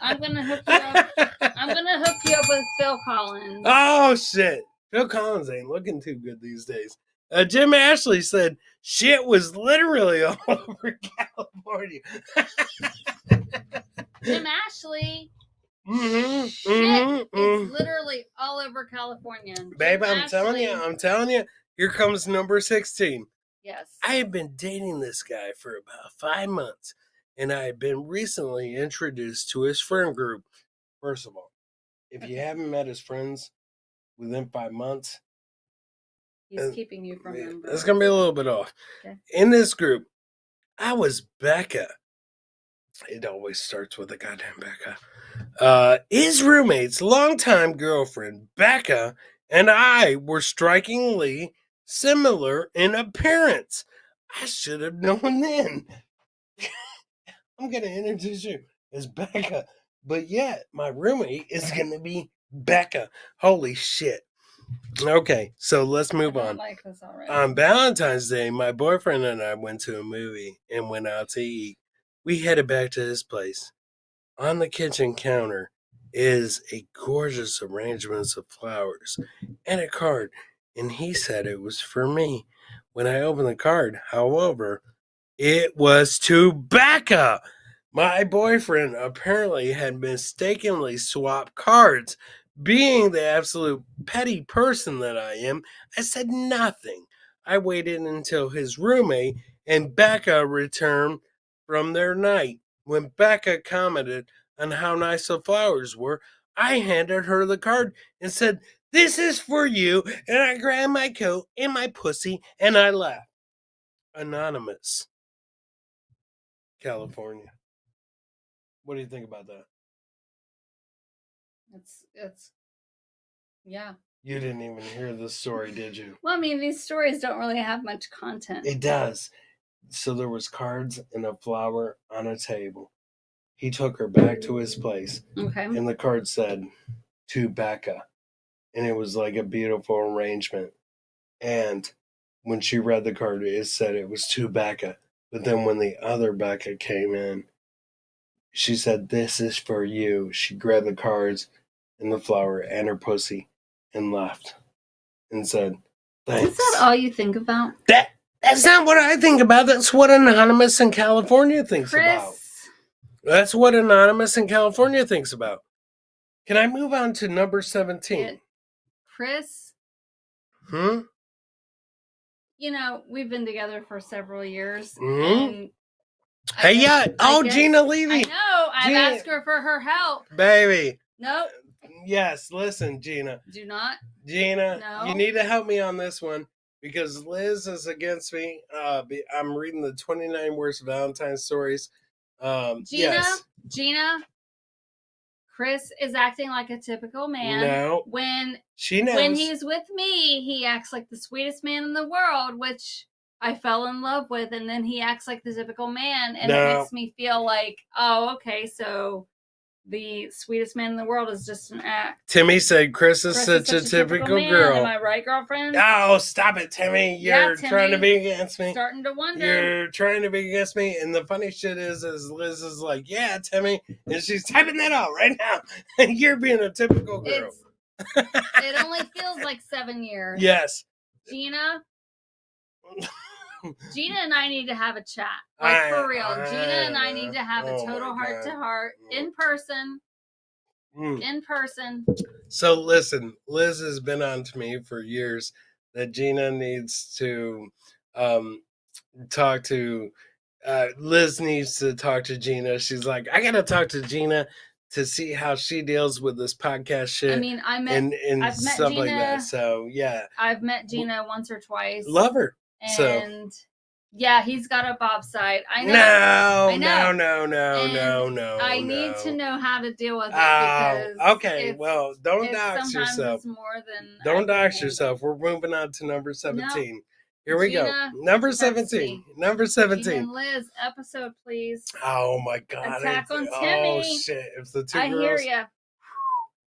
I'm gonna hook you up. I'm gonna hook you up with Phil Collins. Oh shit. Phil Collins ain't looking too good these days. Jim Ashley said shit was literally all over California. Jim Ashley. Mm-hmm, Shit, it's literally all over California. Babe, I'm telling you, here comes number 16. Yes. I had been dating this guy for about 5 months, and I had been recently introduced to his friend group. First of all, if you haven't met his friends within 5 months, he's keeping you from them. It's going to be a little bit off. Okay. In this group, I was Becca. It always starts with a goddamn Becca. His roommate's longtime girlfriend, Becca, and I were strikingly similar in appearance. I should have known then. I'm going to introduce you as Becca, but yet my roommate is going to be Becca. Holy shit. Okay, so let's move on. Like this already. On Valentine's Day, my boyfriend and I went to a movie and went out to eat. We headed back to his place. On the kitchen counter is a gorgeous arrangement of flowers and a card, and he said it was for me. When I opened the card, however, it was to Becca. My boyfriend apparently had mistakenly swapped cards. Being the absolute petty person that I am, I said nothing. I waited until his roommate and Becca returned from their night. When Becca commented on how nice the flowers were, I handed her the card and said, "This is for you," and I grabbed my coat and my pussy and I left. Anonymous, California. What do you think about that? It's yeah. You didn't even hear the story, did you? Well, I mean, these stories don't really have much content. It does. So there was cards and a flower on a table. He took her back to his place. Okay. And the card said, "To Becca." And it was like a beautiful arrangement. And when she read the card, it said it was to Becca. But then when the other Becca came in, she said, "This is for you." She grabbed the cards and the flower and her pussy and left and said, "Thanks." Is that all you think about? That's not what I think about. That's what Anonymous in California thinks about. That's what Anonymous in California thinks about. Can I move on to number 17? Chris? You know, we've been together for several years. Mm-hmm. Hey, Gina Levy. I know. I've asked her for her help. Baby. Nope. Yes, listen, Gina. Do not. Gina, no. You need to help me on this one because Liz is against me. I'm reading the 29 worst Valentine stories. Gina, Chris is acting like a typical man. No. When she knows. When he's with me, he acts like the sweetest man in the world, which I fell in love with, and then he acts like the typical man, and it makes me feel like, oh, okay, so the sweetest man in the world is just an act. Timmy said Chris is such a typical girl. Am I right, girlfriend? Oh, stop it, Timmy. You're Timmy, trying to be against me. Starting to wonder. You're trying to be against me. And the funny shit is Liz is like, yeah, Timmy. And she's typing that out right now. And you're being a typical girl. It only feels like 7 years. Yes. Gina and I need to have a chat. Like, for real. Gina and I need to have a total heart-to-heart in person. In person. So, listen, Liz has been on to me for years that Gina needs to talk to... Liz needs to talk to Gina. She's like, I got to talk to Gina to see how she deals with this podcast shit. I mean, I've met stuff Gina, like that. So, yeah. I've met Gina once or twice. Love her. And yeah, he's got a Bob side. I know. No. I need to know how to deal with it because okay. Well, don't dox yourself. It's more than don't dox yourself. We're moving on to number 17. No. Here we go. Number 17. Number 17. Gina and Liz, episode, please. Oh my God. Attack on Timmy. Oh shit. If the two I girls, hear ya.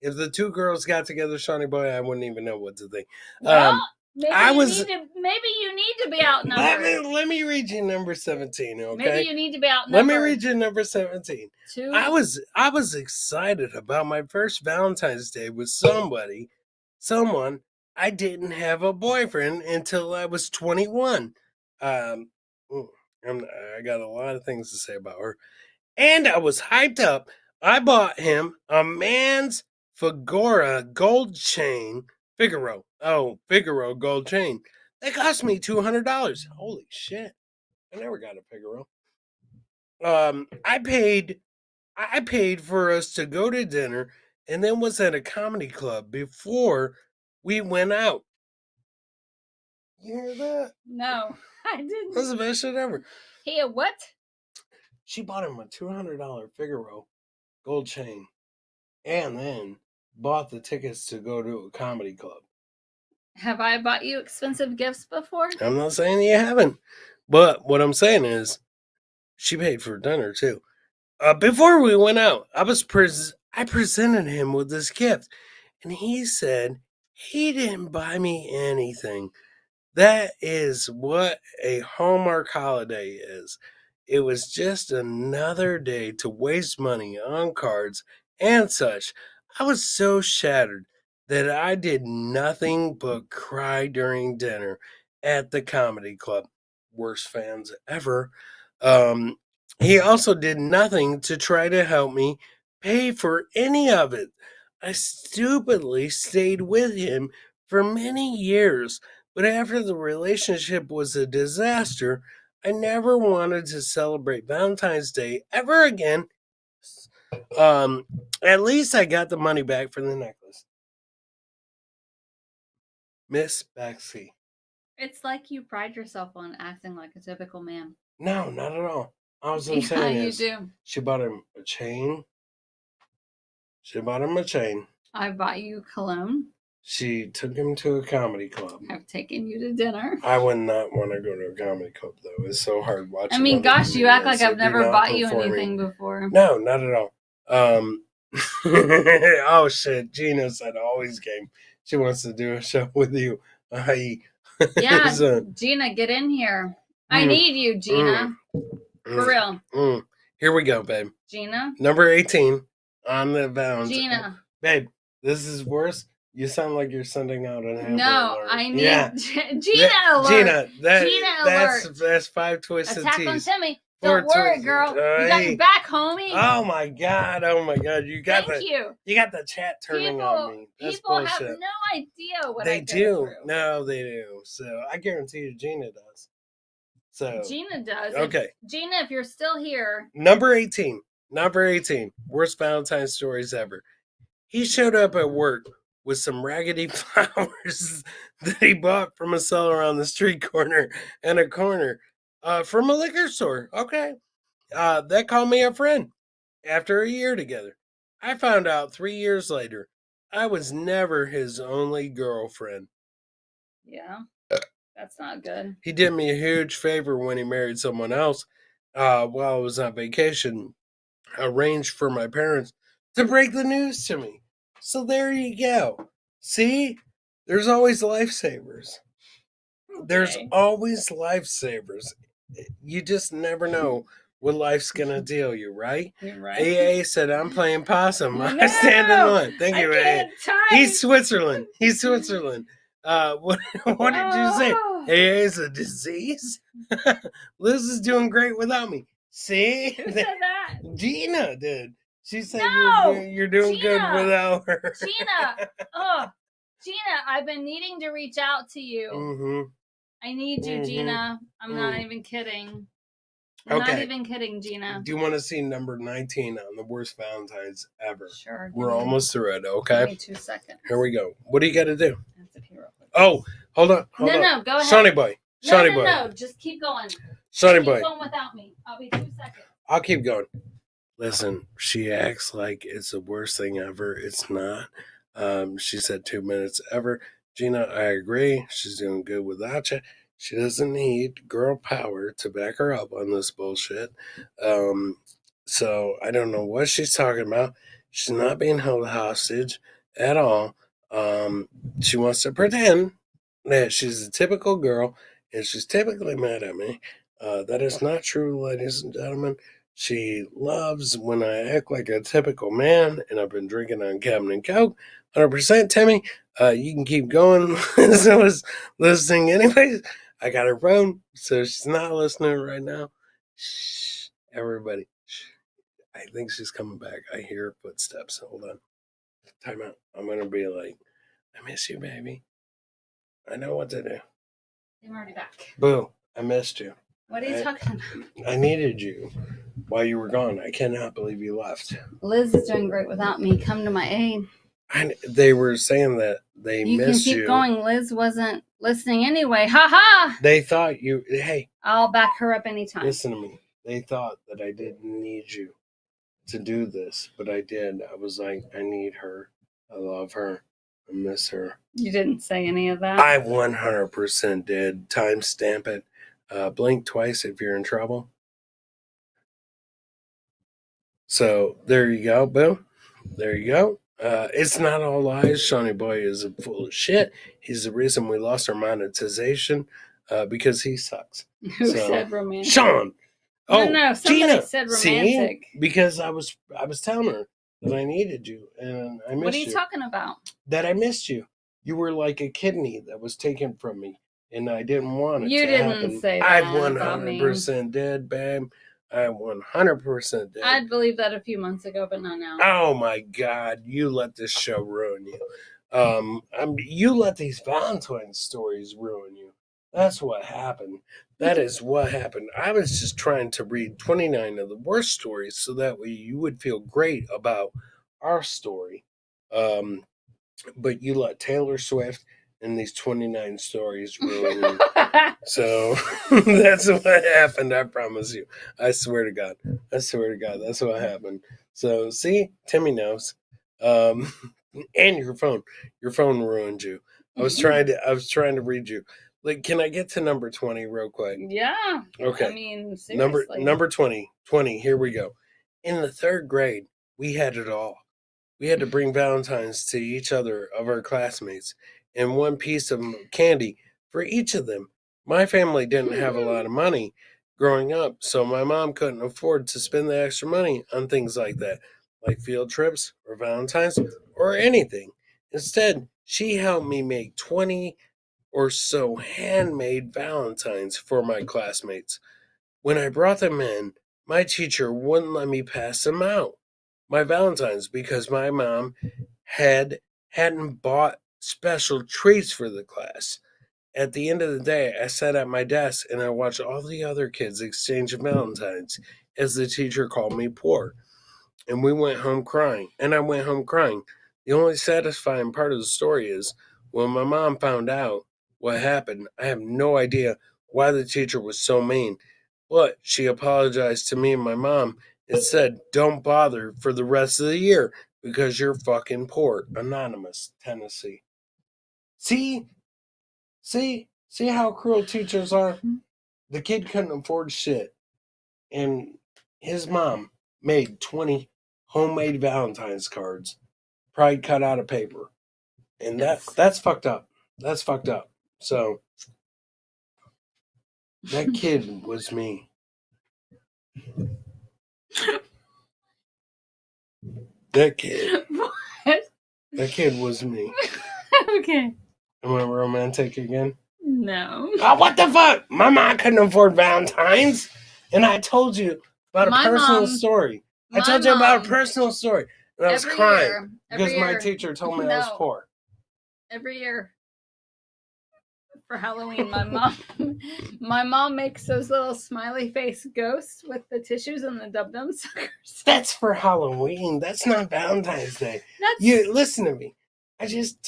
If the two girls got together, Shawnee Boy, I wouldn't even know what to think. Well, maybe you need to be outnumbered. Let me read you number 17, okay? Maybe you need to be outnumbered. Let me read you number 17. I was excited about my first Valentine's Day with someone. I didn't have a boyfriend until I was 21. I got a lot of things to say about her. And I was hyped up. I bought him a man's Figaro gold chain. Figaro gold chain. That cost me $200. Holy shit. I never got a Figaro. I paid for us to go to dinner and then was at a comedy club before we went out. You hear that? No, I didn't. That's the best shit ever. Hey, what? She bought him a $200 Figaro gold chain and then bought the tickets to go to a comedy club. Have I bought you expensive gifts before? I'm not saying you haven't, but what I'm saying is she paid for dinner too. Before we went out, I presented him with this gift, and he said he didn't buy me anything. That is what a Hallmark holiday is. It was just another day to waste money on cards and such. I was so shattered that I did nothing but cry during dinner at the comedy club. Worst fans ever. He also did nothing to try to help me pay for any of it. I stupidly stayed with him for many years, but after the relationship was a disaster, I never wanted to celebrate Valentine's Day ever again. At least I got the money back for the necklace. Miss Bexy. It's like you pride yourself on acting like a typical man. No, not at all. All I'm saying is she bought him a chain. I bought you cologne. She took him to a comedy club. I've taken you to dinner. I would not want to go to a comedy club, though. It's so hard watching. I mean, gosh, you act like I've never bought you anything before. No, not at all. Oh, shit. Gina said always game. She wants to do a show with you. Yeah, Gina, get in here. I need you, Gina. For real. Here we go, babe. Gina. Number 18 on the Valentine's. Gina. Babe, this is worse. You sound like you're sending out an Amber alert. I need Gina alert. Gina, that's 5 twisted Attack T's. On Timmy. Don't worry, girl. You got your back, homie. Oh my god. You got You got the chat turning on me. That's people bullshit. have no idea what they I go do. Through. No, they do. So I guarantee you, Gina does. So Gina does. Okay, Gina, if you're still here. Number 18. Worst Valentine's stories ever. He showed up at work with some raggedy flowers that he bought from a seller on the street corner and a corner from a liquor store. Okay. They call me a friend after a year together. I found out 3 years later I was never his only girlfriend. Yeah. That's not good. He did me a huge favor when he married someone else while I was on vacation. Arranged for my parents to break the news to me. So there you go. See? There's always lifesavers. There's Okay. always lifesavers. You just never know what life's gonna deal you, right? You're right. AA said I'm playing possum. No! I stand in line. Thank you, I AA. can't type. He's Switzerland. He's Switzerland. What did you say? Oh. AA is a disease? Liz is doing great without me. See? Who said that? Gina did. She said No! you're doing good Gina! without her. Gina. Oh, Gina, I've been needing to reach out to you. Mm-hmm. I need you, Mhm. Gina. I'm not Mm. even kidding. I'm not Okay. even kidding, Gina. Do you want to see number 19 on the worst Valentines ever? Sure. We're almost through it, okay? Give me 2 seconds. Here we go. What do you got to do? I have to pee real quick. Oh, hold on. Hold on. No, go ahead. Sonny boy. No, Sonny no, boy. no. Just keep going. Sonny Keep boy. going without me. I'll be 2 seconds. I'll keep going. Listen, she acts like it's the worst thing ever. It's not. She said 2 minutes ever. Gina, I agree. She's doing good without you. She doesn't need girl power to back her up on this bullshit. So I don't know what she's talking about. She's not being held hostage at all. She wants to pretend that she's a typical girl and she's typically mad at me. That is not true, ladies and gentlemen. She loves when I act like a typical man, and I've been drinking on Captain and Coke. 100%, Timmy. You can keep going. So I was listening anyways. I got her phone, so she's not listening right now. Shh, everybody. Shh. I think she's coming back. I hear footsteps. Hold on. Time out. I'm going to be like, I miss you, baby. I know what to do. I'm already back. Boo, I missed you. What are you talking about? I needed you while you were gone. I cannot believe you left. Liz is doing great without me. Come to my aid. They were saying that they You can missed keep you. going. Liz wasn't listening anyway. Ha ha! They thought you. Hey, I'll back her up anytime. listen to me. They thought that I didn't need you to do this, but I did. I was like, I need her. I love her. I miss her. You didn't say any of that. I 100% did. Timestamp it. Blink twice if you're in trouble. So there you go, Bill. There you go. It's not all lies. Shawnee Boy is full of shit. He's the reason we lost our monetization because he sucks. Who So, said romantic? Sean. Oh, No, somebody Gina. said See? romantic. Because I was telling her that I needed you and I missed you. What are you talking about? That I missed you. You were like a kidney that was taken from me, and I didn't want it You to didn't happen. say I that about me. 100% did, babe. I 100% did. I'd believe that a few months ago, but not now. Oh my God! You let this show ruin you. You let these Valentine stories ruin you. That's what happened. That is what happened. I was just trying to read 29 of the worst stories so that way you would feel great about our story. But you let Taylor Swift and these 29 stories ruin you. So that's what happened. I promise you. I swear to God. I swear to God. That's what happened. So see, Timmy knows. And your phone. Your phone ruined you. I was trying to read you. Like, can I get to number 20 real quick? Yeah. Okay. I mean, seriously. Number 20. 20, here we go. In the 3rd grade, we had it all. We had to bring Valentines to each other of our classmates and one piece of candy for each of them. My family didn't have a lot of money growing up, so my mom couldn't afford to spend the extra money on things like that, like field trips or Valentines or anything. Instead, she helped me make 20 or so handmade Valentines for my classmates. When I brought them in, my teacher wouldn't let me pass them out. My Valentines, because my mom hadn't bought special treats for the class. At the end of the day, I sat at my desk and I watched all the other kids exchange Valentines as the teacher called me poor. And we went home crying. And I went home crying. The only satisfying part of the story is when my mom found out what happened, I have no idea why the teacher was so mean. What? She apologized to me and my mom and said, don't bother for the rest of the year because you're fucking poor. Anonymous, Tennessee. See how cruel teachers are? The kid couldn't afford shit. And his mom made 20 homemade Valentine's cards, probably cut out of paper. And that's fucked up. That's fucked up. So that kid was me. That kid. What? That kid was me. Okay. Am I romantic again? No. Oh, what the fuck? My mom couldn't afford Valentine's. And I told you about a personal story. I told you about a personal story. And I was crying because my teacher told me I was poor. Every year for Halloween, my mom makes those little smiley face ghosts with the tissues and the dum-dum suckers. That's for Halloween. That's not Valentine's Day. You listen to me. I just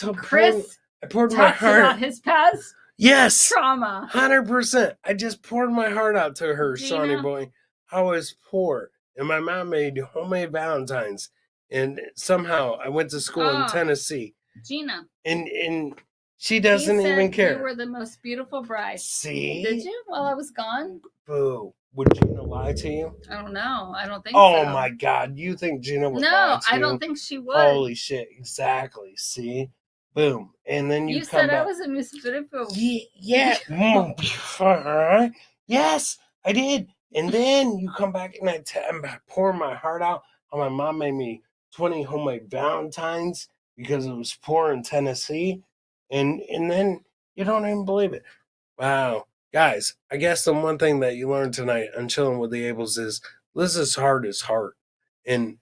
poured my heart out his past. Yes, trauma. 100%. I just poured my heart out to her, Shawnee boy. I was poor, and my mom made homemade Valentines, and somehow I went to school in Tennessee. Gina. And she doesn't even care. You were the most beautiful bride. See? Did you while I was gone? Boo. Would Gina lie to you? I don't know. I don't think so. Oh my God. You think Gina would lie to you? No, I don't think she would. Holy shit. Exactly. See? Boom. And then you come said back. I was a Miss Beautiful. Yeah. Yes, I did. And then you come back and I pour my heart out. How my mom made me 20 homemade Valentines because it was poor in Tennessee. And then you don't even believe it. Wow. Guys, I guess the one thing that you learned tonight on Chilling with the Ables is Liz's heart is hard. And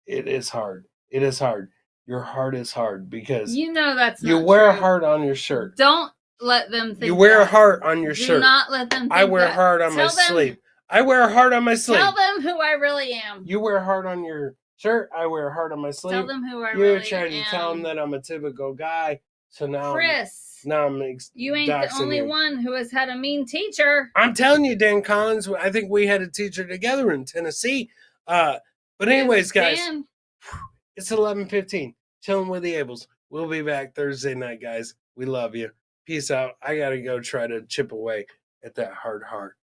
it is hard. It is hard. Your heart is hard because that's you not wear true. a heart on your shirt. Don't let them think you wear that. a heart on your shirt. Do not let them think I wear a heart on my sleeve. I wear a heart on my sleeve. Tell them who I really am. You wear a heart on your shirt. I wear a heart on my sleeve. Tell them who I really am. You're trying to tell them that I'm a typical guy. So now Chris, you ain't the only one who has had a mean teacher. I'm telling you, Dan Collins, I think we had a teacher together in Tennessee. But anyways, guys, it's 11:15. Chilling with the Ables. We'll be back Thursday night, guys. We love you. Peace out. I got to go try to chip away at that hard heart.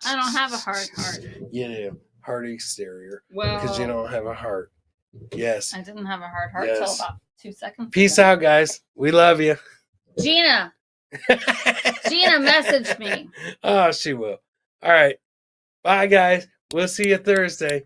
I don't have a hard heart. You do. Hard exterior. Well, because you don't have a heart. Yes. I didn't have a hard heart till about 2 seconds. Peace out, guys. We love you. Gina, message me. Oh, she will. All right. Bye, guys. We'll see you Thursday.